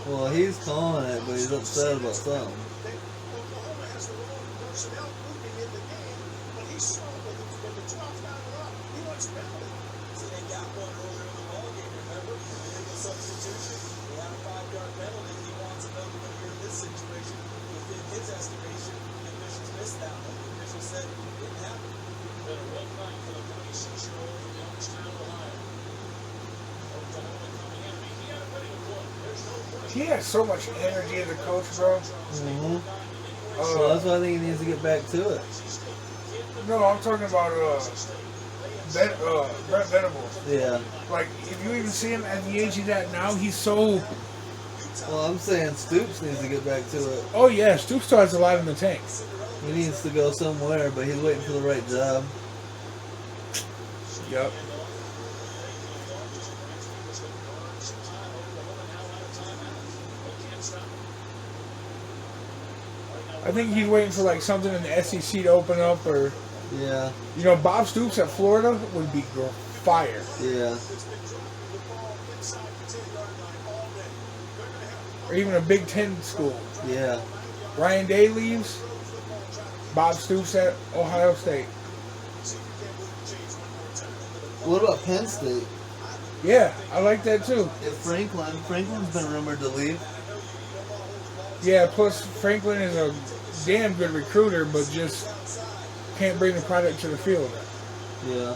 Well, he's calling it, but he's upset about something.
Oklahoma has the wrong personnel grouping in the game, but he's slow with the 12th down run. He wants penalty.
So they got one earlier in the ballgame, remember? Illegal substitution. They had a 5-yard penalty. He wants another one here in this situation. Within his estimation, the officials missed that one. The official said it didn't happen.
Been a rough night for the 26-year-old from Youngstown, Ohio. Oklahoma coming in. I mean, he had a winning look. There's no question.
He has so much energy as a coach, bro.
Mm-hmm. So that's why I think he needs to get back to it.
No, I'm talking about Brett Venables.
Yeah.
Like, if you even see him at the age he's at now, he's so.
Well, I'm saying Stoops needs to get back to it.
Oh yeah, Stoops still has a lot in the tank.
He needs to go somewhere, but he's waiting for the right job.
Yep. I think he's waiting for like something in the SEC to open up, or
Yeah.
you know, Bob Stoops at Florida would be fire.
Yeah.
Or even a Big Ten school.
Yeah.
Ryan Day leaves. Bob Stoops at Ohio State.
What about Penn State?
Yeah, I like that too.
If Franklin's been rumored to leave.
Yeah, plus Franklin is a damn good recruiter, but just can't bring the product to the field.
Yeah.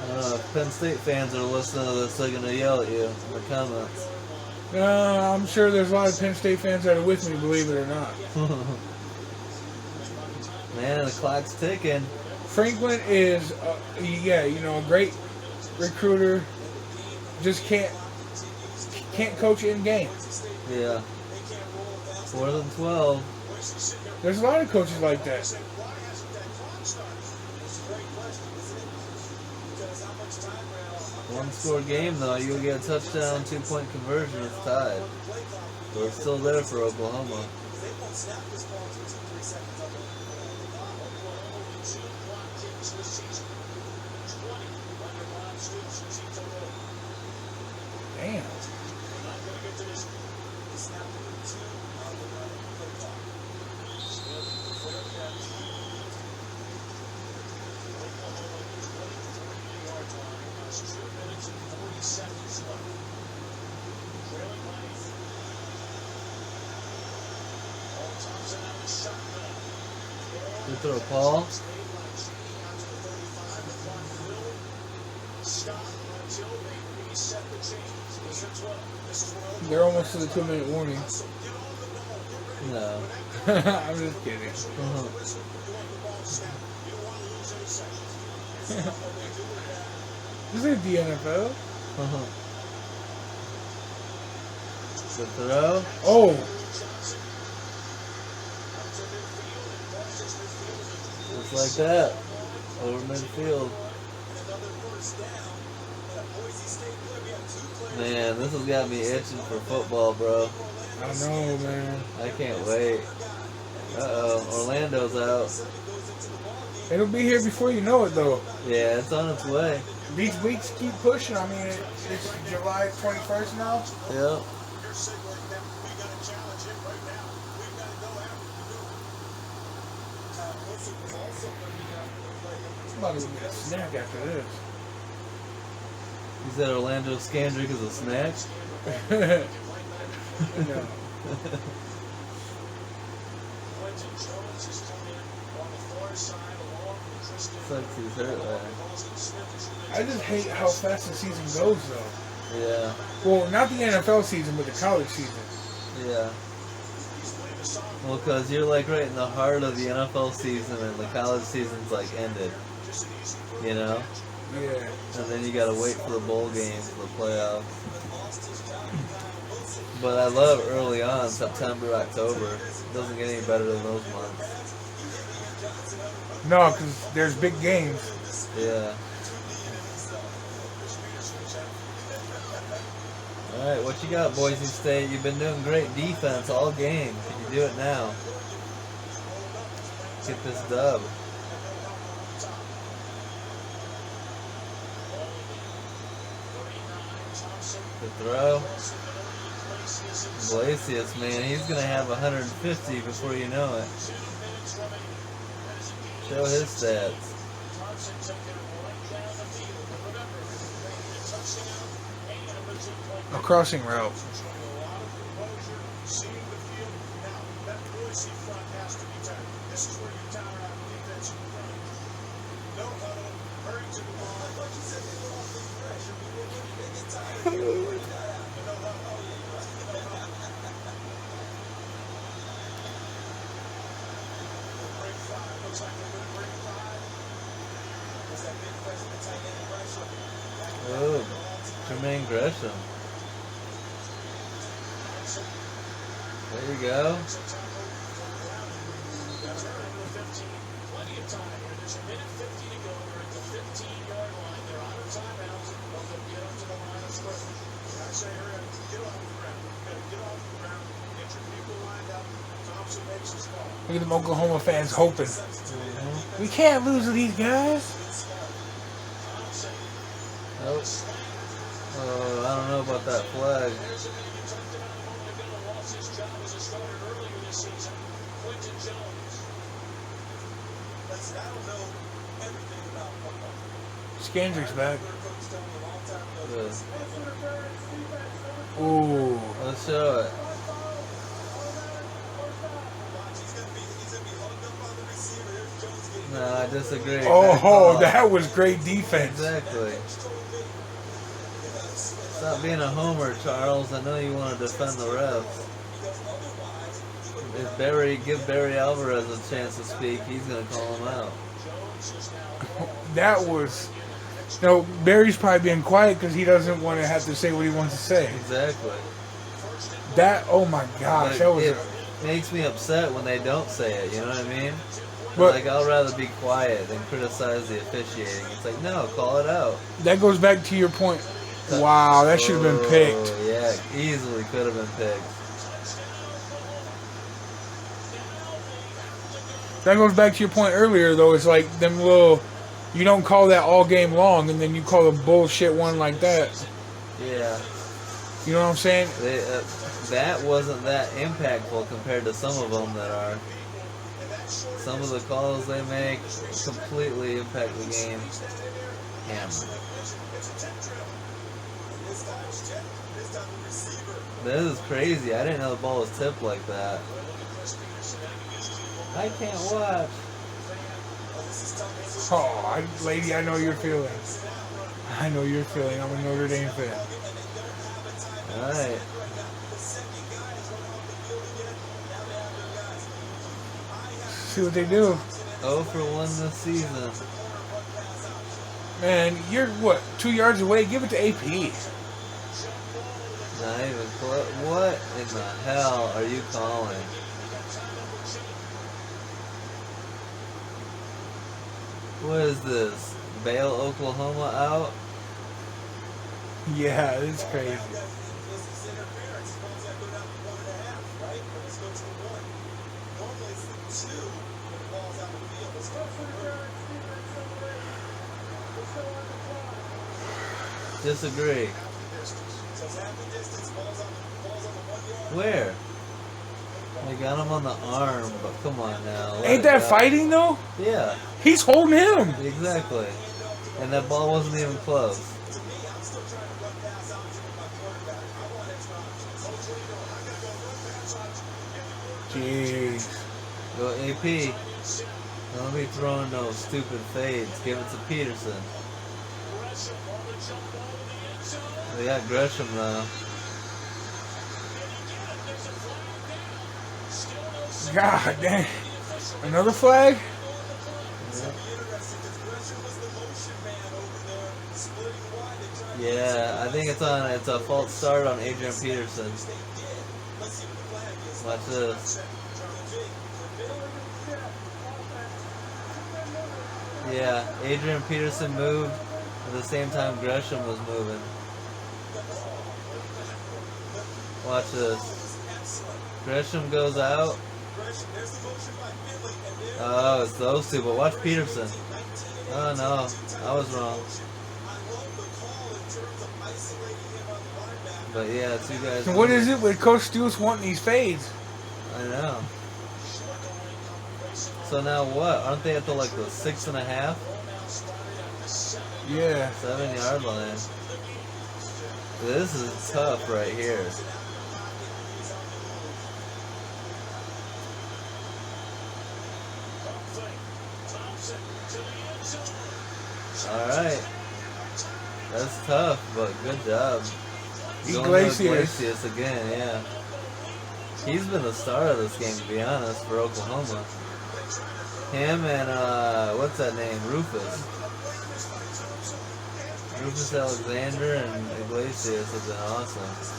I don't know, if Penn State fans are listening to this, they're gonna yell at you in the comments.
I'm sure there's a lot of Penn State fans that are with me, believe it or not.
Man, the clock's ticking.
Franklin is, a great recruiter. Just can't coach in game.
Yeah. 4 than 12.
There's a lot of coaches like that.
One score game though, you'll get a touchdown, 2-point conversion, it's tied. But it's still there for Oklahoma.
Damn.
throw, Paul.
They're almost to the 2-minute warning.
No.
I'm just kidding.
Uh-huh.
This is the NFL.
Uh-huh. Good throw.
Oh,
Just like that. Over midfield. Man, this has got me itching for football, bro.
I know, man.
I can't wait. Uh-oh, Orlando's out.
It'll be here before you know it, though.
Yeah, it's on its way.
These weeks keep pushing. I mean, it's July 21st now.
Yep.
I'm about to get a snack after this.
You said Orlando Scandrick is a snack?
No.
Sucks he's hurt there.
I just hate how fast the season goes, though.
Yeah,
Well, not the NFL season, but the college season.
yeah. Well, because you're like right in the heart of the NFL season and the college season's like ended. You know?
Yeah.
And then you gotta wait for the bowl games, the playoffs. But I love early on, September, October. It doesn't get any better than those months.
No, because there's big games.
Yeah. Alright, what you got, Boise State? You've been doing great defense all game. Can you do it now? Get this dub. Good throw. Glacius, man, he's going to have 150 before you know it. Show his stats.
A crossing route.
Oh, Jermaine Gresham. There you go.
Look at them Oklahoma fans hoping. We can't lose to these guys.
Nope. Oh, I don't know about that flag.
Scandrick's back.
Good.
Ooh.
Let's show it. No, I disagree.
Oh, that was great defense.
Exactly. Stop being a homer, Charles. I know you want to defend the refs. If give Barry Alvarez a chance to speak, he's going to call him out.
That was... No, Barry's probably being quiet because he doesn't want to have to say what he wants to say.
Exactly.
That, oh my gosh, that was...
It makes me upset when they don't say it, you know what I mean?
But-
Like, I'll rather be quiet than criticize the officiating. It's like, no, call it out.
That goes back to your point. Wow, that should have been picked.
Oh, yeah, easily could have been picked.
That goes back to your point earlier, though. It's like them little... You don't call that all game long, and then you call a bullshit one like that.
Yeah.
You know what I'm saying?
That wasn't that impactful compared to some of them that are. Some of the calls they make completely impact the game. Hammer. This is crazy. I didn't know the ball was tipped like that. I can't watch.
Oh, lady, I know your feeling. I know your feeling. I'm a Notre Dame fan.
All right.
See what they do.
0 for 1 this season.
Man, you're what, 2 yards away? Give it to AP.
Not even close. What in the hell are you calling? What is this? Bail, Oklahoma out?
Yeah, it's crazy.
Disagree. Where? They got him on the arm, but come on now. let
Ain't
it
that
go.
fighting though?
Yeah,
He's holding him.
exactly. And that ball wasn't even close.
Jeez.
Go AP. Don't be throwing those stupid fades. Give it to Peterson. They got Gresham though.
God damn. Another flag?
Yeah, I think it's a false start on Adrian Peterson. Watch this. Yeah, Adrian Peterson moved at the same time Gresham was moving. Watch this. Gresham goes out. Oh, it's those two, but watch Peterson. Oh no, I was wrong. But yeah, two guys.
So what is it with Coach Stewart wanting these fades?
I know. So now what? Aren't they at the 6.5?
Yeah.
7-yard line. This is tough right here. Alright. That's tough, but good job. Going to Iglesias again, yeah. He's been the star of this game, to be honest, for Oklahoma. Him and, what's that name? Rufus. Rufus Alexander and Iglesias have been awesome.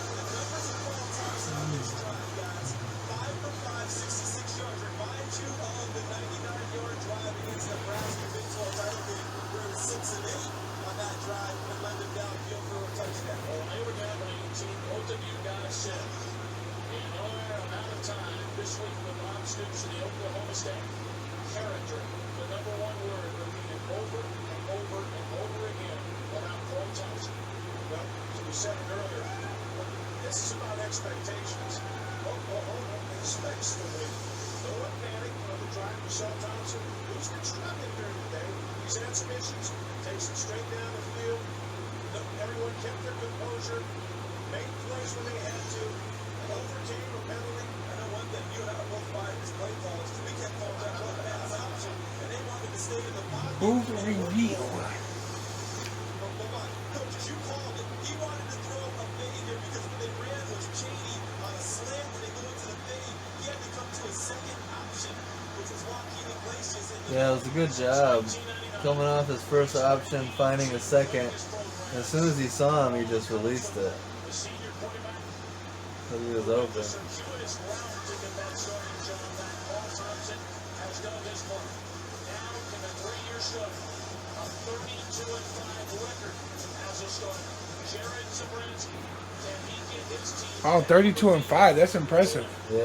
This week with Bob Stoops and the Oklahoma State character, the number one word repeated over and over and over again about Cole Thompson. Well, as we said it earlier, this is about expectations. Oklahoma expects to win. No one panic on the drive to Shaw Thompson, who's been struggling during the day. He's had some issues, takes it straight down the field. Everyone kept their composure, made plays when they had to, overcame a penalty. You and I both fired his play calls. We kept calling that one pass option, and they wanted to stay in the pocket.
Move reveal.
Coach, as you called it, he wanted to throw a fade here because when they ran was Cheney on a slant when they go into the fade. He had to come to a second option, which was Joaquin Iglesias.
Yeah, it was a good job. Coming off his first option, finding a second. As soon as he saw him, he just released it. So he was open.
Oh, 32-5. That's impressive.
Yeah.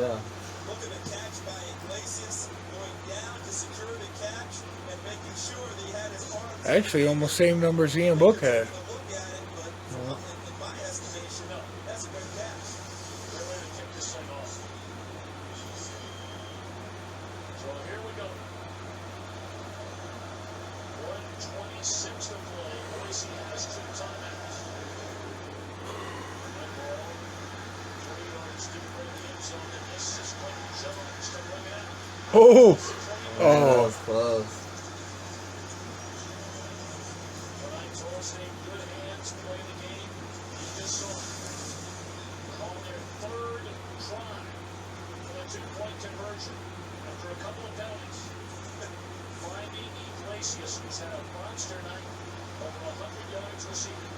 Look at the catch by Iglesias going down to secure the catch and making sure that he had his arms.
Actually, almost same numbers Ian Book had.
Look at it, but in my estimation, that's a good catch. Great way to kick this thing off. So here we go. 1:26 to play. Boise has 2 timeouts.
Oh,
Yeah, that was close.
conversion after a couple of penalties. Finding Iglesias, who's had a monster night, over 100 yards receiving,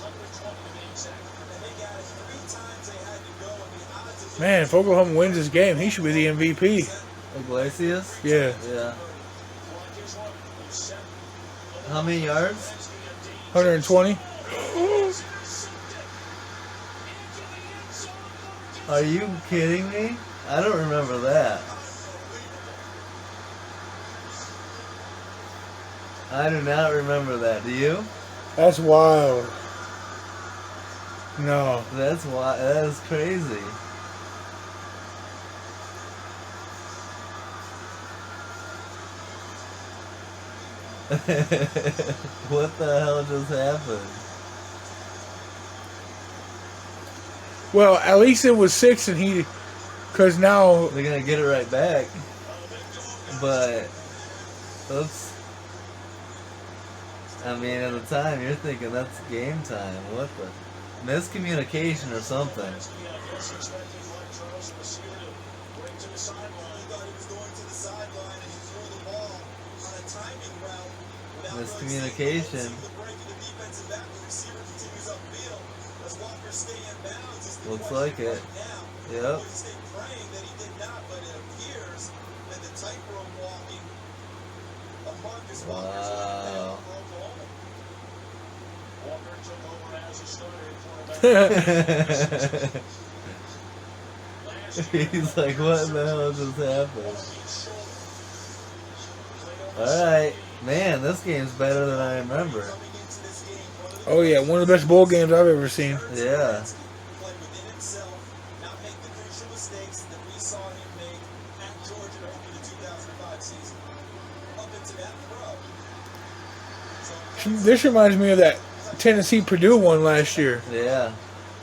120 to be exact.
And they got it 3 times they had to go, and the odds of
Man, if Oklahoma wins this game, he should be the MVP.
Iglesias?
Yeah.
Yeah. How many yards?
120.
Are you kidding me? I don't remember that. I do not remember that. Do you?
That's wild. No.
That's why. That is crazy. What the hell just happened?
Well, at least it was 6 and he... Because now...
They're gonna get it right back. But oops. I mean, at the time, you're thinking that's game time. What the? Miscommunication or something. Miscommunication. Looks like it. Yep. Wow. He's like, what the hell just happened? Alright. Man, this game's better than I remember.
Oh, yeah. One of the best bowl games I've ever seen.
Yeah.
This reminds me of that Tennessee-Purdue one last year.
Yeah.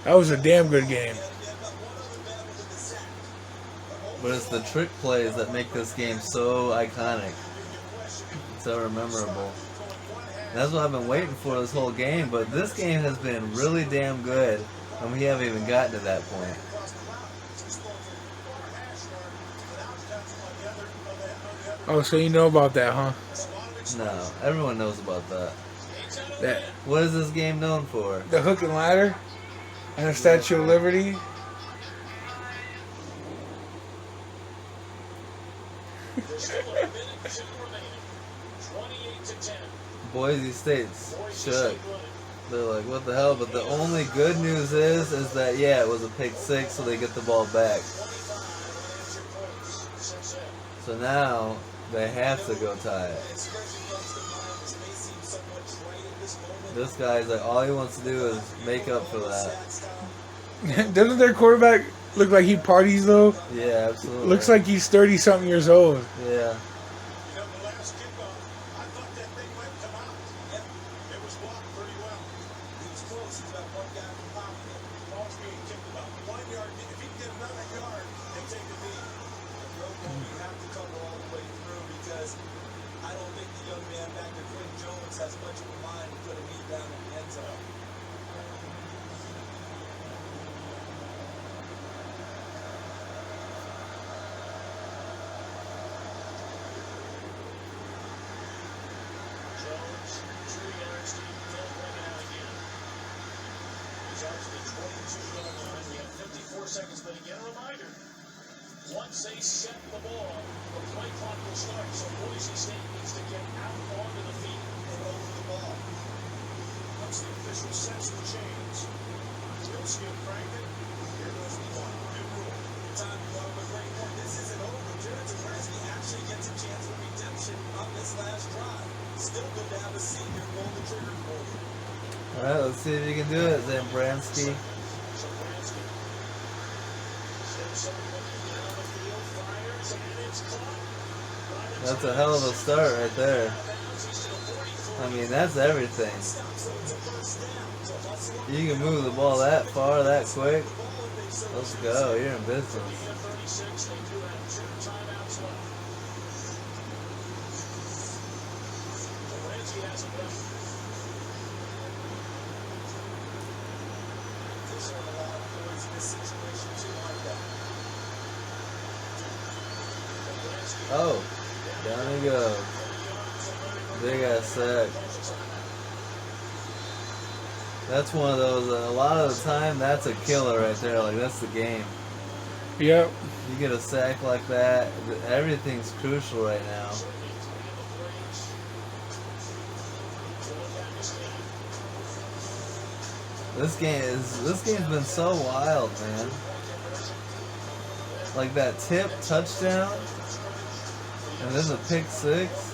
That was a damn good game.
But it's the trick plays that make this game so iconic. So memorable. That's what I've been waiting for this whole game, but this game has been really damn good, and we haven't even gotten to that point.
Oh, so you know about that, huh?
No, everyone knows about that.
That
What is this game known for?
the hook and ladder and the Statue of Liberty.
Boise State's shook. They're like, what the hell? But the only good news is that, yeah, it was a pick 6, so they get the ball back. So now, they have to go tie it. This guy's like, all he wants to do is make up for that.
Doesn't their quarterback look like he parties, though?
Yeah, absolutely.
Looks like he's 30-something years old.
Yeah.
Seconds, but again, a reminder. Once they set the ball, the play clock will start. So Boise State needs to get out onto the field and over the ball. Once the official sets the chains, still skip Franklin. Here goes the one. New rule. Time to go to a great point. This isn't over. Jared Zabrowski actually gets a chance for redemption on this last drive. Still good to have a senior pull the trigger for you.
All right, let's see if you can do it, Zabrowski. That's a hell of a start right there. I mean, that's everything. You can move the ball that far, that quick. Let's go. You're in business. Oh, down he goes. Big ass sack. That's one of those, a lot of the time, that's a killer right there. Like, that's the game.
Yep.
You get a sack like that, everything's crucial right now. This game's been so wild, man. Like that tip touchdown, and then the pick six.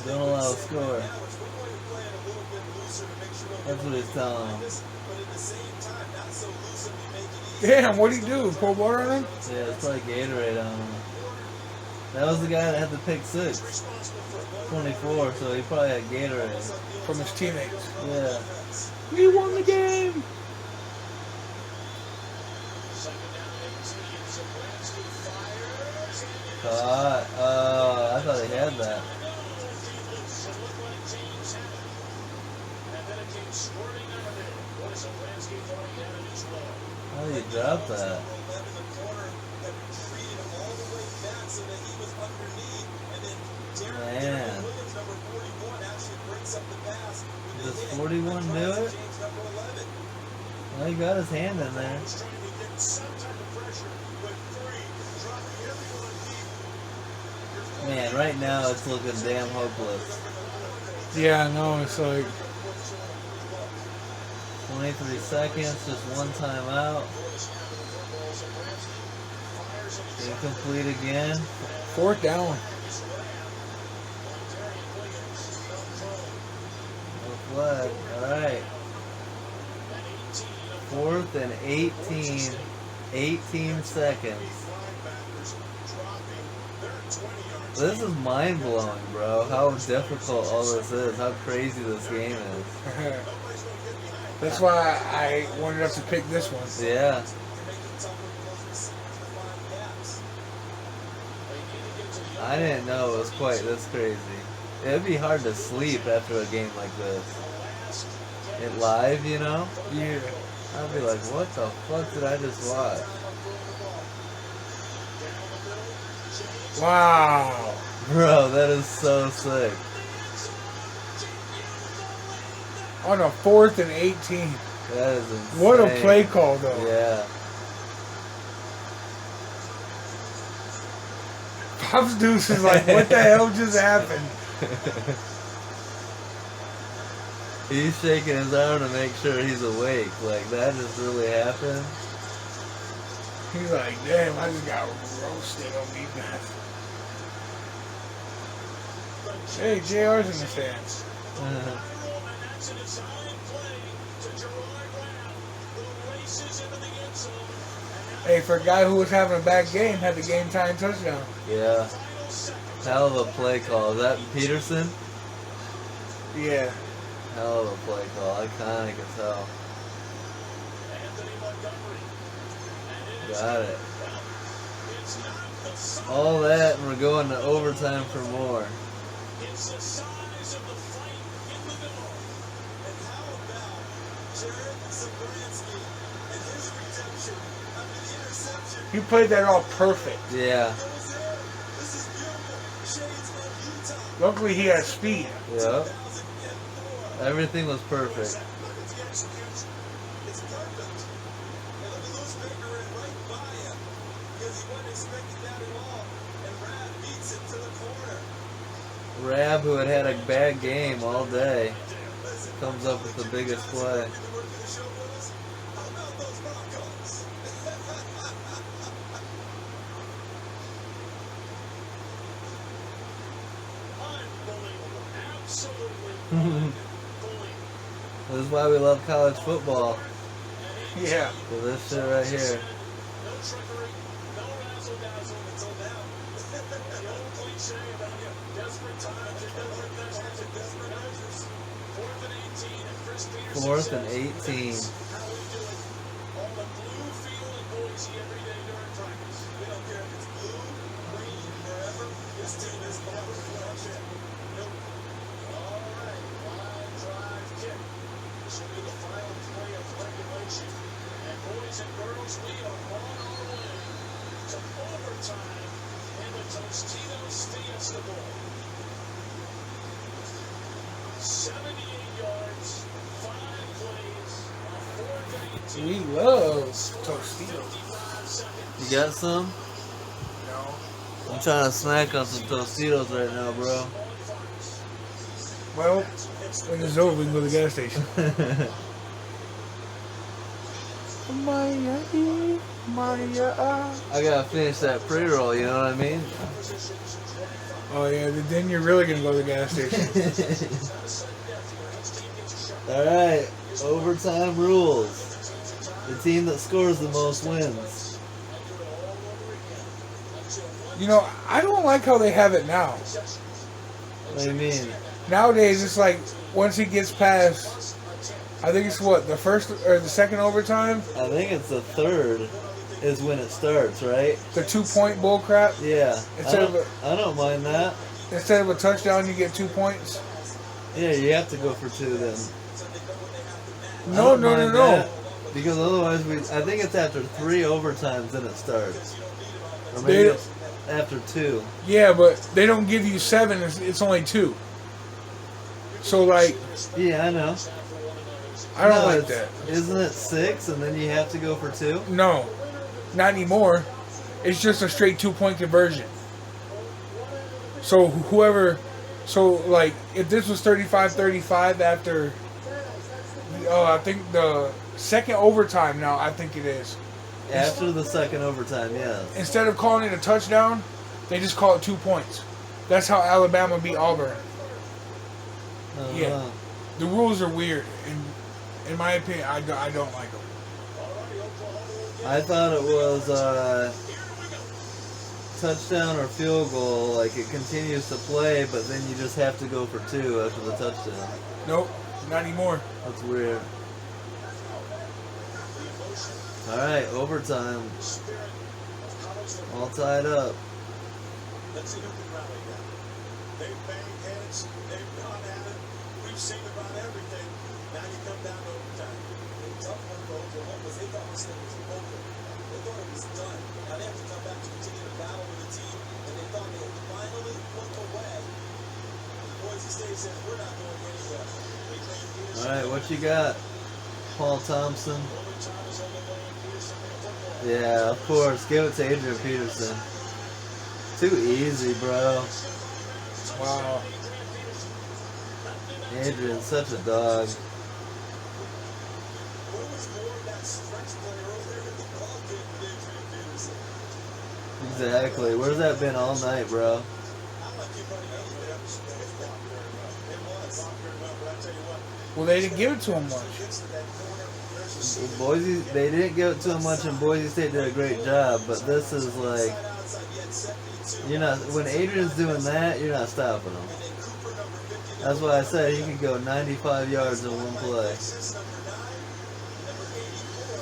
Don't allow a score. That's what he's telling him.
Damn, what'd he do? Pour water on him?
Yeah, it's probably Gatorade on him. That was the guy that had the pick six. 24, so he probably had Gatorade.
From his teammates.
Yeah.
We won the game!
I thought he had that. How did he drop that? Man. Does 41 do it? Well, he got his hand in there. Man, right now it's looking damn hopeless.
Yeah, I know, it's like
23 seconds, just one timeout. Incomplete again.
4th down.
No flag. Alright. 4th and 18. 18 seconds. This is mind blowing, bro. How difficult all this is. How crazy this game is.
That's why I wanted us to pick this one.
Yeah. I didn't know it was quite this crazy. It'd be hard to sleep after a game like this. It live, you know?
Yeah.
I'd be like, what the fuck did I just watch?
Wow.
Bro, that is so sick.
On a 4th and 18.
That is insane.
What a play call, though.
Yeah.
Pops Deuce is like, what the hell just happened?
He's shaking his arm to make sure he's awake. Like, that just really happened.
He's like, damn, I just got roasted on me. Hey, JR's in the stands. Hey, for a guy who was having a bad game, had the game tying touchdown.
Yeah. Hell of a play call. Is that Peterson?
Yeah.
Hell of a play call. Iconic as hell. Got it. All that, and we're going to overtime for more.
It's the size of the fight in the middle. And how about Jared Zabransky and his redemption after the interception?
You played that all perfect.
Yeah.
This is beautiful. Shades of Utah.
Luckily, he has speed.
Yep. Everything was perfect.
Look at the execution. It's perfect. And look at Luce Baker ran right by him because he wasn't expecting that at all. And Rad beats it to the corner.
Rab, who had a bad game all day, comes up with the biggest play. This is why we love college football.
Yeah.
For this shit right here.
No trickery, no razzle dazzle until now. The old cliche about desperate times and desperate measures and desperate measures. 4th and 18 and Chris Peterson.
4th and
says,
18.
"This is how we do it on the blue field in Boise every day during practice. We don't care if it's blue, green, wherever. This team is never flinch it. Nope. All right, line drive kick. This will be the final play of regulation. And boys and girls, we are on our way to overtime in the Tostitos Fiesta Bowl. 78 yards, 5 plays, a 4th and 18.
We love Tostitos.
55 seconds.
You got some?
No.
I'm trying to snack on some Tostitos right now, bro.
Well, when it's over, we can go to the gas station.
I gotta finish that pre-roll, you know what I mean?
Oh yeah, then you're really gonna go to the gas station.
Alright, overtime rules. The team that scores the most wins.
You know, I don't like how they have it now.
What do you mean?
Nowadays, it's like once he gets past, I think it's what, the first or the second overtime,
I think it's the third is when it starts, right?
the 2-point bull crap.
Yeah.
Instead of
I don't mind that.
Instead of a touchdown, you get 2 points.
Yeah, you have to go for 2 then. I
No,
don't
no, no,
mind
no.
that, because otherwise, I think it's after 3 overtimes then it starts. Or maybe
They-
it's after 2.
Yeah, but they don't give you 7. It's only 2. So like,
Yeah, I know.
I don't
No,
like
it's-
that.
Isn't it 6 and then you have to go for 2?
No, not anymore. It's just a straight 2-point conversion. So whoever, like if this was 35-35 after, I think the second overtime now, I think it is.
After the second overtime, yes.
Instead of calling it a touchdown, they just call it 2 points. That's how Alabama beat Auburn. Yeah. The rules are weird, and in my opinion, I don't like them.
I thought it was touchdown or field goal, like it continues to play, but then you just have to go for 2 after the touchdown.
Nope, not anymore.
That's weird. Alright, overtime. All tied up.
Let's see who can rally now. They've banged heads. They've gone at it. We've seen about everything. Now you come down to overtime.
A tough one for Oklahoma because they thought this thing was over. They thought it was done. Now they have to come back to continue to battle with the team, and they thought they had finally put away. Boise State says we're not going anywhere.
Alright, what you got? Paul Thompson.
Overtime is on the way in Peterson in football.
Yeah, of course. Give it to Adrian Peterson. Too easy, bro.
Wow.
Adrian's such a dog.
What was more of that stretch play earlier in the ball game with Adrian Peterson?
Exactly. Where's that been all night, bro?
I'm like you, buddy. It was blocked very well. It was blocked very well, but I tell you what,
Well, they didn't give it to him much.
gets to that corner. There's a
Boise, they didn't give it to him much, and Boise State did a great job. But this is like,
outside. You had 72.
you're not. When Adrian's doing that, you're not stopping him.
And then Cooper, number 50.
That's why I said he can go 95 yards in one play.
Assist number 9. Number 84.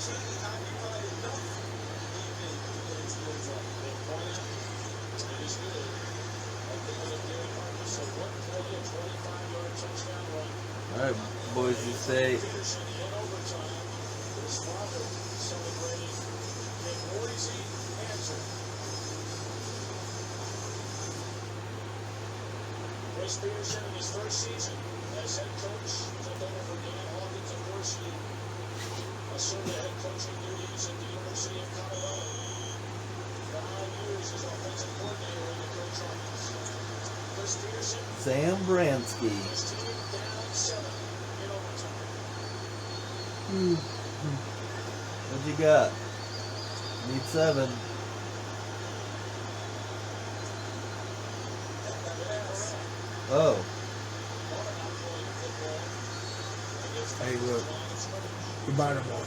Gee, how do you find enough? He put his skills up.
It is good. Oklahoma daily purpose of 1 play, a 25-yard touchdown run.
All right, Boise State.
Peterson in overtime. His father celebrating a Boise answer. Chris Peterson in his first season as head coach took over for Dan Hawkins. Of course, he assumed the head coaching duties at the University of Colorado. 5 years as offensive coordinator in the coach office. Chris Peterson,
Sam Bransky.
his team down 7 in overtime.
What you got? Need 7. Oh,
Hey, look. The bottom one.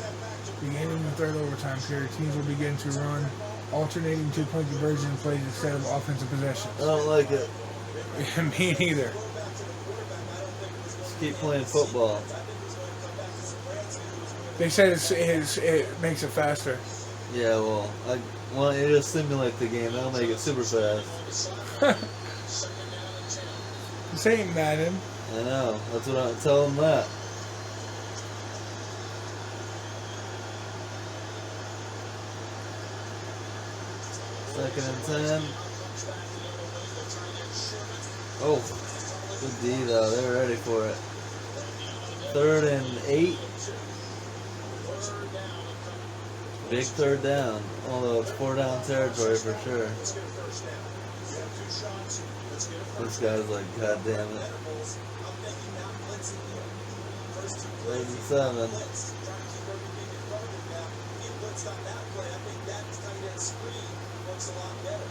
Beginning in the third overtime period, teams will begin to run alternating two-point conversion plays instead of offensive possessions.
I don't like it.
Me neither.
Just keep playing football.
They said it makes it faster.
Yeah, well, why don't you just simulate the game? That'll make it super fast.
This ain't Madden.
I know. That's what I'm telling them that. Second and 10. Oh, good D though. They're ready for it. Third and 8. Big third down. Although it's 4-down territory for sure. This guy's like, God damn it. 3rd and 7.
A lot better.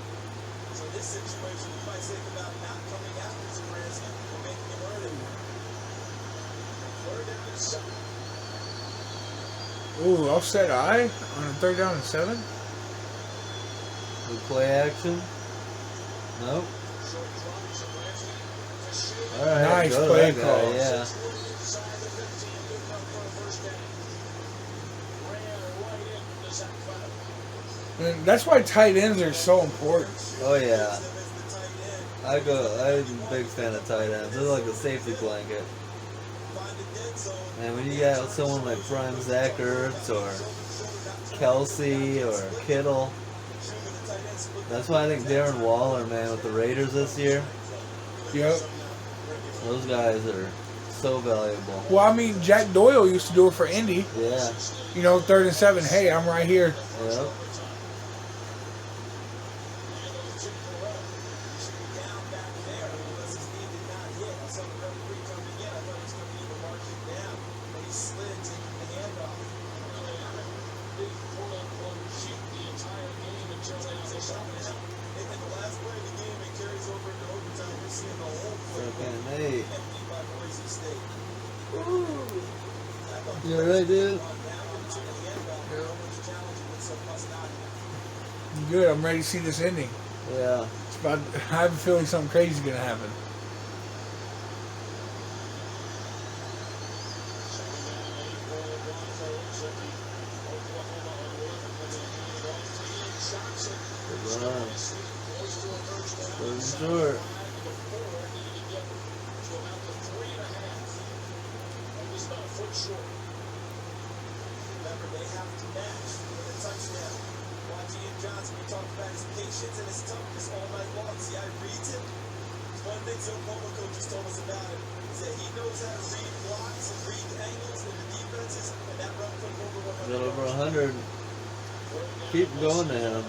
So in this situation, you might think about not coming out as a Bransky or making him earn it. 3rd down and 7.
Ooh, offset eye on a 3rd down and 7.
Good play action. Nope. All right.
Nice
go to
play
that guy,
call.
Yeah.
And that's why tight ends are so important.
Oh yeah. I'm a big fan of tight ends. They're like a safety blanket. And when you got someone like Prime Zach Ertz or Kelsey or Kittle, that's why I think Darren Waller, man, with the Raiders this year,
Yep.
those guys are so valuable.
Well, I mean, Jack Doyle used to do it for Indy.
Yeah.
You know, 3rd and 7. Hey, I'm right here.
Yep. You alright, dude?
Good. I'm ready to see this ending.
Yeah.
It's about, I have a feeling something crazy is going to happen.
Good run. Good short.
Remember, they have to match with a touchdown. Watching Ian Johnson, we talked about his patience and his toughness all night long. See how he reads it? One thing Oklahoma coaches told us about him is that he knows how to read blocks and read angles in the defenses, and that run put him over 100.
Got over 100. Keep going to him.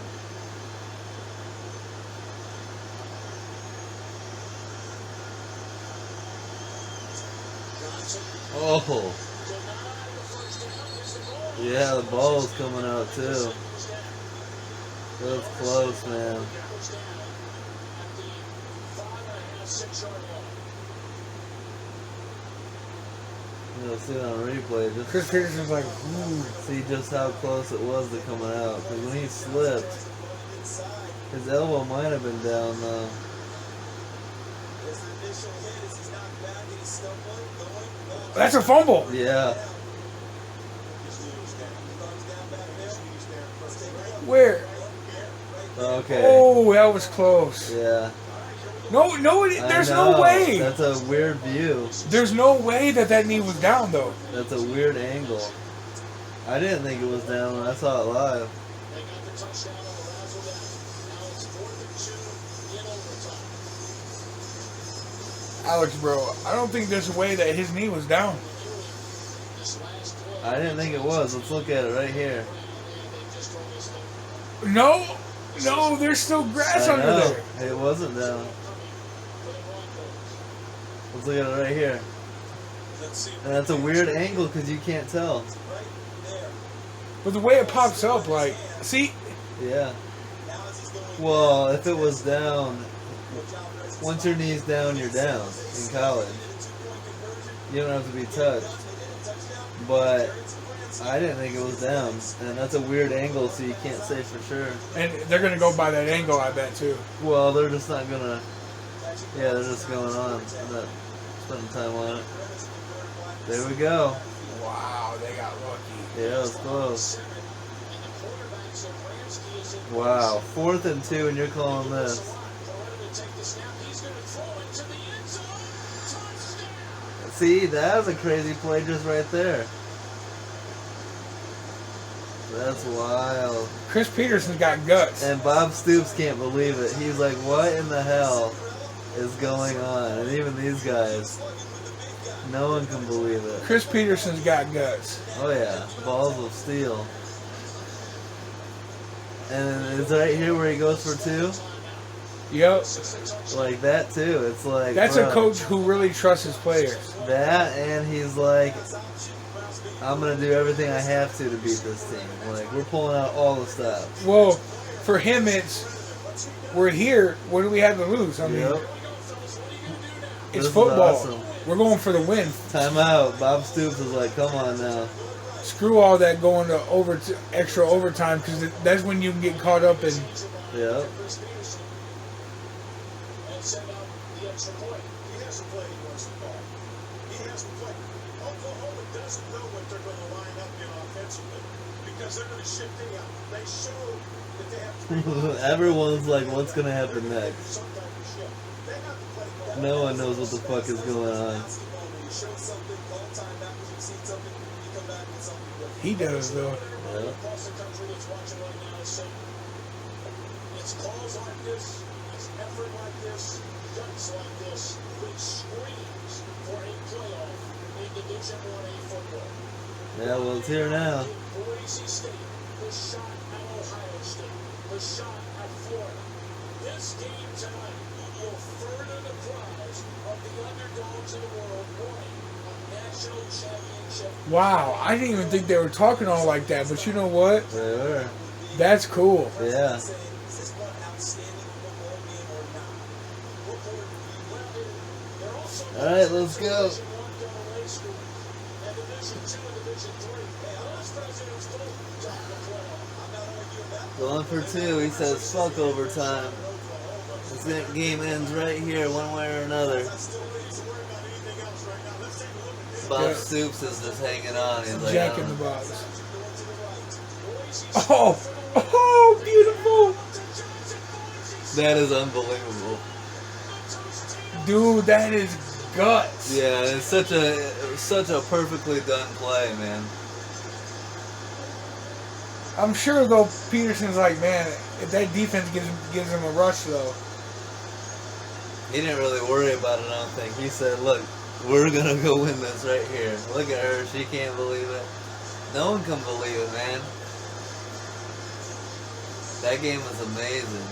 Oh. Yeah, the ball's coming out too. That was close, man. You'll see it on replay. Just
Chris Peterson's like, ooh.
see just how close it was to coming out. Because when he slipped, his elbow might have been down though.
That's a fumble.
Yeah.
Where?
Okay.
Oh, that was close.
Yeah.
No, there's
I know.
no way.
That's a weird view.
There's no way that knee was down, though.
That's a weird angle. I didn't think it was down when I saw it live.
Alex, bro, I don't think there's a way that his knee was down.
I didn't think it was. Let's look at it right here.
No, there's still grass
I
under
know.
there.
It wasn't down. Let's look at it right here. And that's a weird angle because you can't tell.
But the way it pops up, like, see?
Yeah. Well, if it was down, once your knee's down, you're down in college. You don't have to be touched. but I didn't think it was them. And that's a weird angle, so you can't say for sure.
And they're going to go by that angle, I bet, too.
Well, they're just not gonna. Yeah, they're just going on. I'm not spending time on it. There we go.
Wow, they got lucky.
Yeah, it was close. Wow, 4th and 2, and you're calling this. See, that was a crazy play just right there. That's wild.
Chris Peterson's got guts.
And Bob Stoops can't believe it. He's like, what in the hell is going on? And even these guys, no one can believe it.
Chris Peterson's got guts.
Oh yeah, balls of steel. And it's right here where he goes for 2.
Yep.
Like that too. It's like
That's
bro,
a coach who really trusts his players.
That, and he's like, I'm gonna do everything I have to beat this team. Like, we're pulling out all the stops.
Well, for him, it's we're here. What do we have to lose? I mean,
Yep.
it's
This is
football.
awesome.
We're going for the win.
Timeout. Bob Stoops is like, come on now.
Screw all that going to extra overtime because that's when you can get caught up in.
Yep.
And send out the extra point. He has to play he wants to call. He has to play. Oklahoma doesn't know what they're going to line up in offensively because they're going to shift things out. They show that they have 3
Everyone's like, what's gonna happen next?
sometimes you shift. They have to play call.
No one knows what the fuck is going on.
You show something, call time after you've seen something, you come back with something different.
He does though.
Yeah.
Across the country that's watching right now is saying it's calls like this, it's effort like this, guts like this, which screams for a playoff in Division 1A football.
Yeah, well, it's here now.
Boise State, the shot at Ohio State, the shot at Florida. This game tonight will further the prize of the underdogs of the world winning a national championship.
Wow, I didn't even think they were talking all like that. But you know what?
They were.
That's cool.
Yeah.
Is this one outstanding football game or not? What more do we
They're also
All right, let's go.
Division 1 AA school and Division 2 and Division 3. Those presidents both top the playoff.
I'm not arguing that.
Going for 2. He says, fuck overtime. This game ends right here, one way or another.
Still need to worry about anything else right now. Let's take a look at this.
Bob
Yeah.
Stoops is just hanging on. He's like,
Jack
I
in the
don't know.
box.
Boise
Oh, beautiful,
That is unbelievable.
dude. That is guts.
Yeah, it's such a perfectly done play, man.
I'm sure though Peterson's like, man, if that defense gives him a rush though.
He didn't really worry about it, I don't think. He said, look, we're going to go win this right here. Look at her. She can't believe it. No one can believe it, man. That game was amazing.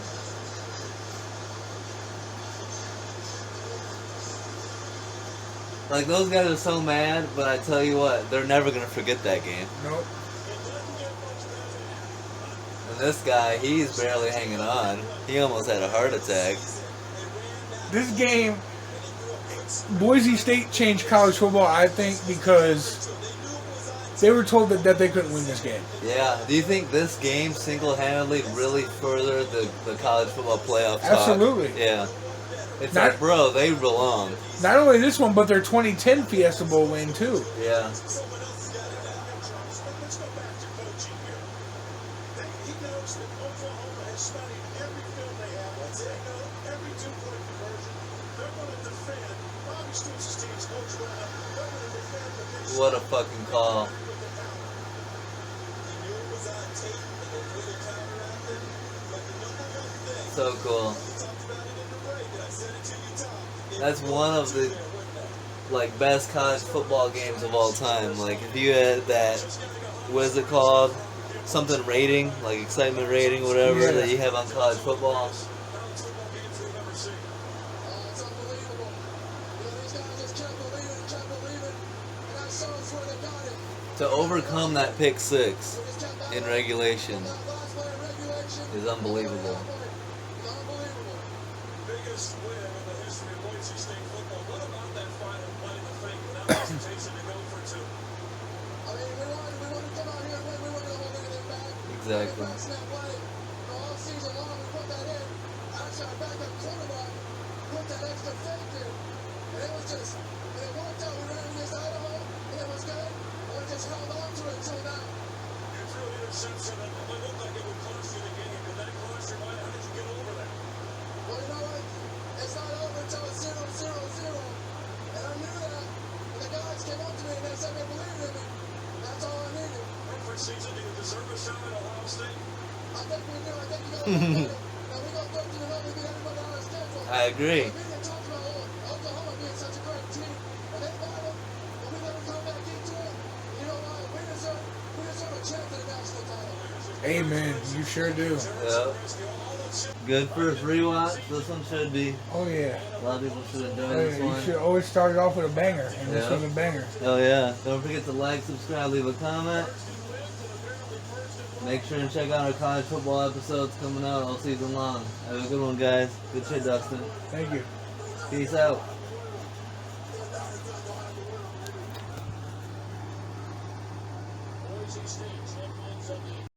Like, those guys are so mad, but I tell you what, they're never going to forget that game.
Nope.
And this guy, he's barely hanging on. He almost had a heart attack.
This game, Boise State changed college football, I think, because they were told that they couldn't win this game.
Yeah. Do you think this game single-handedly really furthered the college football playoff talk?
Absolutely.
Yeah. It's
Not-
like, bro, they belong.
Not only this one, but their 2010 Fiesta Bowl win too.
Yeah.
Someone else has got to have it, Charles. Let's go back to coaching here. He knows that Oklahoma has studied every film they have. They know every 2-point conversion. They're going to defend. Bobby Stoops' team's coach well. They're going to defend the big
What a fucking call.
He knew it was on tape and they threw the counter at them. But the number one thing,
So cool.
we talked about it in the break, and I said it to you, Tom.
That's one of the best college football games of all time. Like, if you had that, what is it called? Something rating, like excitement rating, whatever,
Yeah.
that you have on college football.
games we've ever seen.
It's unbelievable. These guys just can't believe it. And I saw it's where they got it.
To overcome that pick six
They just kept
in regulation
that last play in regulation.
is unbelievable.
It's unbelievable.
Biggest win in the history of Boise State football. What about that final play in the fake without hesitation to go for 2?
Exactly.
Passing that way, all season long, we put that in. Actually, our backup quarterback put that extra fake in. And it was just, and it worked out. We ran against Idaho, and it was good. And we just held on to it until now.
You threw an interception that looked like it would cost you the game. Did that cross your mind? How did you get over that?
Well, you know what? It's not over until it's 0-0-0. And I knew that. And the guys came up to me and they said they believed in me. That's all I needed.
Perfect season. Do you deserve a shot at Ohio State?
I think we do. I think we got to look at it. Now, we got 13 and 0. We beat everybody on our schedule.
I agree.
But we didn't talk about Oklahoma being such a great team. And they got it. But we never come back into it. You know what? We deserve a chance at a national title.
Amen. You sure do.
Yep. Good first rewatch. This one should be.
Oh yeah.
A lot of people should enjoy
Oh,
this
yeah. You
one.
should always start it off with a banger, and this
Yeah.
was a banger.
Oh yeah. Don't forget to like, subscribe, leave a comment. Make sure and check out our college football episodes coming out all season long. Have a good one, guys. Good shit, Dustin.
Thank you.
Peace out.
Boise State champions of the